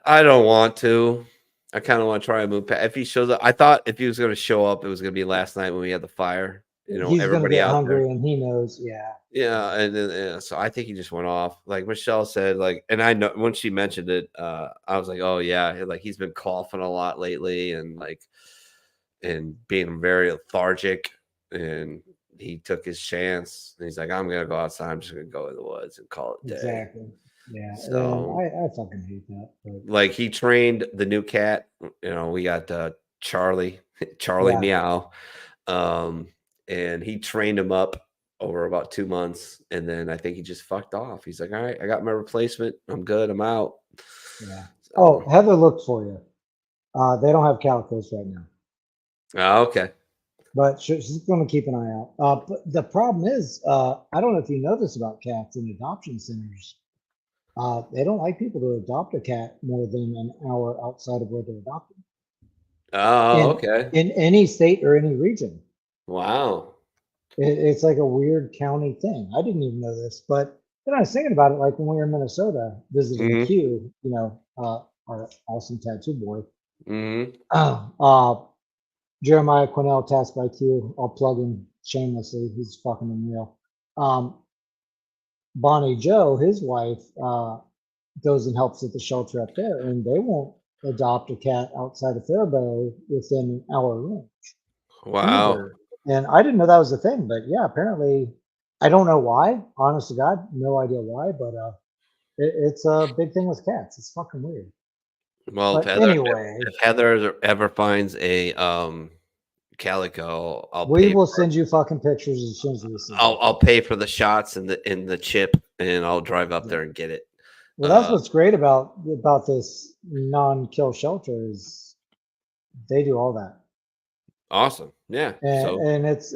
I don't want to. I kind of want to try and move past. If he shows up, I thought if he was going to show up, it was going to be last night when we had the fire. You know, He's gonna everybody get out hungry, there. and he knows. Yeah, Yeah, and then so I think he just went off. Like Michelle said, like, and I know when she mentioned it, I was like, oh yeah, like he's been coughing a lot lately, and like, and being very lethargic, and he took his chance. And he's like, I'm gonna go outside. I'm just gonna go in the woods and call it a day. exactly. Yeah, So and I fucking hate that. But like he trained the new cat. You know, we got Charlie, Charlie Yeah. Meow, and he trained him up over about 2 months, and then I think he just fucked off. He's like, all right, I got my replacement. I'm good. I'm out. Yeah. So, Oh, Heather looked for you. They don't have calicos right now, okay. but she's going to keep an eye out. But the problem is, I don't know if you know this about cats in adoption centers. They don't like people to adopt a cat more than an hour outside of where they're adopted. Oh, okay. In any state or any region. Wow. It's like a weird county thing. I didn't even know this, but then I was thinking about it, like when we were in Minnesota visiting Mhm. Q, you know, our awesome tattoo boy. Mm-hmm. Jeremiah Quinnell, Task by Q. I'll plug him shamelessly. He's fucking unreal. Bonnie Joe, his wife, goes and helps at the shelter up there, and they won't adopt a cat outside of Faribault within an hour range. Wow. Either. And I didn't know that was a thing, but yeah, apparently, I don't know why. Honest to God, no idea why, but it's a big thing with cats. It's fucking weird. Well, But anyway, if Heather ever finds a calico, we will send you fucking pictures as soon as we see them. I'll pay for the shots and the chip, and I'll drive up there and get it. Well, that's what's great about this non-kill shelter is they do all that. Awesome. Yeah. And it's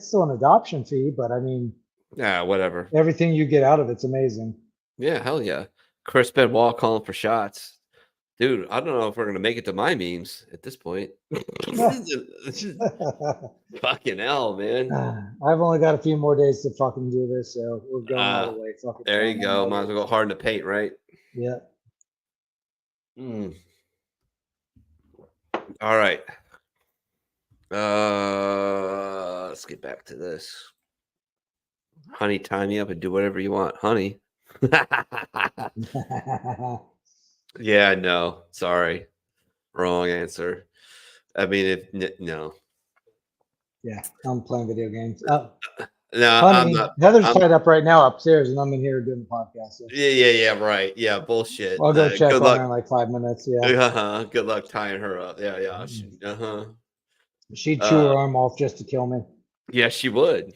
still an adoption fee, but I mean, yeah, whatever. everything you get out of it's amazing. Yeah, hell yeah. Chris Benoit calling for shots. Dude, I don't know if we're gonna make it to my memes at this point. Fucking hell, man. I've only got a few more days to fucking do this, so we're going all the way. Fucking there you go. Might as well go hard in the paint, right? Yeah. All right. Let's get back to this. Honey, tie me up and do whatever you want, honey. Yeah, no, sorry, wrong answer. I mean, no. Yeah, I'm playing video games. No, honey, I'm not. Heather's tied up right now upstairs, and I'm in here doing the podcast. So. Yeah, right. Yeah, bullshit. I'll go check good on luck. her in like 5 minutes. Yeah. Good luck tying her up. Yeah. She'd chew her arm off just to kill me. Yeah, she would,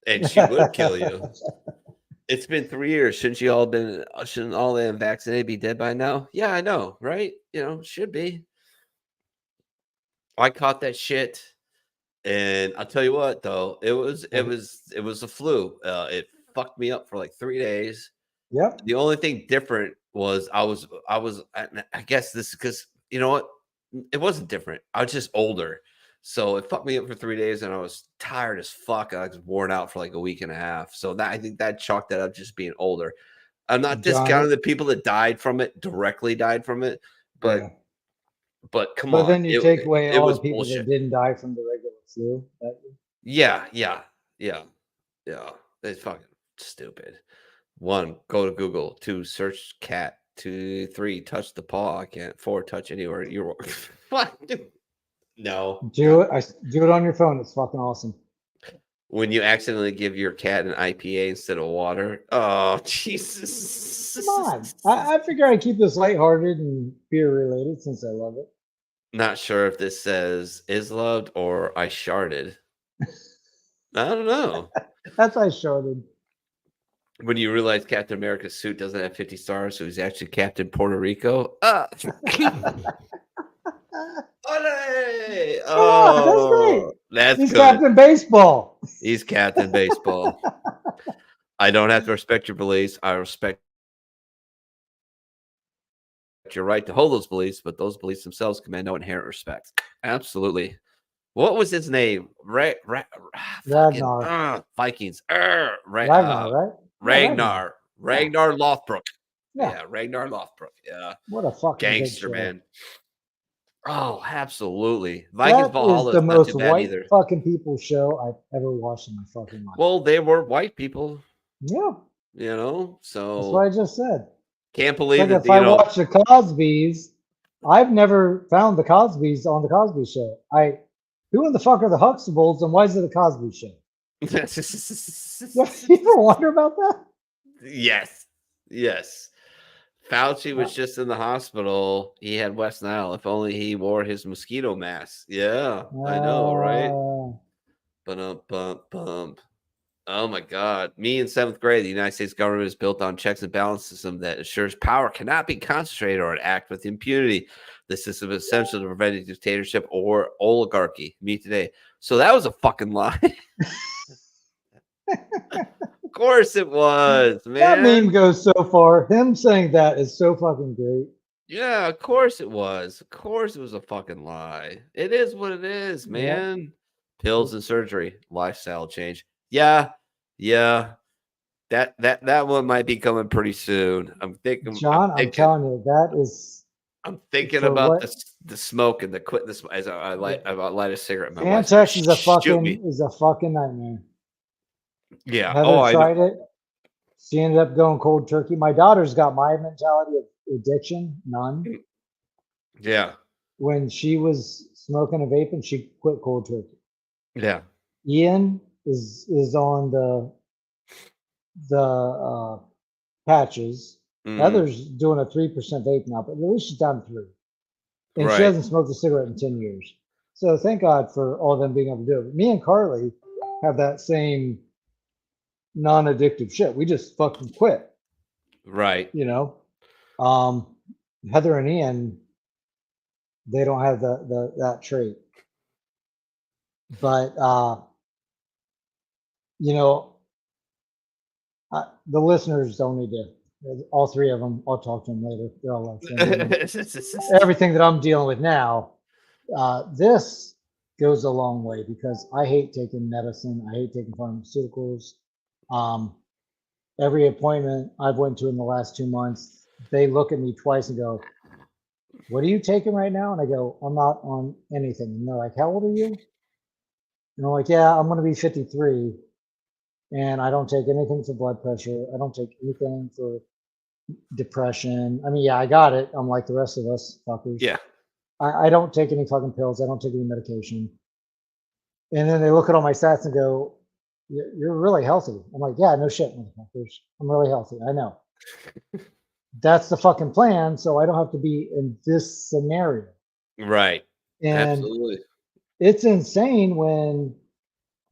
and she would kill you. It's been 3 years. Shouldn't all them vaccinated be dead by now? Yeah, I know, right? You know, should be. I caught that shit, and I'll tell you what, though, it was a flu. It fucked me up for like 3 days. Yep. The only thing different was I guess this is because you know what? It wasn't different. I was just older. So it fucked me up for 3 days, and I was tired as fuck. I was worn out for like a week and a half. So I think that chalked that up just being older. I'm not discounting the people that died from it, directly died from it, but come on. But then you take away all the people bullshit. that didn't die from the regular flu. Yeah. It's fucking stupid. 1, go to Google. 2, search cat. 2, 3, touch the paw. I can't. 4, touch anywhere. You're what? No. Do it on your phone. It's fucking awesome. When you accidentally give your cat an IPA instead of water. Oh, Jesus. Come on. I figure I'd keep this lighthearted and beer related since I love it. Not sure if this says is loved or I sharded. I don't know. That's I sharded. when you realize Captain America's suit doesn't have 50 stars, so he's actually Captain Puerto Rico. Olé! Oh, that's great. That's He's good. Captain Baseball. He's Captain Baseball. I don't have to respect your beliefs. I respect your right to hold those beliefs, but those beliefs themselves command no inherent respect. Absolutely. What was his name? Ragnar. Vikings. Ragnar, right? Ragnar. Ragnar Lothbrok. Yeah. Yeah, Ragnar Lothbrok. Yeah. What a fucking good Gangster, show. man. Oh, absolutely. Vikings That Valhalla is the is not most too bad white either. fucking people show I've ever watched in my fucking life. Well, they were white people, Yeah, you know, that's what I so just said. can't It's believe like that, if you I know. watch the Cosbys, I've never found the Cosbys on the Cosby Show. Who in the fuck are the Huxtables and why is it a Cosby Show? You ever wonder about that? Yes. Yes. Fauci was just in the hospital. He had West Nile. If only he wore his mosquito mask. Yeah, I know, right? Bump. Oh my God. Me in 7th grade, the United States government is built on checks and balance system that ensures power cannot be concentrated or act with impunity. The system is essential to prevent dictatorship or oligarchy. Me today. So that was a fucking lie. Of course it was, man. That meme goes so far. Him saying that is so fucking great. Yeah, of course it was. Of course it was a fucking lie. It is what it is, man. Yeah. Pills and surgery, lifestyle change. Yeah. That one might be coming pretty soon. I'm thinking. John, I'm telling you, that is I'm thinking for about what the smoke and the quit this as I light a cigarette. My wife Antex is a shoot me. fucking nightmare. Yeah. Heather I tried know. it. She ended up going cold turkey. My daughter's got my mentality of addiction, none. Yeah. When she was smoking and vaping, she quit cold turkey. Yeah. Ian is on the patches. Heather's doing a 3% vape now, but at least she's down to 3. And she Right. hasn't smoked a cigarette in 10 years. So thank God for all them being able to do it. But me and Carly have that same non-addictive shit. We just fucking quit, Right. you know. Heather and Ian, they don't have that trait. But you know, the listeners don't need to. All 3 of them. I'll talk to them later. They're all everything that I'm dealing with now. This goes a long way because I hate taking medicine. I hate taking pharmaceuticals. Every appointment I've went to in the last 2 months, they look at me twice and go, "What are you taking right now?" And I go, "I'm not on anything." And they're like, "How old are you?" And I'm like, "Yeah, I'm going to be 53. And I don't take anything for blood pressure. I don't take anything for depression. I mean, yeah, I got it. I'm like the rest of us fuckers. Yeah. I don't take any fucking pills. I don't take any medication." And then they look at all my stats and go, "You're really healthy." I'm like, "Yeah, no shit, motherfuckers. I'm really healthy. I know." That's the fucking plan. So I don't have to be in this scenario. Right. And Absolutely. it's insane when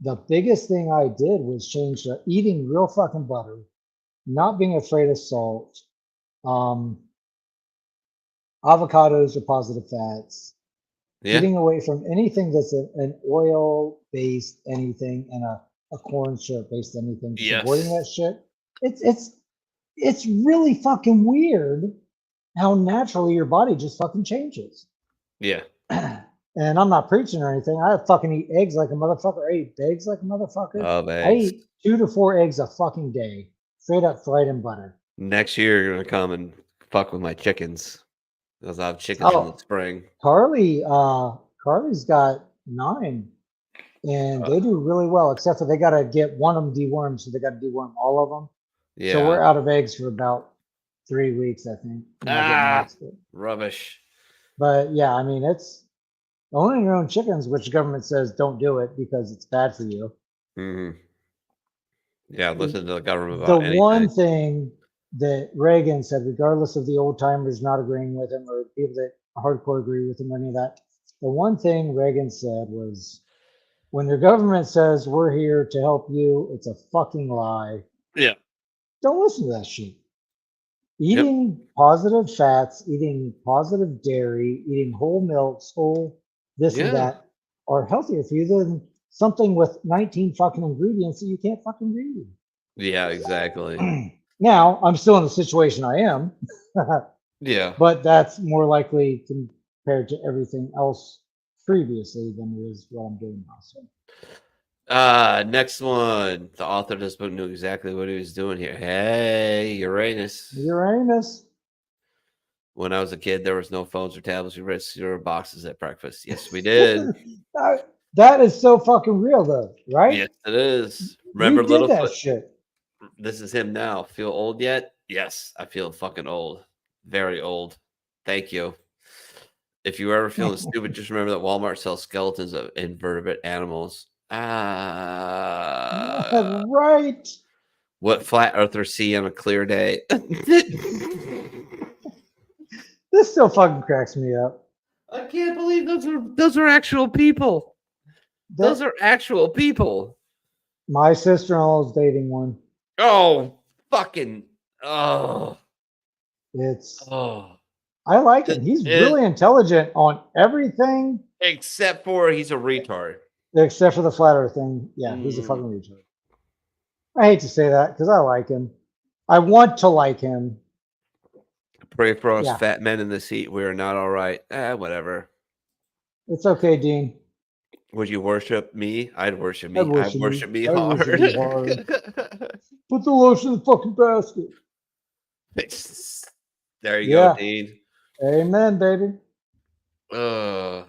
the biggest thing I did was change to eating real fucking butter, not being afraid of salt. Avocados are positive fats. Yeah. Getting away from anything that's an oil-based anything and a corn syrup-based anything. Just avoiding that shit. It's really fucking weird how naturally your body just fucking changes. Yeah. And I'm not preaching or anything. I fucking eat eggs like a motherfucker. I eat eggs like a motherfucker. Love I eggs. eat 2 to 4 eggs a fucking day, straight up fried in butter. Next year, you're gonna come and fuck with my chickens because I have chickens in the spring. Carly's got 9, and they do really well. Except for they got to get one of them dewormed, so they got to deworm all of them. Yeah. So we're out of eggs for about 3 weeks, I think. Rubbish. But yeah, I mean, it's owning your own chickens, which government says don't do it because it's bad for you. Mm-hmm. Yeah, listen to the government about The anything. one thing that Reagan said, regardless of the old timers not agreeing with him or people that hardcore agree with him or any of that, the one thing Reagan said was, when your government says we're here to help you, it's a fucking lie. Yeah. Don't listen to that shit. Eating positive fats, eating positive dairy, eating whole milks, whole this and Yeah. that are healthier for you than something with 19 fucking ingredients that you can't fucking read. Yeah, exactly. Now, I'm still in the situation I am, Yeah. but that's more likely compared to everything else previously than it is what I'm doing now. So. Next one. The author of this book knew exactly what he was doing here. Hey, Uranus. Uranus. When I was a kid, there was no phones or tablets. We read cereal boxes at breakfast. Yes, we did. That is so fucking real, though, right? Yes, it is. Remember We did that Littlefoot? shit. This is him now. Feel old yet? Yes, I feel fucking old. Very old. Thank you. If you ever feeling stupid, just remember that Walmart sells skeletons of invertebrate animals. Right. What flat earthers see on a clear day. This still fucking cracks me up. I can't believe those are actual people. Those are actual people. My sister-in-law is dating one. Oh, fucking. Oh. It's. Oh. I like him. He's really intelligent on everything. Except for he's a retard. Except for the flat earth thing. Yeah, he's a fucking retard. I hate to say that because I like him. I want to like him. Pray for us fat men in the seat. We are not all right. Whatever. It's okay, Dean. Would you worship me? I'd worship me. I'd worship me hard. hard. Put the lotion in the fucking basket. There you go, Dean. Amen, baby. For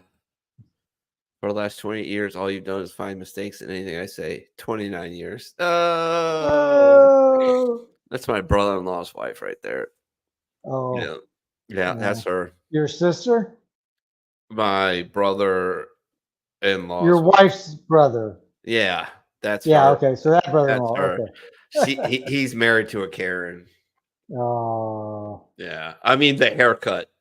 the last 20 years, all you've done is find mistakes in anything I say. 29 years. That's my brother-in-law's wife right there. Oh. Yeah, that's her. Your sister? My brother-in-law. Your wife's brother. Yeah, that's her. Okay, so that brother-in-law. Okay. He's married to a Karen. Oh. Yeah, I mean the haircut.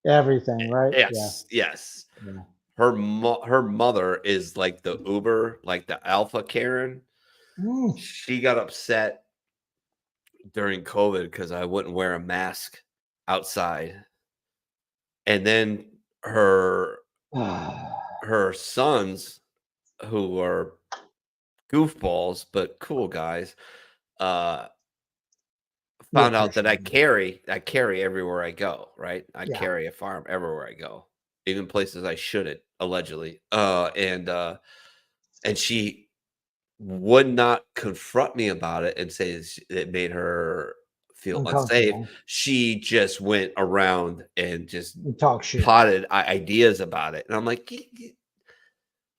Everything, right? Yes, yes. Yeah. Her mother is like the Uber, like the Alpha Karen. She got upset during COVID because I wouldn't wear a mask outside, and then her sons, who are goofballs but cool guys, found out that I carry everywhere I go, right? I carry a farm everywhere I go, even places I shouldn't, allegedly. And she would not confront me about it and say it made her feel unsafe. She just went around and just talk shit, potted ideas about it. And I'm like,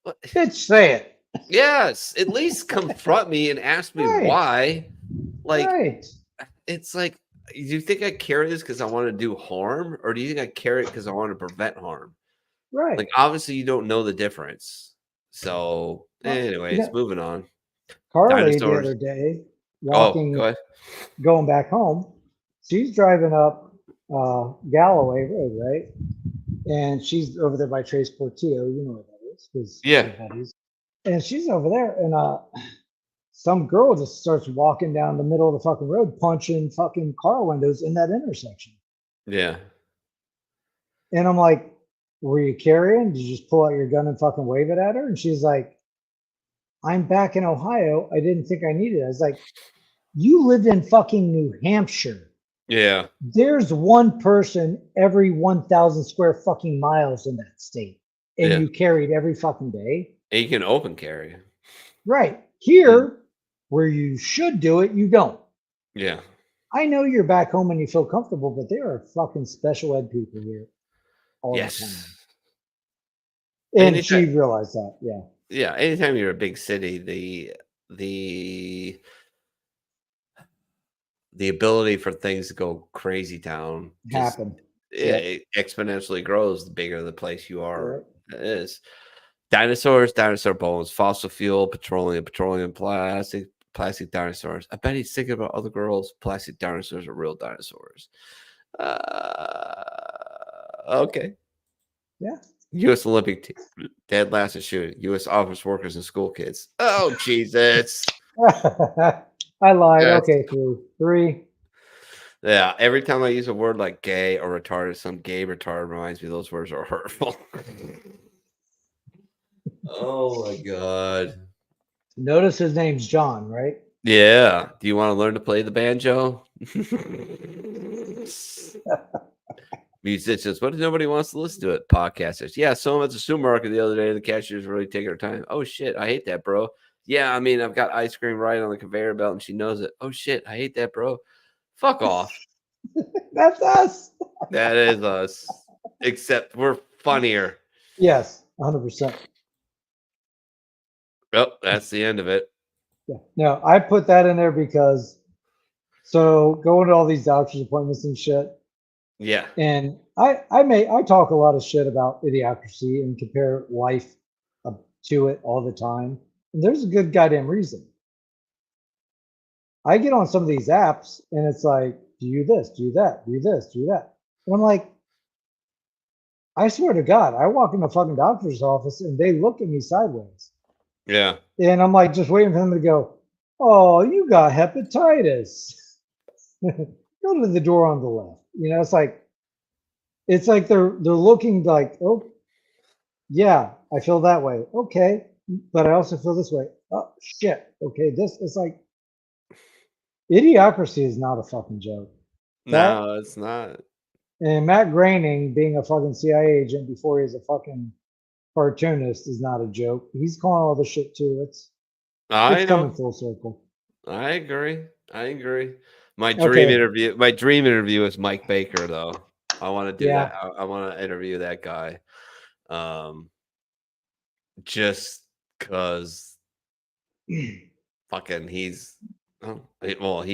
bitch, say it. Yes, at least confront me and ask me why. Like, it's like, do you think I carry this because I want to do harm, or do you think I carry it because I want to prevent harm? Right. Like, obviously, you don't know the difference. So, anyways, moving on. Carly the other day, walking, going back home, she's driving up Galloway Road, right? And she's over there by Trace Portillo. You know what that is? And she's over there, and some girl just starts walking down the middle of the fucking road, punching fucking car windows in that intersection. Yeah. And I'm like, were you carrying? Did you just pull out your gun and fucking wave it at her? And she's like, I'm back in Ohio. I didn't think I needed it. I was like, you live in fucking New Hampshire. Yeah. There's one person every 1,000 square fucking miles in that state. And you carried every fucking day. And you can open carry. Right. Here, where you should do it, you don't. Yeah. I know you're back home and you feel comfortable, but there are fucking special ed people here all the time. And she realized that, Yeah, anytime you're a big city, the ability for things to go crazy town it exponentially grows the bigger the place you are. It is. Dinosaurs, dinosaur bones, fossil fuel, petroleum, plastic dinosaurs. I bet he's thinking about other girls. Plastic dinosaurs are real dinosaurs. Okay. Yeah. U.S. Olympic team, dead last in shooting. U.S. office workers and school kids. Oh, Jesus. I I lied. Yeah, Okay, three. Yeah, every time I use a word like gay or retarded, some gay retard reminds me those words are hurtful. Oh my god. Notice his name's John, right? Yeah. Do you want to learn to play the banjo? Musicians, what if nobody wants to listen to it? Podcasters. Yeah, someone at the supermarket the other day, the cashier's really taking her time. Oh shit, I hate that, bro. Yeah, I mean, I've got ice cream right on the conveyor belt and she knows it. Oh shit, I hate that, bro. Fuck off. That's us. That is us. Except we're funnier. Yes, 100%. Oh, that's the end of it. Yeah. No, I put that in there because going to all these doctor's appointments and shit, Yeah. and I talk a lot of shit about idiocracy and compare life to it all the time. And there's a good goddamn reason. I get on some of these apps and it's like, do this, do that, do this, do that. And I'm like, I swear to God, I walk in the fucking doctor's office and they look at me sideways. Yeah. And I'm like, just waiting for them to go, oh, you got hepatitis. Go to the door on the left. You know, it's like they're looking like, oh, yeah, I feel that way. Okay. But I also feel this way. Oh shit. Okay. This is like idiocracy is not a fucking joke. No, it's not. And Matt Groening being a fucking CIA agent before he's a fucking cartoonist is not a joke. He's calling all the shit too. It's coming full circle. I agree. My dream interview is Mike Baker, though. I want to do that. I want to interview that guy. Just because fucking he'd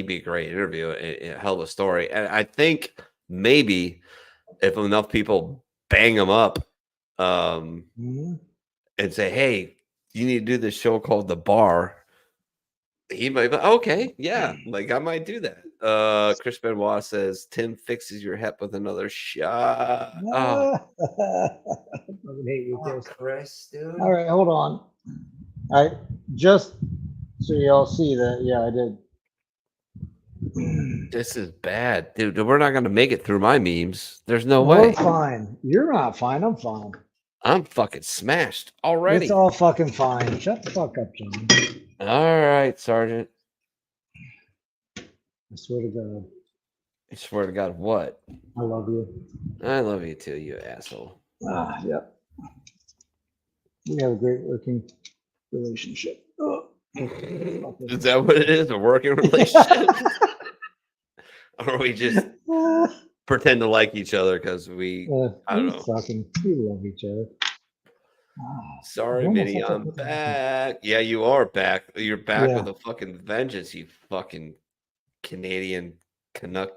be a great interview. A hell of a story. And I think maybe if enough people bang him up and say, hey, you need to do this show called The Bar, he might be okay. Yeah, like I might do that. Chris Benoit says Tim fixes your hep with another shot. Oh, I hate you, Chris. Chris, dude. All right, hold on. I just so y'all see that. Yeah, I did. This is bad, dude. We're not gonna make it through my memes. There's no We're way. fine. You're not fine. I'm fine. I'm fucking smashed already. It's all fucking fine. Shut the fuck up, John. All right, Sergeant. I swear to God. I swear to God, what? I love you. I love you too, you asshole. Yeah. We have a great working relationship. Is that what it is? A working relationship? Or we just pretend to like each other because I don't know. We love each other. Sorry, Minnie, I'm back. Yeah, you are back. You're back with a fucking vengeance, you fucking Canadian Canuck.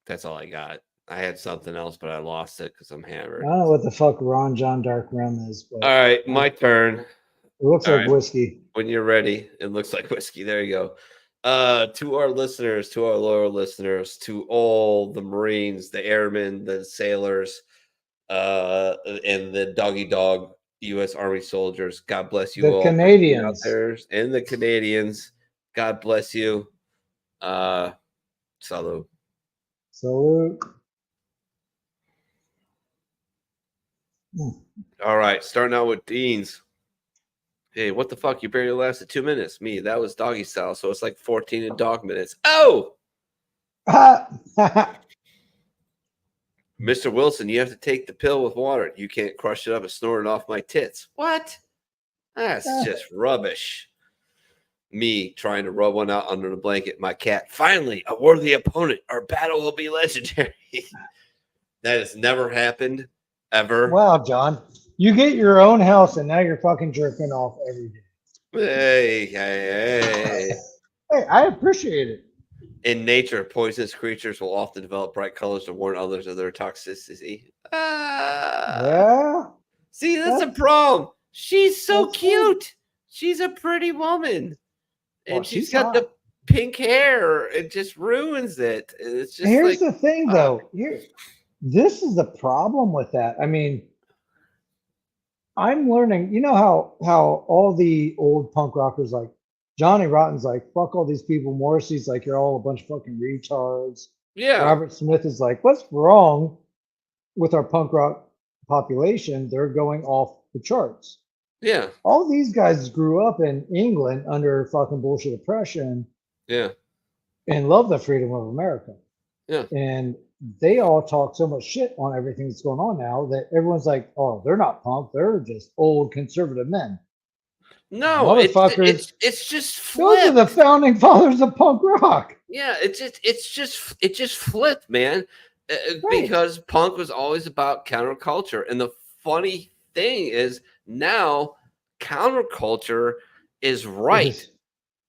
That's all I got. I had something else, but I lost it because I'm hammered. I don't know what the fuck Ron John Dark Rum is. But all right, my turn. It looks like whiskey. When you're ready, it looks like whiskey. There you go. To our listeners, to our loyal listeners, to all the Marines, the airmen, the sailors, and the doggy dog U.S. Army soldiers. God bless you all. The Canadians out there, and the Canadians. God bless you. Salute. Salute. All right, starting out with Dean's. Hey, what the fuck? You barely lasted 2 minutes. Me, that was doggy style, so it's like 14 in dog minutes. Oh! Mr. Wilson, you have to take the pill with water. You can't crush it up and snort it off my tits. What? That's just rubbish. Me trying to rub one out under the blanket. My cat. Finally, a worthy opponent. Our battle will be legendary. That has never happened, ever. Wow, John. You get your own house and now you're fucking jerking off every day. Hey. Hey, I appreciate it. In nature, poisonous creatures will often develop bright colors to warn others of their toxicity. Yeah. See, that's a problem. She's so cute. She's a pretty woman. And she's got the pink hair. It just ruins it. It's just Here's the thing, though. This is the problem with that. I mean, I'm learning, you know how all the old punk rockers like Johnny Rotten's like, fuck all these people. Morrissey's like, you're all a bunch of fucking retards. Yeah. Robert Smith is like, what's wrong with our punk rock population? They're going off the charts. Yeah. All these guys grew up in England under fucking bullshit oppression. Yeah. And love the freedom of America. Yeah. And they all talk so much shit on everything that's going on now that everyone's like, oh, they're not punk. They're just old conservative men. No, motherfuckers. It's just Those are flipped. the founding fathers of punk rock. Yeah, it just flipped, man. Right. Because punk was always about counterculture, and the funny thing is now counterculture is right,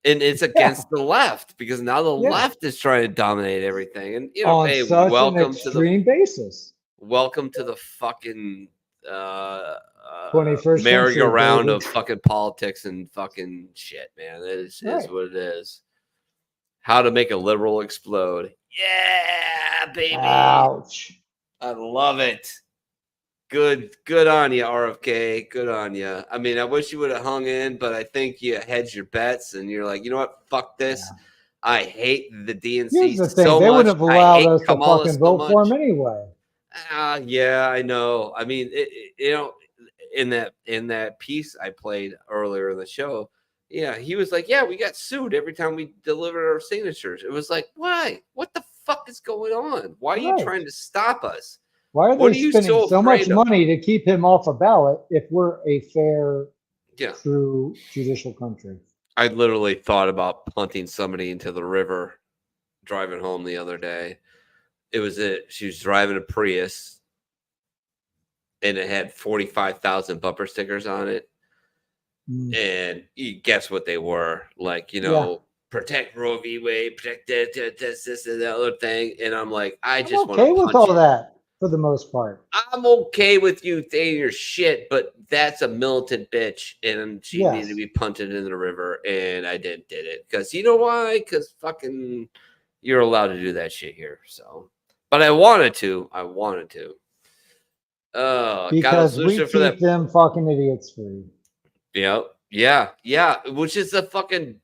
and it's against the left because now the left is trying to dominate everything. And you know, on hey, such welcome an extreme basis. Welcome to the fucking 21st merry-go-round century, of fucking politics and fucking shit, man. It is what it is. How to make a liberal explode. Yeah, baby. Ouch. I love it. Good on you, RFK. Good on you. I mean, I wish you would have hung in, but I think you hedged your bets and you're like, you know what? Fuck this. Yeah. I hate the DNC Here's the thing. so they much. would have allowed us to Kamala fucking vote for him anyway. Yeah, I know. I mean, you know, in that piece I played earlier in the show, yeah, he was like, yeah, we got sued every time we delivered our signatures. It was like, why? What the fuck is going on? Why are you trying to stop us? Why are they spending so much money to keep him off a ballot if we're a fair, true judicial country? I literally thought about punting somebody into the river driving home the other day. She was driving a Prius and it had 45,000 bumper stickers on it. And you guess what they were? Like, you know, protect Roe v. Wade, protect this, and the other thing. And I'm like, I just want to punch with all that for the most part. I'm okay with you saying your shit, but that's a militant bitch, and she needed to be punted in the river, and I did it. Because you know why? Because fucking you're allowed to do that shit here. So, but I wanted to. Because we keep them fucking idiots free. Yeah. Which is a fucking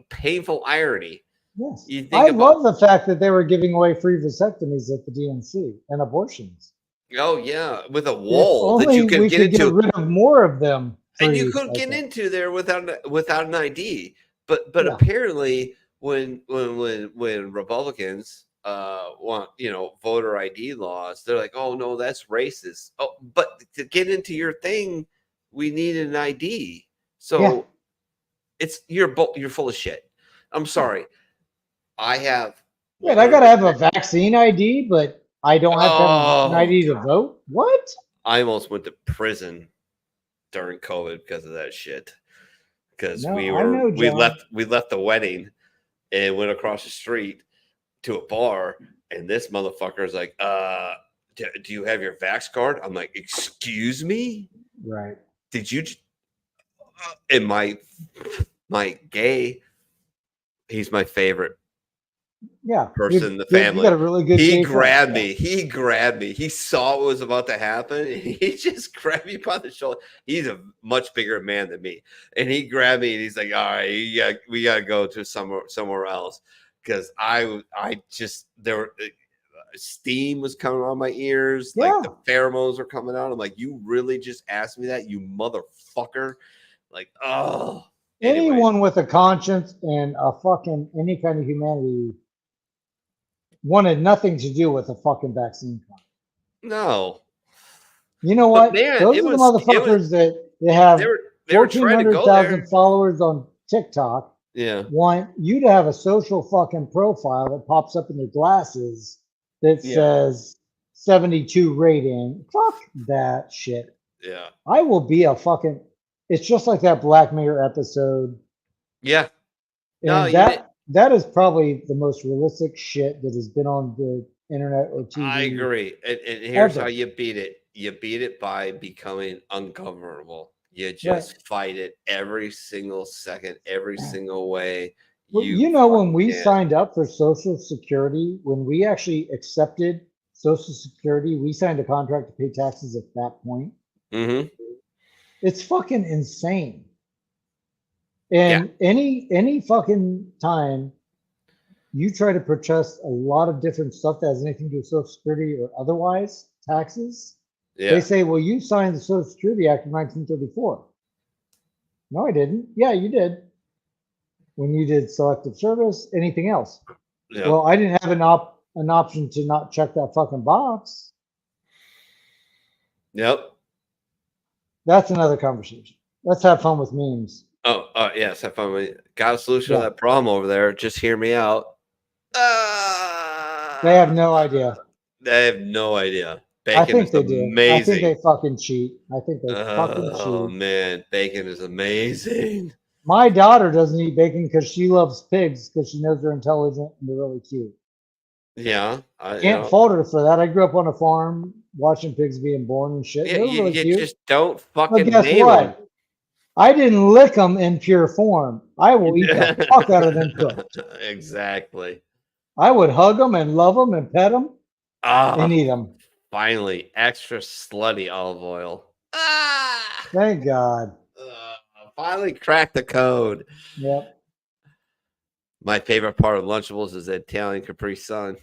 painful irony. Yes. I love the fact that they were giving away free vasectomies at the DNC and abortions. Oh yeah, with a wall that you could get into. Get rid of more of them, and you couldn't get into there without an ID. But apparently, when Republicans want voter ID laws, they're like, oh no, that's racist. Oh, but to get into your thing, we need an ID. So you're full of shit. I'm sorry. I have. Wait, I gotta have a vaccine ID, but I don't have to have an ID to vote. What? I almost went to prison during COVID because of that shit. Because we left the wedding and went across the street to a bar, and this motherfucker is like, do you have your Vax card? I'm like, excuse me? Right. Did you? And my gay, he's my favorite person in the family. You got a really good. He grabbed me. He saw what was about to happen, and he just grabbed me by the shoulder. He's a much bigger man than me, and he grabbed me, and he's like, "All right, we got to go to somewhere else," because I just steam was coming on my ears, like the pheromones were coming out. I'm like, "You really just asked me that, you motherfucker!" Like, oh. Anyone with a conscience and a fucking any kind of humanity wanted nothing to do with a fucking vaccine card. No. You know what? Those are the motherfuckers that they have 1,400,000 followers on TikTok. Yeah. Want you to have a social fucking profile that pops up in their glasses that says 72 rating. Fuck that shit. Yeah. I will be a fucking. It's just like that Black Mirror episode. Yeah. And that is probably the most realistic shit that has been on the internet or TV. I agree. And here's how you beat it. You beat it by becoming ungovernable. You just fight it every single second, every single way. Well, when we signed up for Social Security, when we actually accepted Social Security, we signed a contract to pay taxes at that point. Mm-hmm. It's fucking insane. And any fucking time you try to protest a lot of different stuff that has anything to do with Social Security or otherwise, taxes, they Yeah. say, well, you signed the Social Security Act of 1934. No, I didn't. Yeah, you did. When you did selective service, anything else. Yeah. Well, I didn't have an option to not check that fucking box. Yep. That's another conversation. Let's have fun with memes. Oh, yes. I finally got a solution Yeah. to that problem over there. Just hear me out. They have no idea. They have no idea. I Bacon think is they do. I amazing. think they fucking cheat. I think they fucking Oh cheat. man, bacon is amazing. My daughter doesn't eat bacon because she loves pigs because she knows they're intelligent and they're really cute. Yeah, Can't fault her for that. I grew up on a farm watching pigs being born and shit. yeah, They're you, really you cute. just don't But fucking guess name what? I didn't lick them in pure form. I will eat the fuck out of them cooked. Exactly. I would hug them and love them and pet them Ah, and eat them. finally, extra slutty olive oil. Thank God. Finally cracked the code. Yep. My favorite part of Lunchables is the Italian Capri Sun.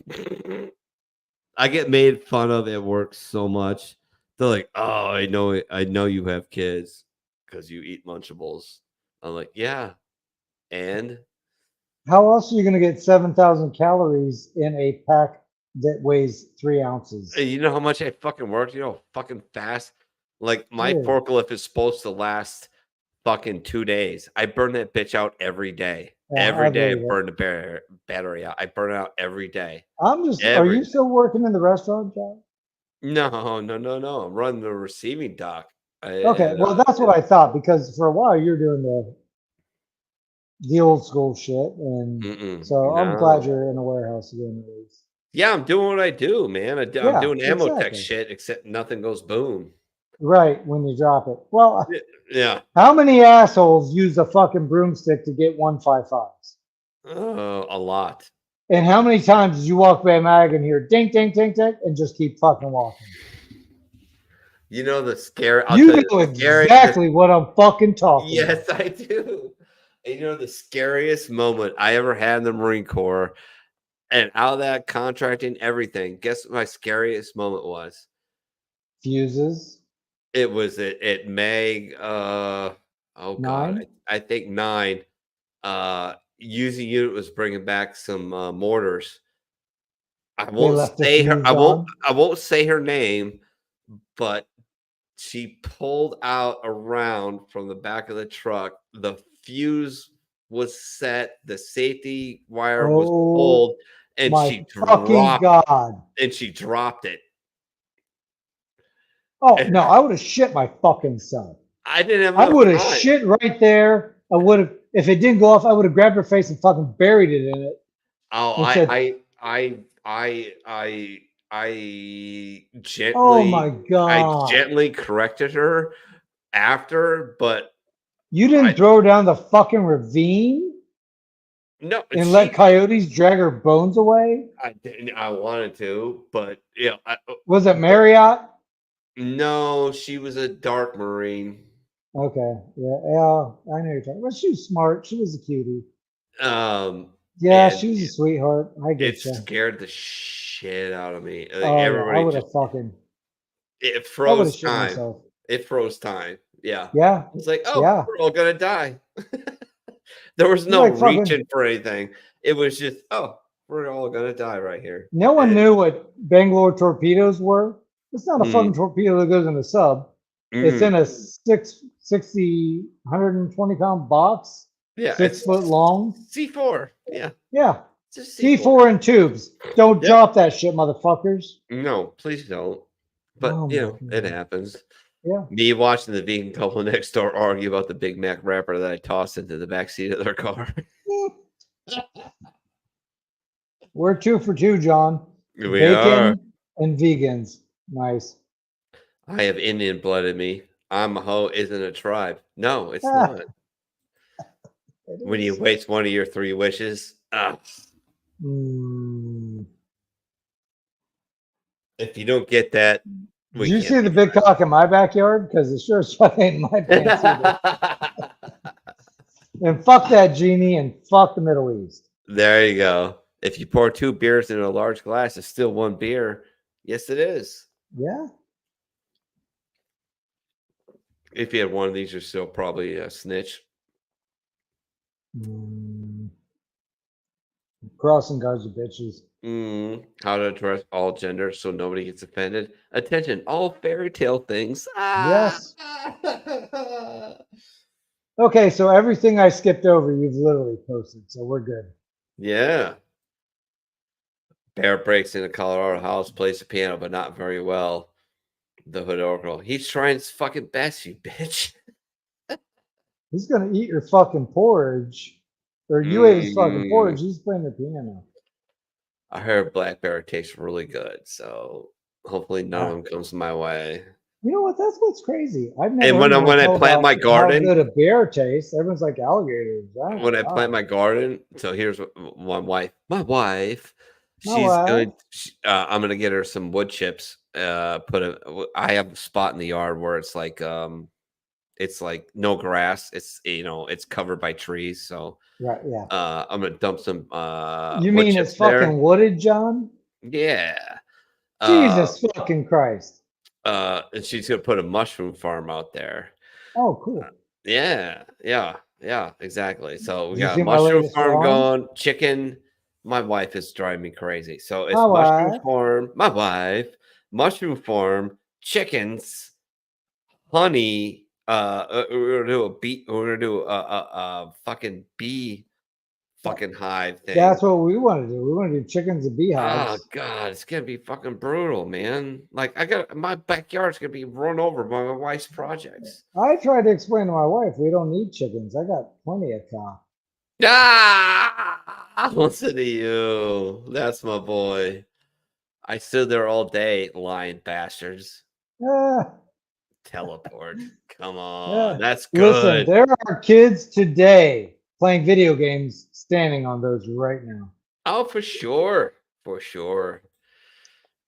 I get made fun of at work so much. They're like, "Oh, I know you have kids because you eat Lunchables." I'm like, "Yeah, and How else are you going to get 7,000 calories in a pack that weighs 3 ounces? you know how much I fucking work? You know, how fucking fast. Like my Yeah. forklift is supposed to last fucking 2 days. I burn that bitch out every day. Yeah, Every I day I believe it. burn the battery out. I burn it out every day. Are Every you still working in the restaurant, John? No. I'm running the receiving dock. Okay, well, that's what I thought because for a while you're doing the old school shit, and so I'm glad no. you're in a warehouse again, at least. Yeah, I'm doing what I do, man. I'm Yeah, doing ammo tech exactly. shit, except nothing goes boom. Right when you drop it. Well, Yeah. how many assholes use a fucking broomstick to get 155s? A lot. And how many times did you walk by a mag and hear ding, ding, ding, ding, and just keep fucking walking? You know the scary. You know exactly what I'm fucking talking about. Yes, I do. And you know the scariest moment I ever had in the Marine Corps, and out of that contracting everything. Guess what my scariest moment was? Fuses. It was at Mag. Oh God, 9. I think 9. Using unit was bringing back some mortars. I They won't left the say her. fuse I won't. on. I won't say her name, but she pulled out a round from the back of the truck. The fuse was set. The safety wire was Oh pulled, and my fucking God. She dropped it. Oh And no, I would have shit my fucking self. I didn't have. I would have time. shit right there. I would have, if it didn't go off, I would have grabbed her face and fucking buried it in it. Oh, and said, I gently, oh my I God. gently corrected her after, but You didn't I- throw her down the fucking ravine no, and let coyotes drag her bones away? I didn't. I wanted to, but yeah, Was it Marriott? no, she was a dark Marine. Okay. Yeah, I know you're talking. Well, she was smart. She was a cutie. And Yeah, she was a sweetheart. I get it you. scared the shit out of me. Like, Oh, yeah, I everybody would just have fucking. it I would have froze shit time. myself. It froze time. Yeah. Yeah. It's like, oh, Yeah. we're all gonna die. There was You're no like fucking- reaching for anything. It was just, oh, we're all gonna die right here. No one And- knew what Bangalore torpedoes were. It's not a Mm. fucking torpedo that goes in a sub. It's Mm. in a 120-pound box, Yeah, 6 foot long. C4. Yeah. Yeah. It's just C4 in tubes. Don't Yep. drop that shit, motherfuckers. No, please don't. But Oh you my know, it God. happens. Yeah. Me watching the vegan couple next door argue about the Big Mac wrapper that I tossed into the backseat of their car. We're 2 for 2, John. We Bacon are. and vegans. Nice. I have Indian blood in me. I'm a hoe isn't a tribe. No, it's Ah. not. When you waste one of your 3 wishes, Mm. if you don't get that, Did you see the big cock in my backyard? Because it sure as fuck ain't in my pants either. And fuck that genie and fuck the Middle East. There you go. If you pour 2 beers in a large glass, it's still 1 beer. Yes, it is. Yeah. If you had one of these, you're still probably a snitch. Crossing guards are bitches. How to address all genders so nobody gets offended. Attention, all fairy tale things. Yes. Okay, so everything I skipped over, you've literally posted, so we're good. Yeah. Bear breaks into Colorado house, plays the piano, but not very well. The Hood Oracle. He's trying his fucking best, you bitch. He's gonna eat your fucking porridge. Or you ate his fucking porridge, he's playing the piano. I heard Black Bear tastes really good, so hopefully none of them comes my way. You know what? That's what's crazy. I've never And when I plant my garden, how good a bear tastes. Everyone's like alligators. When I plant my garden, so here's what my wife, My I'm gonna get her some wood chips. I have a spot in the yard where it's like no grass. It's it's covered by trees. So right, yeah. I'm gonna dump some You wood mean chips it's fucking there. wooded, John? Yeah. Jesus fucking Christ. And she's gonna put a mushroom farm out there. Oh, cool. Yeah, exactly. So we Did you got see a my mushroom latest farm drawing? going, chicken. My wife is driving me crazy. So it's My mushroom wife. farm, my wife, mushroom farm, chickens, honey. We're gonna do a bee. We're gonna do a fucking bee, fucking hive thing. That's what we want to do. We want to do chickens and Oh beehives. God, it's gonna be fucking brutal, man. Like my backyard's gonna be run over by my wife's projects. I tried to explain to my wife we don't need chickens. I got plenty of cock. Ah, listen to you. That's my boy. I stood there all day, lying bastards. Yeah. Teleport. Come on. Yeah. That's Listen, good. there are kids today playing video games standing on those right now. Oh, for sure. For sure.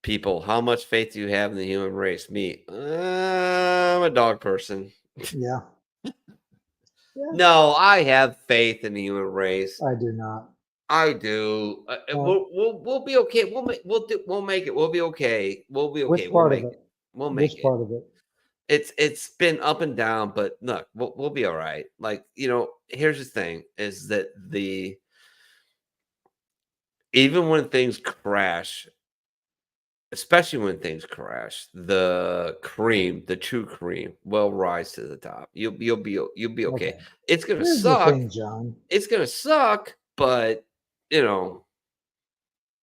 People, how much faith do you have in the human race? Me. I'm a dog person. Yeah. No, I have faith in the human race. I do not. I do. We'll be okay. We'll make it. We'll be okay. We'll be okay. Which part of it? We'll make Which it. part of it? It's been up and down, but look, we'll be all right. Like, here's the thing is that even when things crash, especially when things crash, the true cream will rise to the top. You'll be okay. It's gonna Here's suck. the thing, John. It's gonna suck, but You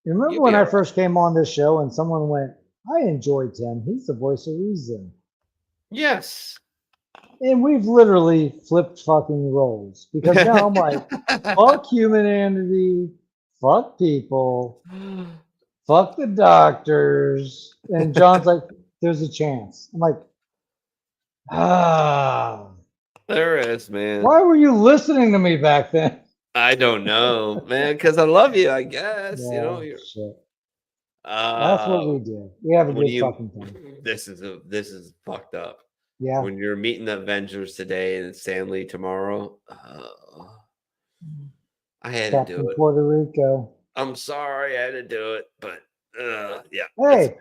remember when I first came on this show and someone went, I enjoy Tim. He's the voice of reason. Yes. And we've literally flipped fucking roles because now I'm like, fuck humanity, fuck people, fuck the doctors. And John's like, there's a chance. I'm like, there is, man. Why were you listening to me back then? I don't know, man, because I love you, I guess. Yeah, shit. That's what we do. We have a good fucking time. This is fucked up. Yeah. When you're meeting the Avengers today and Stanley tomorrow, I had to do it. Puerto Rico. I'm sorry I had to do it, but yeah. Hey,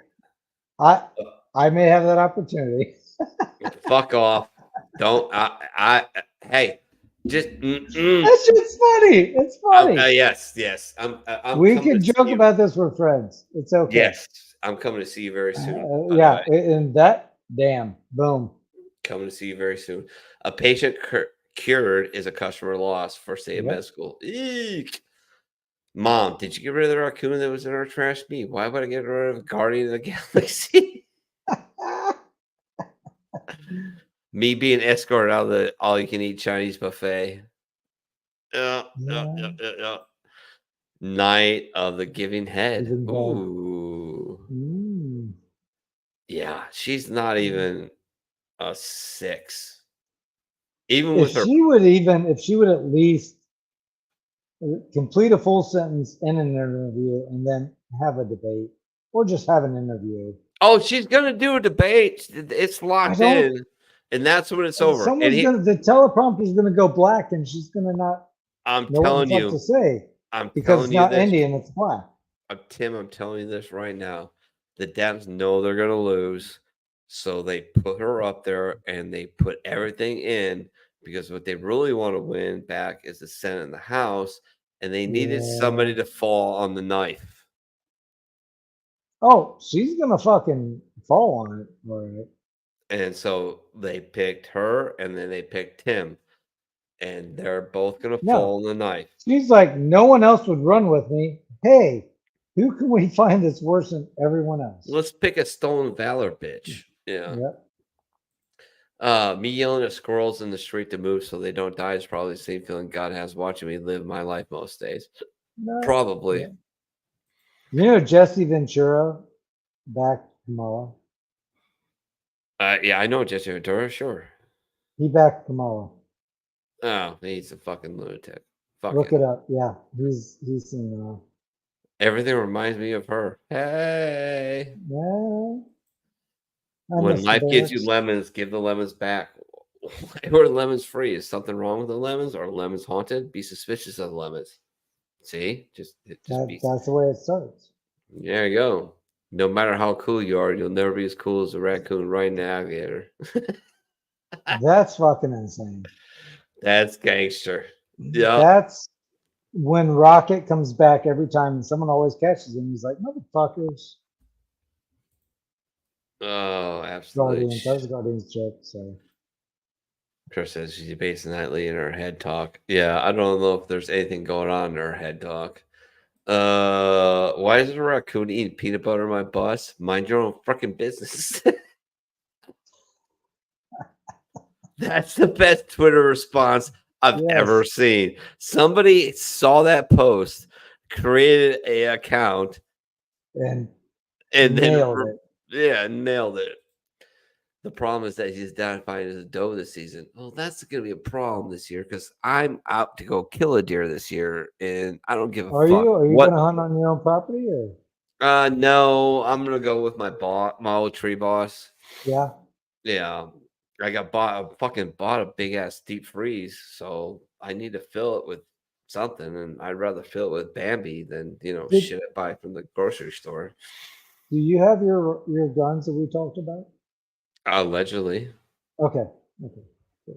I may have that opportunity. Fuck off. Don't hey. Just That's just funny. It's funny. Yes. We can joke about this. We're friends. It's okay. Yes, I'm coming to see you very soon. Yeah, and that boom. Coming to see you very soon. A patient cured is a customer lost. First day of med school. Eek. Mom, did you get rid of the raccoon that was in our trash? Me. Why would I get rid of Guardian of the Galaxy? Me being escorted out of the all-you-can-eat Chinese buffet. Night of the Giving Head. Ooh. Yeah, she's not even a 6. Even with if she would at least complete a full sentence in an interview and then have a debate or just have an interview. Oh, she's gonna do a debate. It's locked in. And that's when it's over. The teleprompter's gonna go black, and she's gonna not I'm know what telling the fuck you, to say I'm because telling it's you not this. Indian, it's black. Tim, I'm telling you this right now. The Dems know they're going to lose. So they put her up there and they put everything in because what they really want to win back is the Senate and the House. And they needed somebody to fall on the knife. Oh, she's gonna fucking fall on it. All right. And so they picked her and then they picked him. And they're both going to fall on the knife. She's like, no one else would run with me. Hey, who can we find that's worse than everyone else? Let's pick a stolen valor bitch. Yeah. Yep. Me yelling at squirrels in the street to move so they don't die is probably the same feeling God has watching me live my life most days. No. Probably. Yeah. You know Jesse Ventura backed Kamala? Yeah, I know Jesse Ventura, sure. He backed Kamala. Oh, he's a fucking lunatic. Look it up. Yeah, he's in. Everything reminds me of her. Hey. Yeah. When life gives you lemons, give the lemons back. Why are lemons free? Is something wrong with the lemons? Are lemons haunted? Be suspicious of the lemons. See? That's the way it starts. There you go. No matter how cool you are, you'll never be as cool as a raccoon riding an alligator. That's fucking insane. That's gangster. Yeah. That's when Rocket comes back every time and someone always catches him. He's like, motherfuckers. Oh, absolutely. Guardians. That was a Guardians joke. So Chris says she's basing nightly in her head talk. Yeah, I don't know if there's anything going on in her head talk. Why is a raccoon eating peanut butter on my bus? Mind your own fucking business. That's the best Twitter response I've ever seen. Somebody saw that post, created an account, and then nailed it. Yeah, nailed it. The problem is that he's identifying as a doe this season. Well, that's going to be a problem this year because I'm out to go kill a deer this year, and I don't give a fuck. Are you going to hunt on your own property or? No, I'm going to go with my old tree boss. Yeah. Yeah. I bought a big ass deep freeze, so I need to fill it with something, and I'd rather fill it with Bambi than shit I buy from the grocery store. Do you have your guns that we talked about? Allegedly. Okay.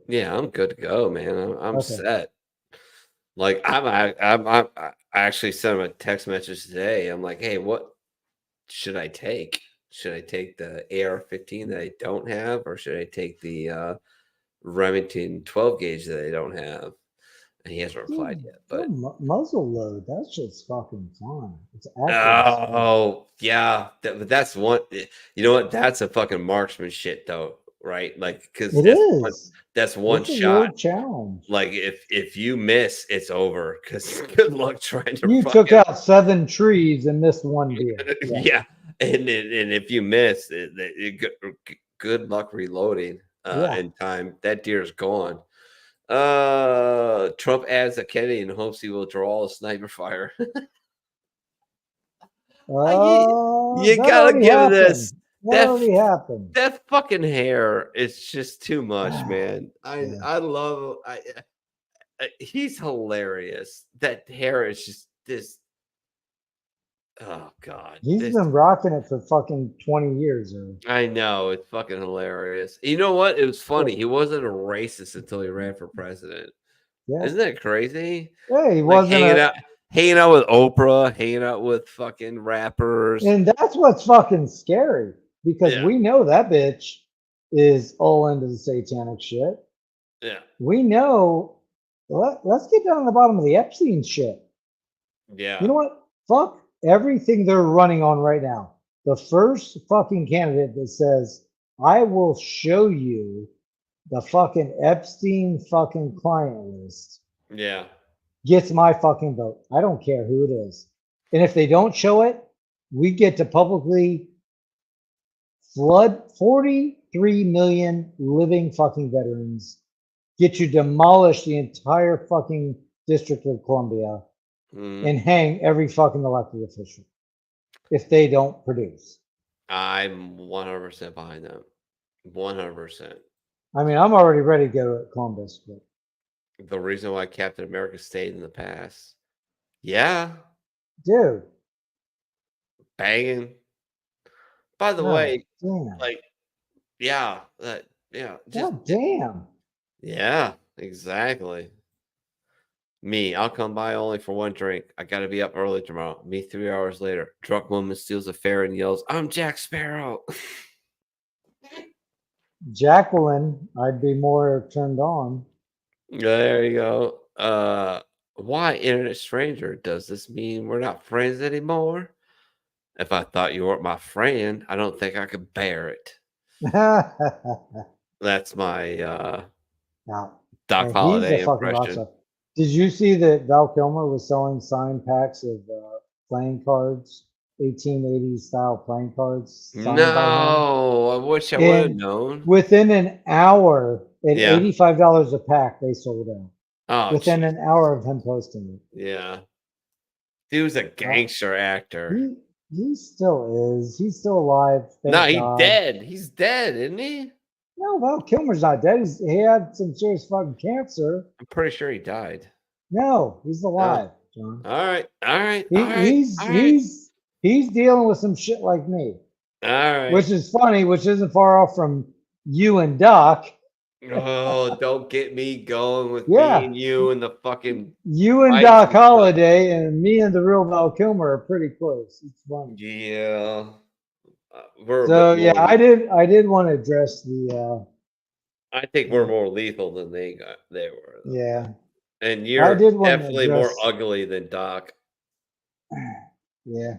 Yeah, I'm good to go, man. I'm set. Like I actually sent him a text message today. I'm like, hey, what should I take? Should I take the AR-15 that I don't have, or should I take the Remington 12 gauge that I don't have? And he hasn't replied yet. But muzzle load, that shit's fucking fun. It's yeah, that's one. You know what? That's a fucking marksman shit, though, right? Like because that's one shot. Challenge. Like if you miss, it's over. Because good luck trying to. You took out 7 trees and missed 1 deer. Yeah. And if you miss, good luck reloading in time. That deer's gone. Trump adds a Kennedy and hopes he will draw a sniper fire. You gotta give this. That already happened. That fucking hair is just too much, man. I love. He's hilarious. That hair is just this. Oh God, he's been rocking it for fucking 20 years. I know, it's fucking hilarious. You know what? It was funny. He wasn't a racist until he ran for president. Yeah, isn't that crazy? Yeah, he wasn't hanging out with Oprah, hanging out with fucking rappers, and that's what's fucking scary because we know that bitch is all into the satanic shit. Yeah, we know. Let's get down to the bottom of the Epstein shit. Yeah, you know what? Fuck everything they're running on right now. The first fucking candidate that says, I will show you the fucking Epstein fucking client list. Yeah. Gets my fucking vote. I don't care who it is. And if they don't show it, we get to publicly flood 43 million living fucking veterans, get you demolish the entire fucking District of Columbia, and hang every fucking elected official if they don't produce. I'm 100% behind them. 100%. I mean, I'm already ready to go to Columbus, but The reason why Captain America stayed in the past. Yeah, dude, banging. By the no, way, damn, like, yeah, yeah, just god damn. yeah, exactly. Me, I'll come by only for one drink. I got to be up early tomorrow. Me, 3 hours later, drunk woman steals a fare and yells, "I'm Jack Sparrow." Jacqueline, I'd be more turned on. There you go. Why, internet stranger? Does this mean we're not friends anymore? If I thought you weren't my friend, I don't think I could bear it. That's my Now, Doc and he's a Holliday fucking rock impression. star. Did you see that Val Kilmer was selling signed packs of playing cards, 1880s style playing cards signed by him? No, I wish I would have And known. within an hour, at Yeah. $85 a pack, they sold out. Oh, Within geez. an hour of him posting it. Yeah. Dude's a gangster actor. He still is. He's still alive. Thank No, he's God. dead. He's dead, isn't he? No, Val Kilmer's not dead. He had some serious fucking cancer. I'm pretty sure he died. No, he's alive, John. All right. All right. He, All right. he's All right. he's dealing with some shit like me, All right. which is funny, which isn't far off from you and Doc. Oh, don't get me going with Yeah. me and you and the fucking You and Right. Doc Holliday and me and the real Val Kilmer are pretty close. It's funny. yeah. We're a So bit yeah, more, I did want to address the I think we're more lethal than they were. Though. yeah. And I you're did want to definitely more address ugly than Doc. yeah.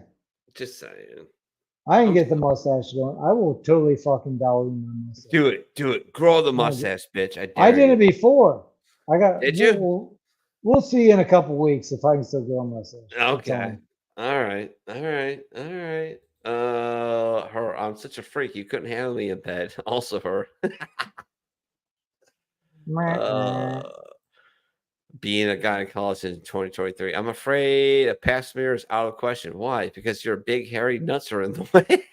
Just saying. I can get the mustache going. I will totally fucking ballerina my mustache. Do it. Do it. Grow the No, mustache, bitch. I dare I did you. it before. I got. Did you? We'll see in a couple weeks if I can still grow a mustache. Okay. All right. All right. All right. Her. I'm such a freak. You couldn't handle me in bed. Also, her. Being a gynecologist in 2023. I'm afraid a pap smear is out of question. Why? Because your big hairy nuts are in the way.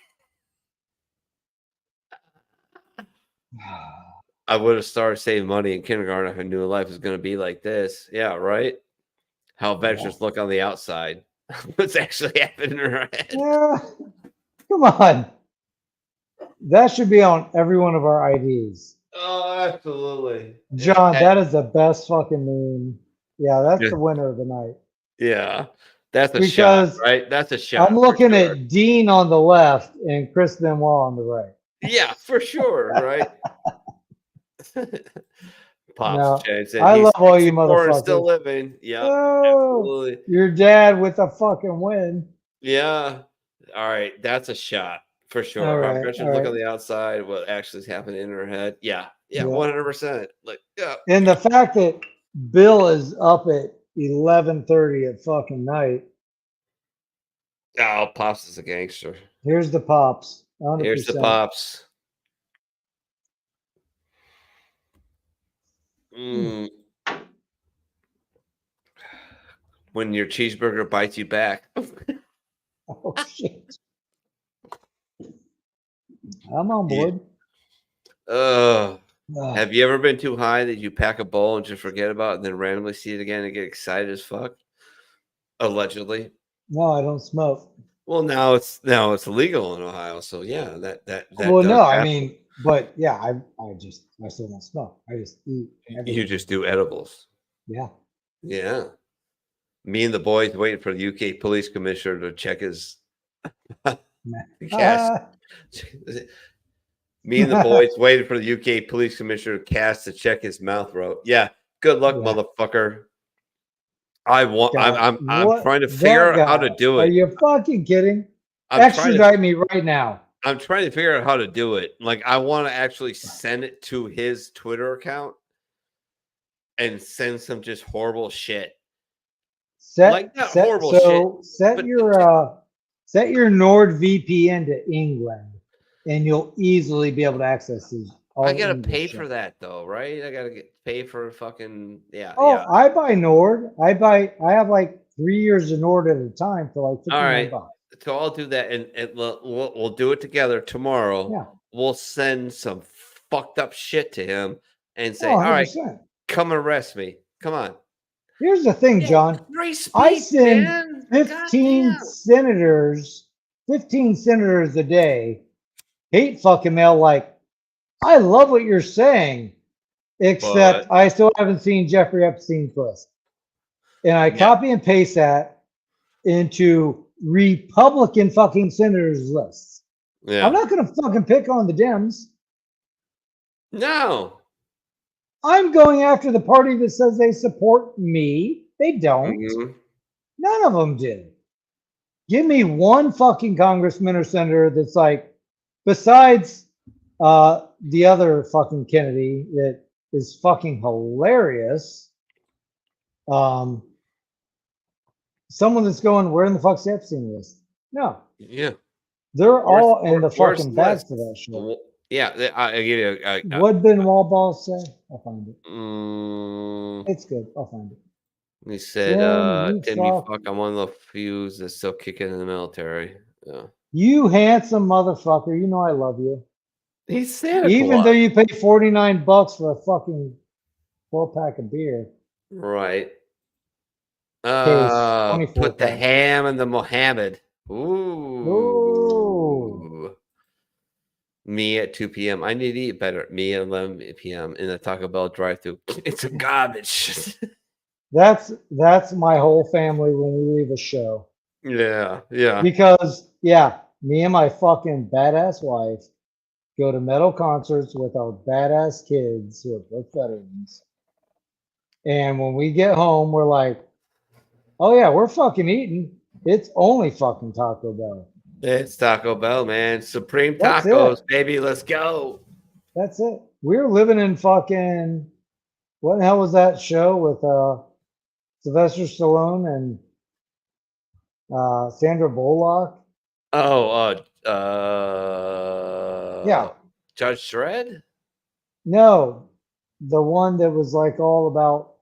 I would have started saving money in kindergarten if I knew life was going to be like this. Yeah, right? How adventures look on the outside. What's actually happening in her head? Yeah. Come on. That should be on every one of our IDs. Oh, absolutely. John, that is the best fucking meme. Yeah, that's the winner of the night. Yeah. That's a shot, right? That's a shot. I'm looking at Dean on the left and Chris Benoit on the right. Yeah, for sure, right? Pops Jensen. I love all you motherfuckers. Still living. Yeah. Oh, absolutely. Your dad with a fucking win. Yeah. All right. That's a shot for sure. All How right, Gretchen look on the outside, what actually is happening in her head. Yeah. Yeah. 100%. Like, yeah. And the fact that Bill is up at 11:30 at fucking night. Oh, Pops is a gangster. Here's the Pops. 100%. Here's the Pops. When your cheeseburger bites you back. Oh, shit. I'm on board. Have you ever been too high that you pack a bowl and just forget about it and then randomly see it again and get excited as fuck? Allegedly. No, I don't smoke. Well, now it's illegal in Ohio, so yeah, that well, no, happen. I mean, but yeah, I still don't smoke. I just eat. You just do edibles. Yeah. Yeah. Me and the boys waiting for the UK police commissioner to check his cast. Me and the boys waiting for the UK police commissioner cast to check his mouth rope. Yeah. Good luck, motherfucker. I'm trying to figure out how to do it. Are you fucking kidding? Extradite me right now. I'm trying to figure out how to do it. Like, I want to actually send it to his Twitter account and send some just horrible shit. Set your NordVPN to England, and you'll easily be able to access these. I gotta pay for that though, right? I gotta pay for fucking I buy Nord. I have like 3 years of Nord at a time for like $59. All right, so I'll do that, and we'll do it together tomorrow. Yeah, we'll send some fucked up shit to him and say, Oh, all right, 100%. come arrest me. Come on. Here's the thing, Yeah, John. free speech, I send man. 15 Goddamn. senators, 15 senators a day, hate fucking mail like, I love what you're saying, except I still haven't seen Jeffrey Epstein's list. And I copy and paste that into Republican fucking senators' lists. Yeah. I'm not going to fucking pick on the Dems. No. I'm going after the party that says they support me. They don't. None of them did. Give me one fucking congressman or senator that's like, besides the other fucking Kennedy that is fucking hilarious. Someone that's going, where in the fuck's the Epstein list? No. Yeah. They're all in the fucking bags for that shit. Yeah, I give you What did Wallball say? I'll find it. It's good. I'll find it. He said, When you Timmy, fuck- fuck, I'm one of the few that's still kicking in the military. Yeah. You handsome motherfucker. You know I love you. He's Santa Even Claus. though you pay $49 for a fucking 4-pack of beer. Right. Case, Put the 24 pack. ham in the Mohammed. Ooh. Me at 2 p.m. I need to eat better. Me at 11 p.m. in the Taco Bell drive-thru. It's a garbage. That's my whole family when we leave a show. Yeah. Because me and my fucking badass wife go to metal concerts with our badass kids who are both veterans. And when we get home, we're like, oh yeah, we're fucking eating. It's only fucking Taco Bell. It's Taco Bell, man. Supreme That's tacos, it. baby. Let's go. That's it. We're living in fucking, what the hell was that show with Sylvester Stallone and Sandra Bullock? Oh, Yeah. Judge Dredd? No, the one that was like all about,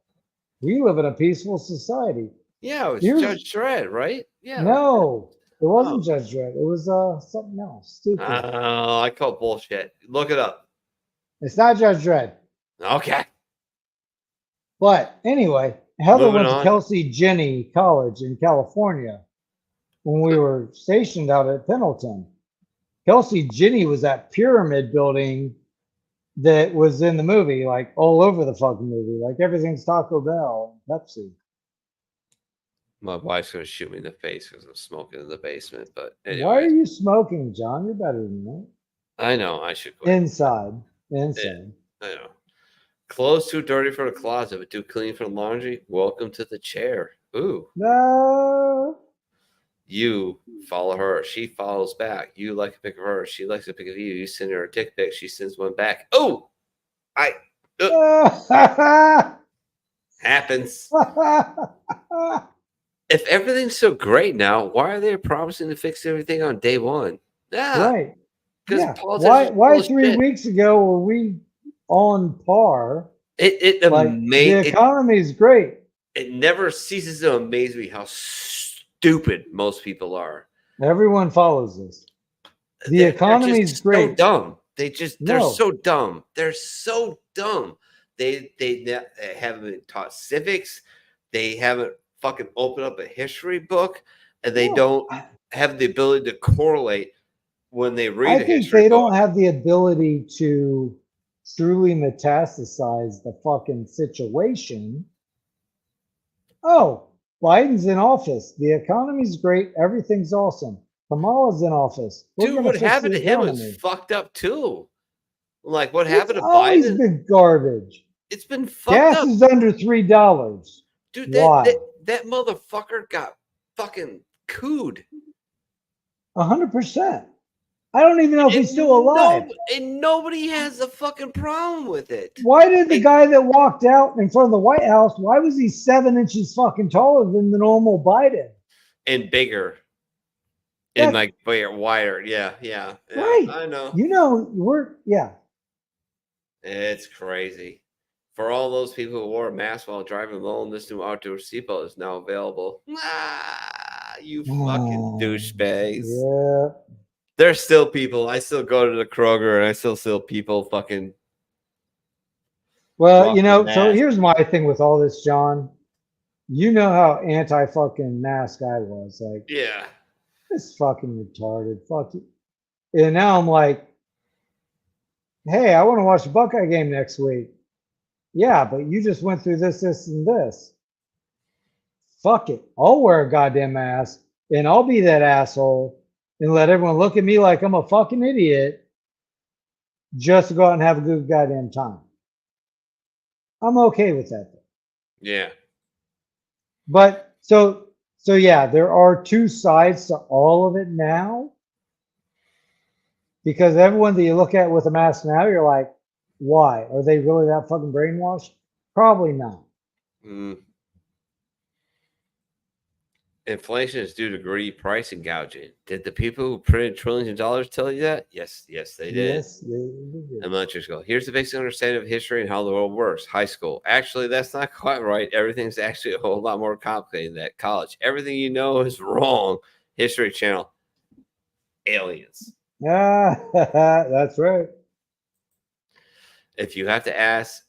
we live in a peaceful society. Yeah, it was Here's- Judge Dredd, right? Yeah. No, it wasn't Oh. Judge Dredd. It was something else. Stupid. Oh, I call bullshit. Look it up. It's not Judge Dredd. Okay. But anyway, Heather Moving went to on. Kelsey Jenny College in California when we were stationed out at Pendleton. Kelsey Jenny was that pyramid building that was in the movie, like all over the fucking movie. Like everything's Taco Bell, Pepsi. My wife's gonna shoot me in the face because I'm smoking in the basement. But Why are anyway, you smoking, John? You're better than that. I know I should quit. Inside. I know. Clothes too dirty for the closet, but too clean for the laundry. Welcome to the chair. Ooh. No. You follow her. She follows back. You like a pic of her. She likes a pic of you. You send her a dick pic. She sends one back. Oh, happens. If everything's so great now, why are they promising to fix everything on day one? Yeah, Right. because Yeah. politicians. Why 3 weeks ago were we on par? The economy is great. It never ceases to amaze me how stupid most people are. Everyone follows this. The economy is great. So dumb. They're so dumb. They're so dumb. They haven't been taught civics. They haven't fucking opened up a history book, and they don't have the ability to correlate when they read. I think they don't have the ability to truly metastasize the fucking situation. Oh, Biden's in office. The economy's great. Everything's awesome. Kamala's in office. Dude, what happened to him is fucked up too. Like what happened to Biden? It's been garbage. It's been fucked up. Gas is under $3. Dude, that motherfucker got fucking cooed. 100%. I don't even know if he's still alive. And nobody has a fucking problem with it. Why did the guy that walked out in front of the White House, why was he 7 inches fucking taller than the normal Biden? And bigger. And like wider. Yeah. Right. I know. You know, It's crazy. For all those people who wore a mask while driving alone, this new outdoor seatbelt is now available. You fucking douchebags. Yeah. There's still people. I still go to the Kroger and I still see people fucking. Well, you know, so mask. here's my thing with all this, John. You know how anti-fucking mask I was. Like, Yeah. this fucking retarded. Fuck you. And now I'm like, hey, I want to watch the Buckeye game next week. Yeah, but you just went through this, this, and this. Fuck it. I'll wear a goddamn mask and I'll be that asshole and let everyone look at me like I'm a fucking idiot just to go out and have a good goddamn time. I'm okay with that. Yeah. But so yeah, there are two sides to all of it now. Because everyone that you look at with a mask now, you're like, why? Are they really that fucking brainwashed? Probably not. Mm. Inflation is due to greedy pricing gouging. Did the people who printed trillions of dollars tell you that? Yes, they did. Yes, they did. A month ago. Here's the basic understanding of history and how the world works. High school. Actually, that's not quite right. Everything's actually a whole lot more complicated than that. College. Everything you know is wrong. History Channel. Aliens. Ah, that's right. If you have to ask,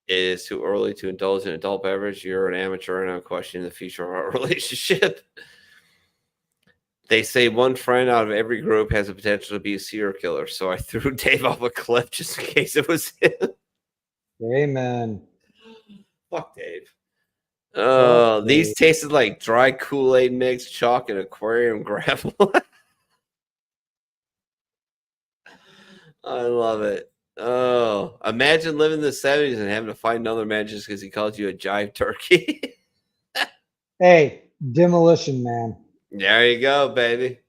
it is too early to indulge in adult beverage, you're an amateur and I'm questioning the future of our relationship. They say one friend out of every group has the potential to be a serial killer. So I threw Dave off a cliff just in case it was him. Amen. Fuck Dave. Oh, these tasted like dry Kool-Aid mix, chalk, and aquarium gravel. I love it. Oh, imagine living in the 70s and having to fight another man just because he called you a jive turkey. Hey, Demolition Man. There you go, baby.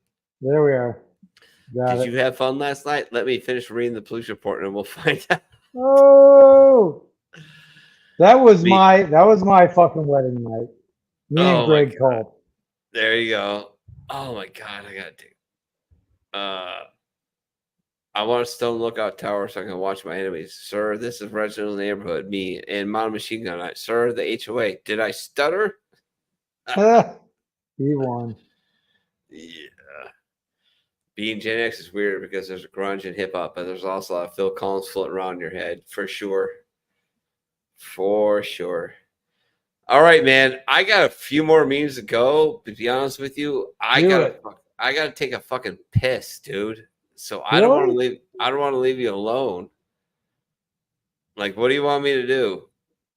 There we are. Did you have fun last night? Let me finish reading the police report and we'll find out. Oh, that was my fucking wedding night. Me and Greg Culp. There you go. Oh my god, I gotta take. I want a stone lookout tower so I can watch my enemies. Sir, this is Reginald Neighborhood. Me and Mountain Machine Gun Night. Sir, the HOA. Did I stutter? He won. Yeah. Being Gen X is weird because there's a grunge and hip hop, but there's also a lot of Phil Collins floating around in your head for sure. For sure. All right, man. I got a few more memes to go. To be honest with you, I gotta take a fucking piss, dude. So I don't want to leave. I don't want to leave you alone. Like, what do you want me to do?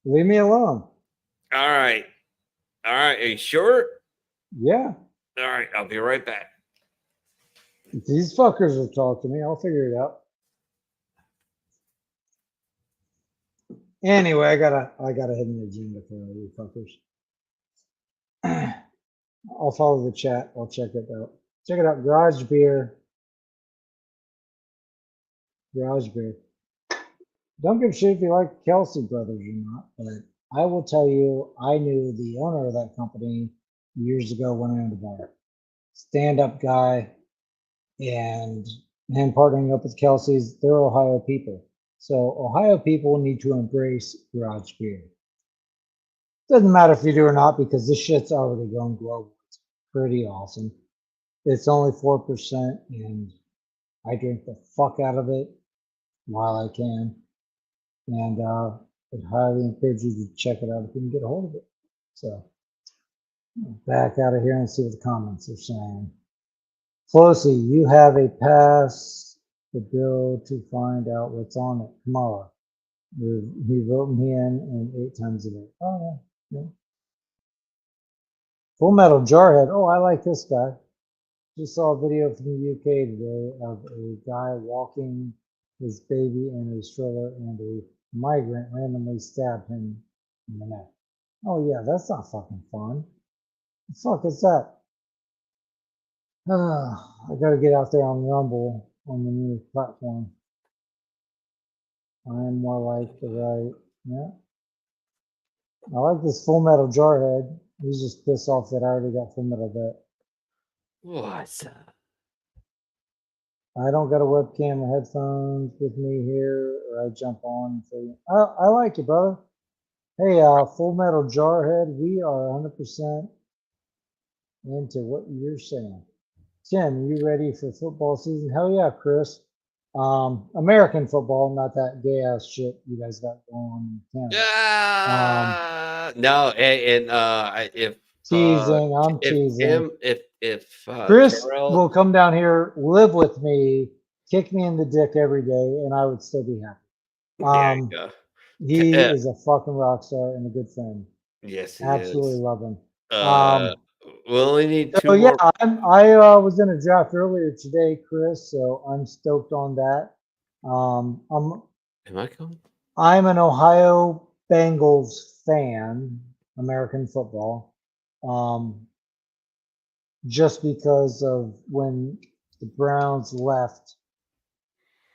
Leave me alone. All right. Are you sure? Yeah. All right. I'll be right back. If these fuckers will talk to me, I'll figure it out. Anyway, I gotta hit an agenda for you fuckers. I'll follow the chat. I'll check it out. Check it out. Garage beer. Garage beer. Don't give a shit if you like Kelsey Brothers or not, but I will tell you, I knew the owner of that company years ago when I owned a bar. Stand-up guy, and him partnering up with Kelsey's, they're Ohio people. So Ohio people need to embrace garage beer. Doesn't matter if you do or not, because this shit's already going global. It's pretty awesome. It's only 4%, and I drink the fuck out of it while I can. And I'd highly encourage you to check it out if you can get a hold of it. So back out of here and see what the comments are saying. Flossy, you have a pass the bill to find out what's on it tomorrow. He wrote me in and 8 times a day. Oh yeah. Full Metal Jarhead. Oh, I like this guy. Just saw a video from the UK today of a guy walking his baby in a stroller and a migrant randomly stabbed him in the neck. Oh yeah, that's not fucking fun. The fuck is that? I gotta get out there on Rumble on the new platform. I am more like the right. Yeah. I like this Full Metal Jarhead. He's just pissed off that I already got Full Metal Vet. What's up? I don't got a webcam or headphones with me here, or I jump on. I like it, brother. Hey, Full Metal Jarhead, we are 100% into what you're saying. Tim, you ready for football season? Hell yeah, Chris. American football, not that gay ass shit you guys got going on in Canada. No, and Teasing, I'm if teasing. Terrell, Chris will come down here, live with me, kick me in the dick every day, and I would still be happy. there you go. He is a fucking rock star and a good friend. Yes, he Absolutely is. love him. We only need So two yeah, more. I was in a draft earlier today, Chris. So I'm stoked on that. Am I coming? I'm an Ohio Bengals fan, American football. Just because of when the Browns left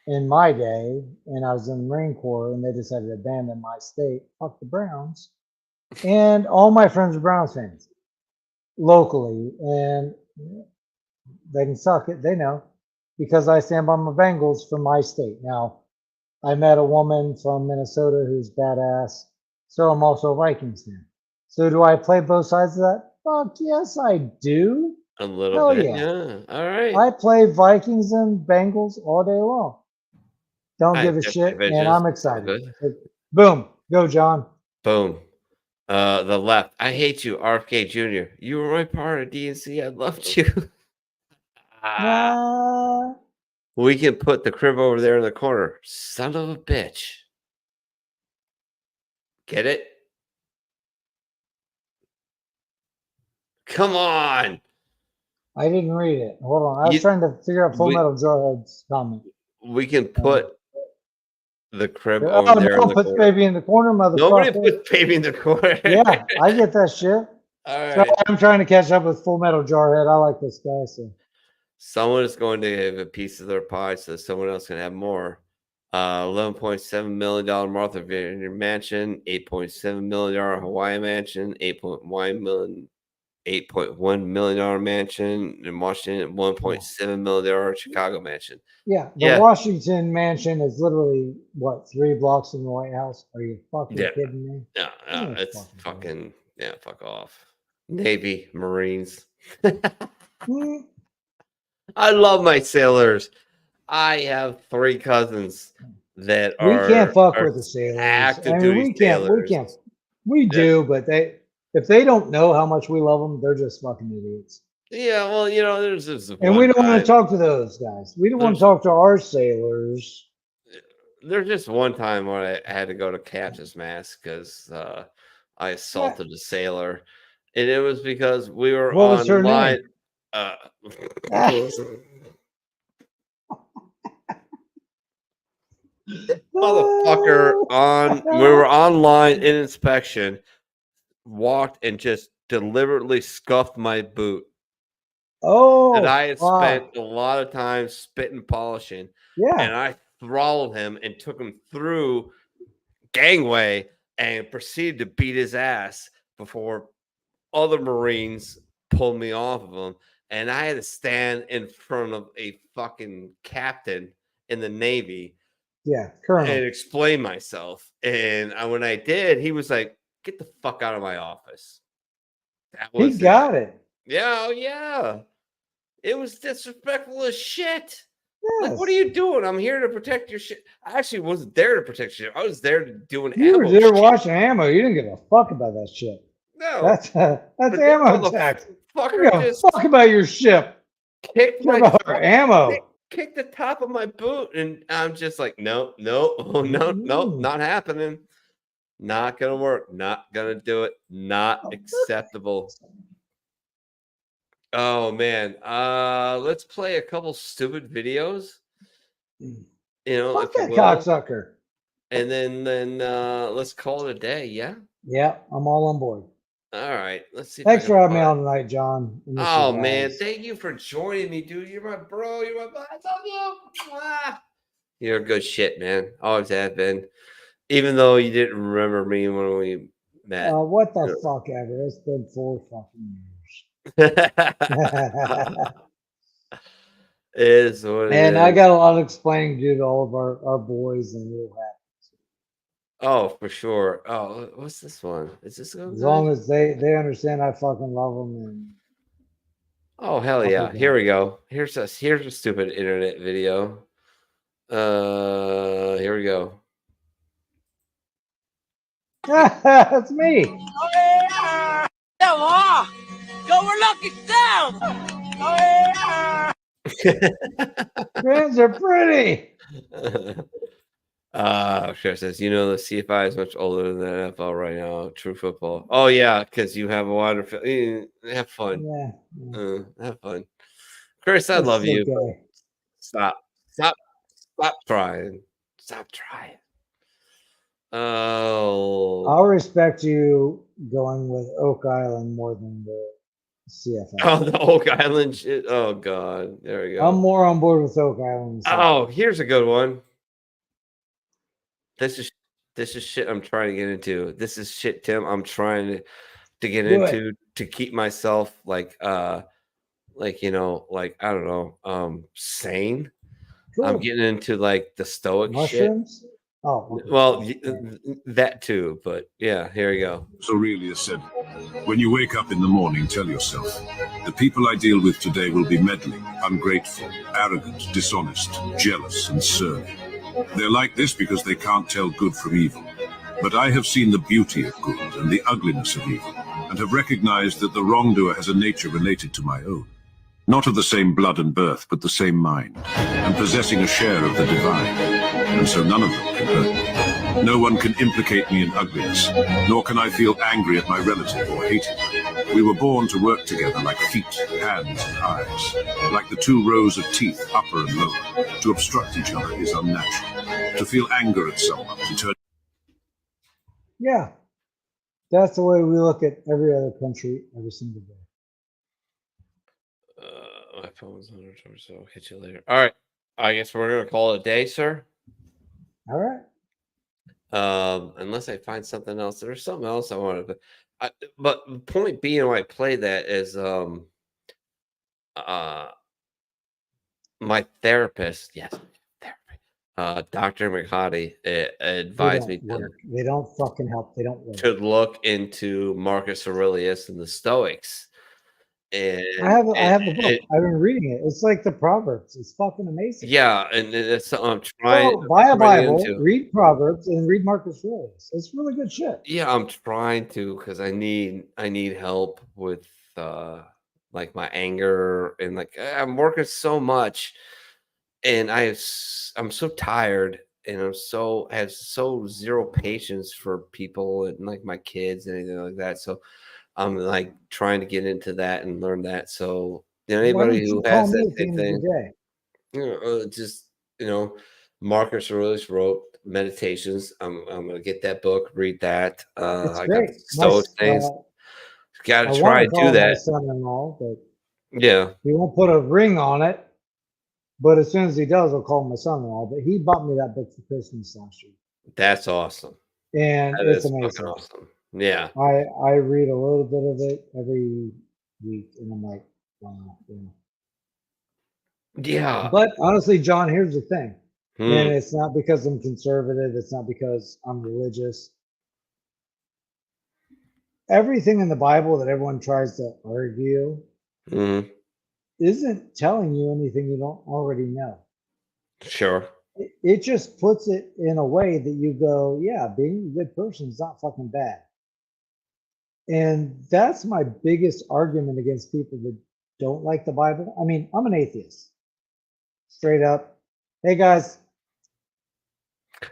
in my day, and I was in the Marine Corps, and they decided to abandon my state. Fuck the Browns. And all my friends are Browns fans locally, and they can suck it. They know because I stand by my Bengals for my state. Now, I met a woman from Minnesota who's badass, so I'm also a Vikings fan. So do I play both sides of that? Fuck yes, I do. A little Hell bit, yeah. All right. I play Vikings and Bengals all day long. Don't give a shit, and I'm excited. Boom, go John. Boom. The left. I hate you, RFK Jr. You were my part of DNC. I loved you. We can put the crib over there in the corner. Son of a bitch. Get it? Come on. I didn't read it. Hold on. I was trying to figure out Full Metal Jarhead's comment. We can put the crib over there. No, puts baby in the corner, motherfucker. Nobody puts baby in the corner. Yeah, I get that shit. All right. So I'm trying to catch up with Full Metal Jarhead. I like this guy. So someone is going to give a piece of their pie so someone else can have more. $11.7 million Martha Vineyard mansion, $8.7 million Hawaii mansion, $8.1 million mansion in Washington, $1.7 million Chicago mansion. Yeah, the Washington mansion is literally what, 3 blocks from the White House? Are you fucking kidding me? Yeah, it's fucking fuck off. Navy, Marines. I love my sailors. I have 3 cousins that we can't fuck with the sailors. I mean, we can't. We do, but if they don't know how much we love them, they're just fucking idiots. Yeah, well, there's this. And we don't want to talk to those guys. We don't want to talk to our sailors. There's just one time where I had to go to Catch's Mass because I assaulted a sailor, and it was because we were what was her name? Motherfucker we were online in inspection, walked and just deliberately scuffed my boot. Oh, and I had spent a lot of time spitting polishing. Yeah. And I throttled him and took him through gangway and proceeded to beat his ass before other Marines pulled me off of him. And I had to stand in front of a fucking captain in the Navy. Yeah, Colonel. And explain myself. And when I did, he was like, "Get the fuck out of my office." That was got it. Yeah, yeah. It was disrespectful as shit. Yes. Like, what are you doing? I'm here to protect your shit. I actually wasn't there to protect your shit. I was there to do an ammo. You were there watching ammo. You didn't give a fuck about that shit. No. That's ammo tax. Fucker fuck about your ship. Kicked my ammo. Kicked the top of my boot, and I'm just like, no, not happening. Not gonna work. Not gonna do it. Not acceptable. Oh man. Let's play a couple stupid videos. Fuck that cocksucker. And then let's call it a day. Yeah. Yeah, I'm all on board. All right. Let's see. Thanks for having me on tonight, John. Oh man, thank you for joining me, dude. You're my bro. You're my. I love you. You're a good shit, man. Always have been. Even though you didn't remember me when we met. What the fuck ever? It's been 4 fucking years. It is what it and is. I got a lot of explaining to do to all of our boys and little hats. Oh, for sure. Oh, what's this one? Is this going as long as they understand I fucking love them. And Oh hell yeah! Here we go. Here's a stupid internet video. Here we go. That's me. Oh, yeah. Go, we're lucky down. Oh, yeah. Fans are pretty. Sure says, the CFI is much older than the NFL right now. True football. Oh yeah, because you have a wider field. Have fun. Yeah. Have fun. Chris, I love you. Stop trying. Stop trying. Oh, I'll respect you going with Oak Island more than the CFL. Oh, the Oak Island shit. Oh god, there we go. I'm more on board with Oak Island. Oh, here's a good one. This is shit I'm trying to get into. This is shit, Tim. I'm trying to get into to keep myself like I don't know, sane. Cool. I'm getting into like the stoic mushrooms. Shit. Oh, okay. Well, that too, but yeah, here we go. So Aurelius said, when you wake up in the morning, tell yourself, the people I deal with today will be meddling, ungrateful, arrogant, dishonest, jealous, and surly. They're like this because they can't tell good from evil. But I have seen the beauty of good and the ugliness of evil, and have recognized that the wrongdoer has a nature related to my own. Not of the same blood and birth, but the same mind, and possessing a share of the divine. And so none of them can hurt me. No one can implicate me in ugliness, nor can I feel angry at my relative or hate him. We were born to work together like feet, hands, and eyes, like the two rows of teeth, upper and lower. To obstruct each other is unnatural. To feel anger at someone, to turn... Yeah, that's the way we look at every other country every single day. My phone's on charge, so I'll hit you later. All right, I guess we're gonna call it a day, sir. All right. Unless I find something else. There's something else I wanted to. But the point being, why I play that is my therapist. Yes, therapy. Dr. McHottie advised me they don't fucking help. They don't work. To look into Marcus Aurelius and the Stoics. And I have the book. I've been reading it. It's like the Proverbs. It's fucking amazing. Yeah, and it's something I'm trying. Buy a Bible, read Proverbs, and read Marcus Aurelius. It's really good shit. Yeah, I'm trying to because I need help with like my anger and like I'm working so much, and I'm so tired, and I have so zero patience for people and like my kids and anything like that. So I'm like trying to get into that and learn that. So anybody who has that same thing, just Marcus Aurelius wrote Meditations. I'm gonna get that book, read that. I got Stoic things. Got to try and do that. My son-in-law, but yeah, he won't put a ring on it. But as soon as he does, I'll call him my son-in-law. But he bought me that book for Christmas last year. That's awesome. And it's amazing. Awesome. Yeah. I read a little bit of it every week, and I'm like, wow. Yeah. But honestly, John, here's the thing. And it's not because I'm conservative. It's not because I'm religious. Everything in the Bible that everyone tries to argue isn't telling you anything you don't already know. Sure. It just puts it in a way that you go, yeah, being a good person is not fucking bad. And that's my biggest argument against people that don't like the Bible. I mean, I'm an atheist. Straight up. Hey, guys.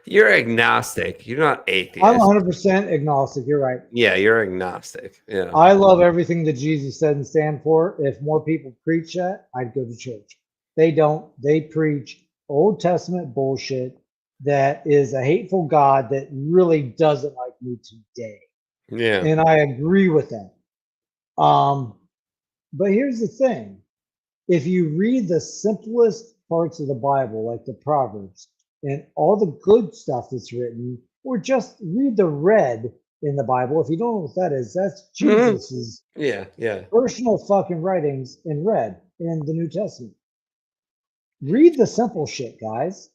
You're agnostic. You're not atheist. I'm 100% agnostic. You're right. Yeah, you're agnostic. Yeah. I love everything that Jesus said and stand for. If more people preach that, I'd go to church. They don't. They preach Old Testament bullshit that is a hateful God that really doesn't like me today. Yeah. And I agree with that. But here's the thing. If you read the simplest parts of the Bible, like the Proverbs, and all the good stuff that's written, or just read the red in the Bible. If you don't know what that is, that's Jesus's personal fucking writings in red in the New Testament. Read the simple shit, guys.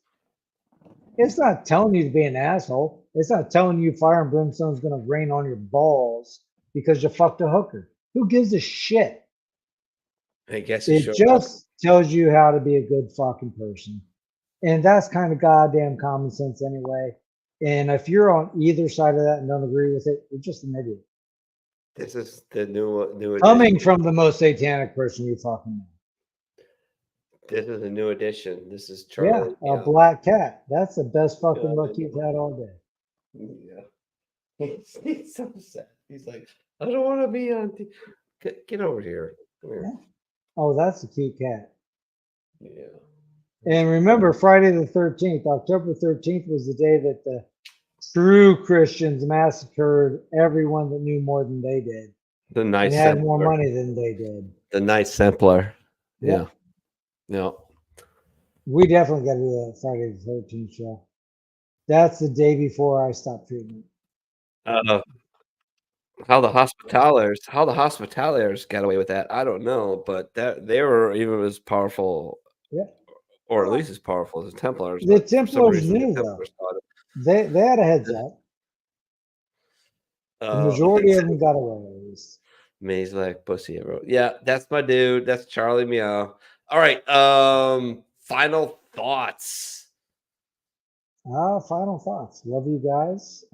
It's not telling you to be an asshole. It's not telling you fire and brimstone is going to rain on your balls because you fucked a hooker. Who gives a shit? I guess he It showed up. just tells you how to be a good fucking person. And that's kind of goddamn common sense anyway. And if you're on either side of that and don't agree with it, you're just an idiot. This is the new edition. Coming from the most satanic person you fucking know. This is a new edition. This is Yeah, Charlie. a black cat. That's the best fucking Yeah, look you've had all day. Yeah. He's so sad. He's like, I don't want to be on. Get over here. Come here. Yeah. Oh, that's a cute cat. Yeah. And remember, Friday the 13th, October 13th was the day that the true Christians massacred everyone that knew more than they did The and Knights had more Templar. money than they did. The Knights Templar. Yep. Yeah. Yeah. We definitely got to do that Friday the 13th show. That's the day before I stopped treatment. How the Hospitaliers got away with that, I don't know, but that they were even as powerful, Yeah. or at least as powerful as the Templars. The but for some Templars reason, the knew, though. Templars thought They had a heads up. The majority of them got away, at least. Maze like pussy, bro. Yeah, that's my dude. That's Charlie Meow. All right. Final thoughts. Final thoughts. Love you guys.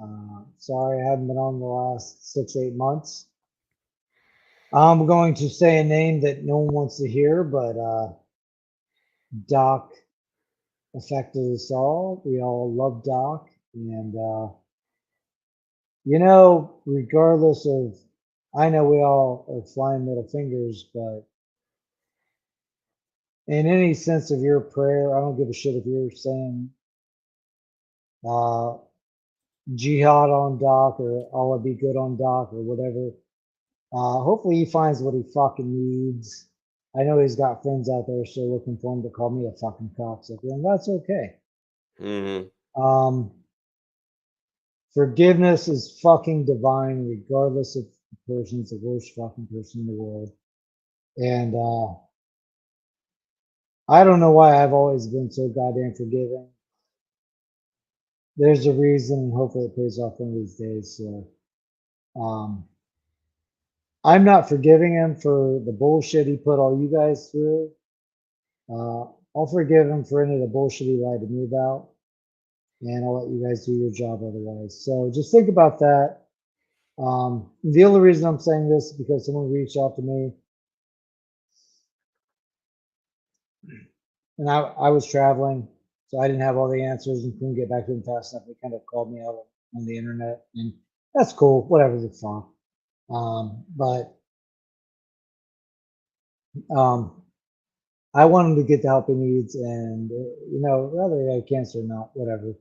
Sorry I haven't been on the last 6-8 months. I'm going to say a name that no one wants to hear, but Doc affected us all. We all love Doc. And, regardless of, I know we all are flying middle fingers, but in any sense of your prayer, I don't give a shit if you're saying jihad on Doc or Allah be good on Doc or whatever. Hopefully he finds what he fucking needs. I know he's got friends out there still looking for him to call me a fucking cocksucker, and that's okay. Mm-hmm. Forgiveness is fucking divine, regardless if the person's the worst fucking person in the world. And I don't know why I've always been so goddamn forgiving. There's a reason, and hopefully it pays off one of these days. So, I'm not forgiving him for the bullshit he put all you guys through. I'll forgive him for any of the bullshit he lied to me about, and I'll let you guys do your job otherwise. So just think about that. The only reason I'm saying this is because someone reached out to me, and I was traveling, so I didn't have all the answers and couldn't get back to them fast enough. They kind of called me out on the internet, and that's cool. Whatever, it's fine. But I want him to get the help he needs, and whether he had cancer or not, whatever.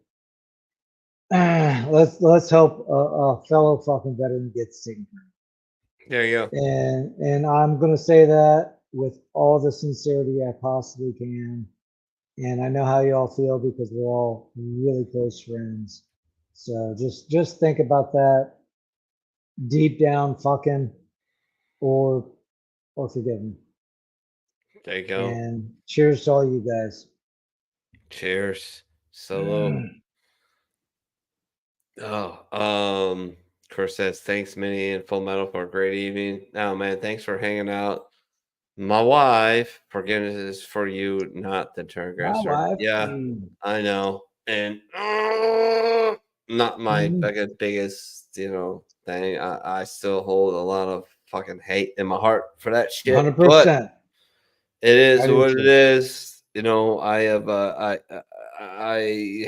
Let's hope a fellow fucking veteran gets taken care of. There you go. And I'm gonna say that with all the sincerity I possibly can. And I know how you all feel because we're all really close friends. So just think about that deep down, fucking, or forgive me. There you go. And cheers to all you guys. Cheers. Solo. Chris says, thanks, Minnie and Full Metal, for a great evening. Oh, man, thanks for hanging out. My wife, forgiveness is for you, not the transgressor. My wife. Yeah, I know. And not my biggest, thing. I still hold a lot of fucking hate in my heart for that shit. 100%. But it is what it is. I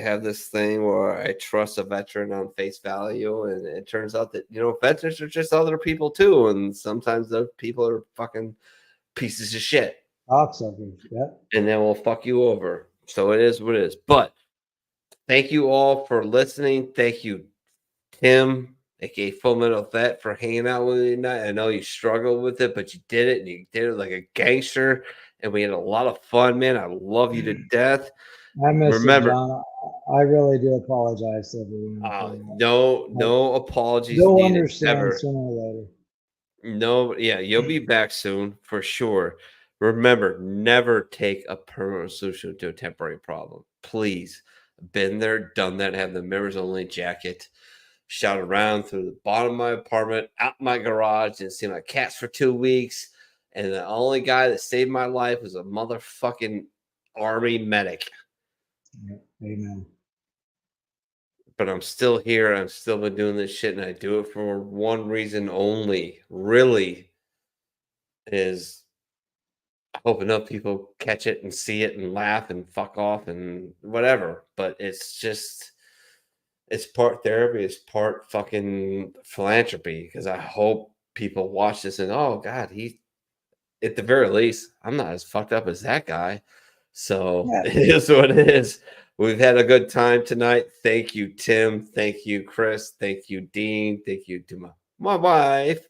have this thing where I trust a veteran on face value, and it turns out that veterans are just other people too, and sometimes those people are fucking pieces of shit. Cocksuckers, yeah. And then we'll fuck you over. So it is what it is. But thank you all for listening. Thank you, Tim, aka Full Metal Vet, for hanging out with me tonight. I know you struggled with it, but you did it, and you did it like a gangster. And we had a lot of fun, man. I love you to death. I miss it, John. I really do apologize to everyone. No apologies They'll needed. understand Ever. sooner or later. No, yeah, you'll be back soon for sure. Remember, never take a permanent solution to a temporary problem. Please. Been there, done that, have the members only jacket. Shot around through the bottom of my apartment, out my garage, didn't see my cats for 2 weeks. And the only guy that saved my life was a motherfucking army medic. Yeah, amen. But I'm still here. I'm still been doing this shit, and I do it for one reason only. Really, is I hope enough people catch it and see it and laugh and fuck off and whatever. But it's just, it's part therapy. It's part fucking philanthropy. Because I hope people watch this and, oh God, he, at the very least, I'm not as fucked up as that guy. So Yeah. it is what it is. We've had a good time tonight. Thank you, Tim. Thank you, Chris. Thank you, Dean. Thank you to my wife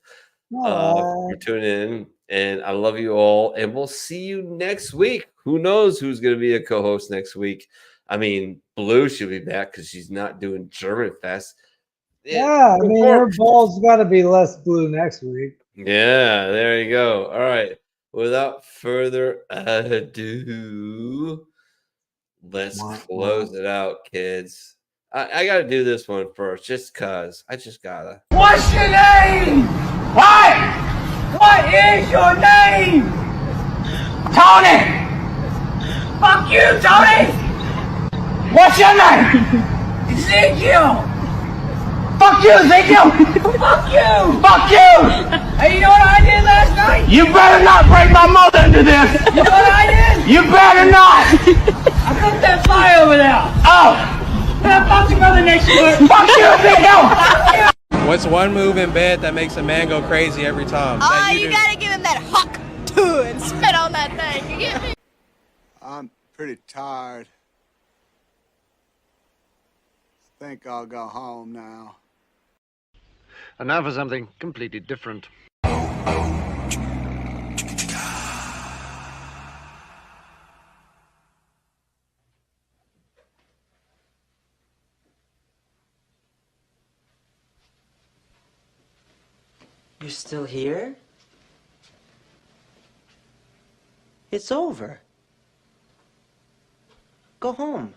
for tuning in. And I love you all. And we'll see you next week. Who knows who's going to be a co-host next week? I mean, Blue should be back because she's not doing German Fest. Yeah, I mean, her ball's got to be less blue next week. Yeah, there you go. All right. Without further ado, let's close it out, kids. I got to do this one first just because. I just got to. What's your name? What is your name? Tony! Fuck you, Tony! What's your name? Ezekiel! Fuck you, Ezekiel! Fuck you! Fuck you! Hey, you know what I did last night? You better not break my mother into this! You know what I did? You better not! I cooked that fire over there! Oh! And I fucked your mother next to it! Fuck you, Ezekiel! Fuck you! What's one move in bed that makes a man go crazy every time? You gotta give him that huck too and spit on that thing. You get me? I'm pretty tired. Think I'll go home now. And now for something completely different. You're still here? It's over. Go home.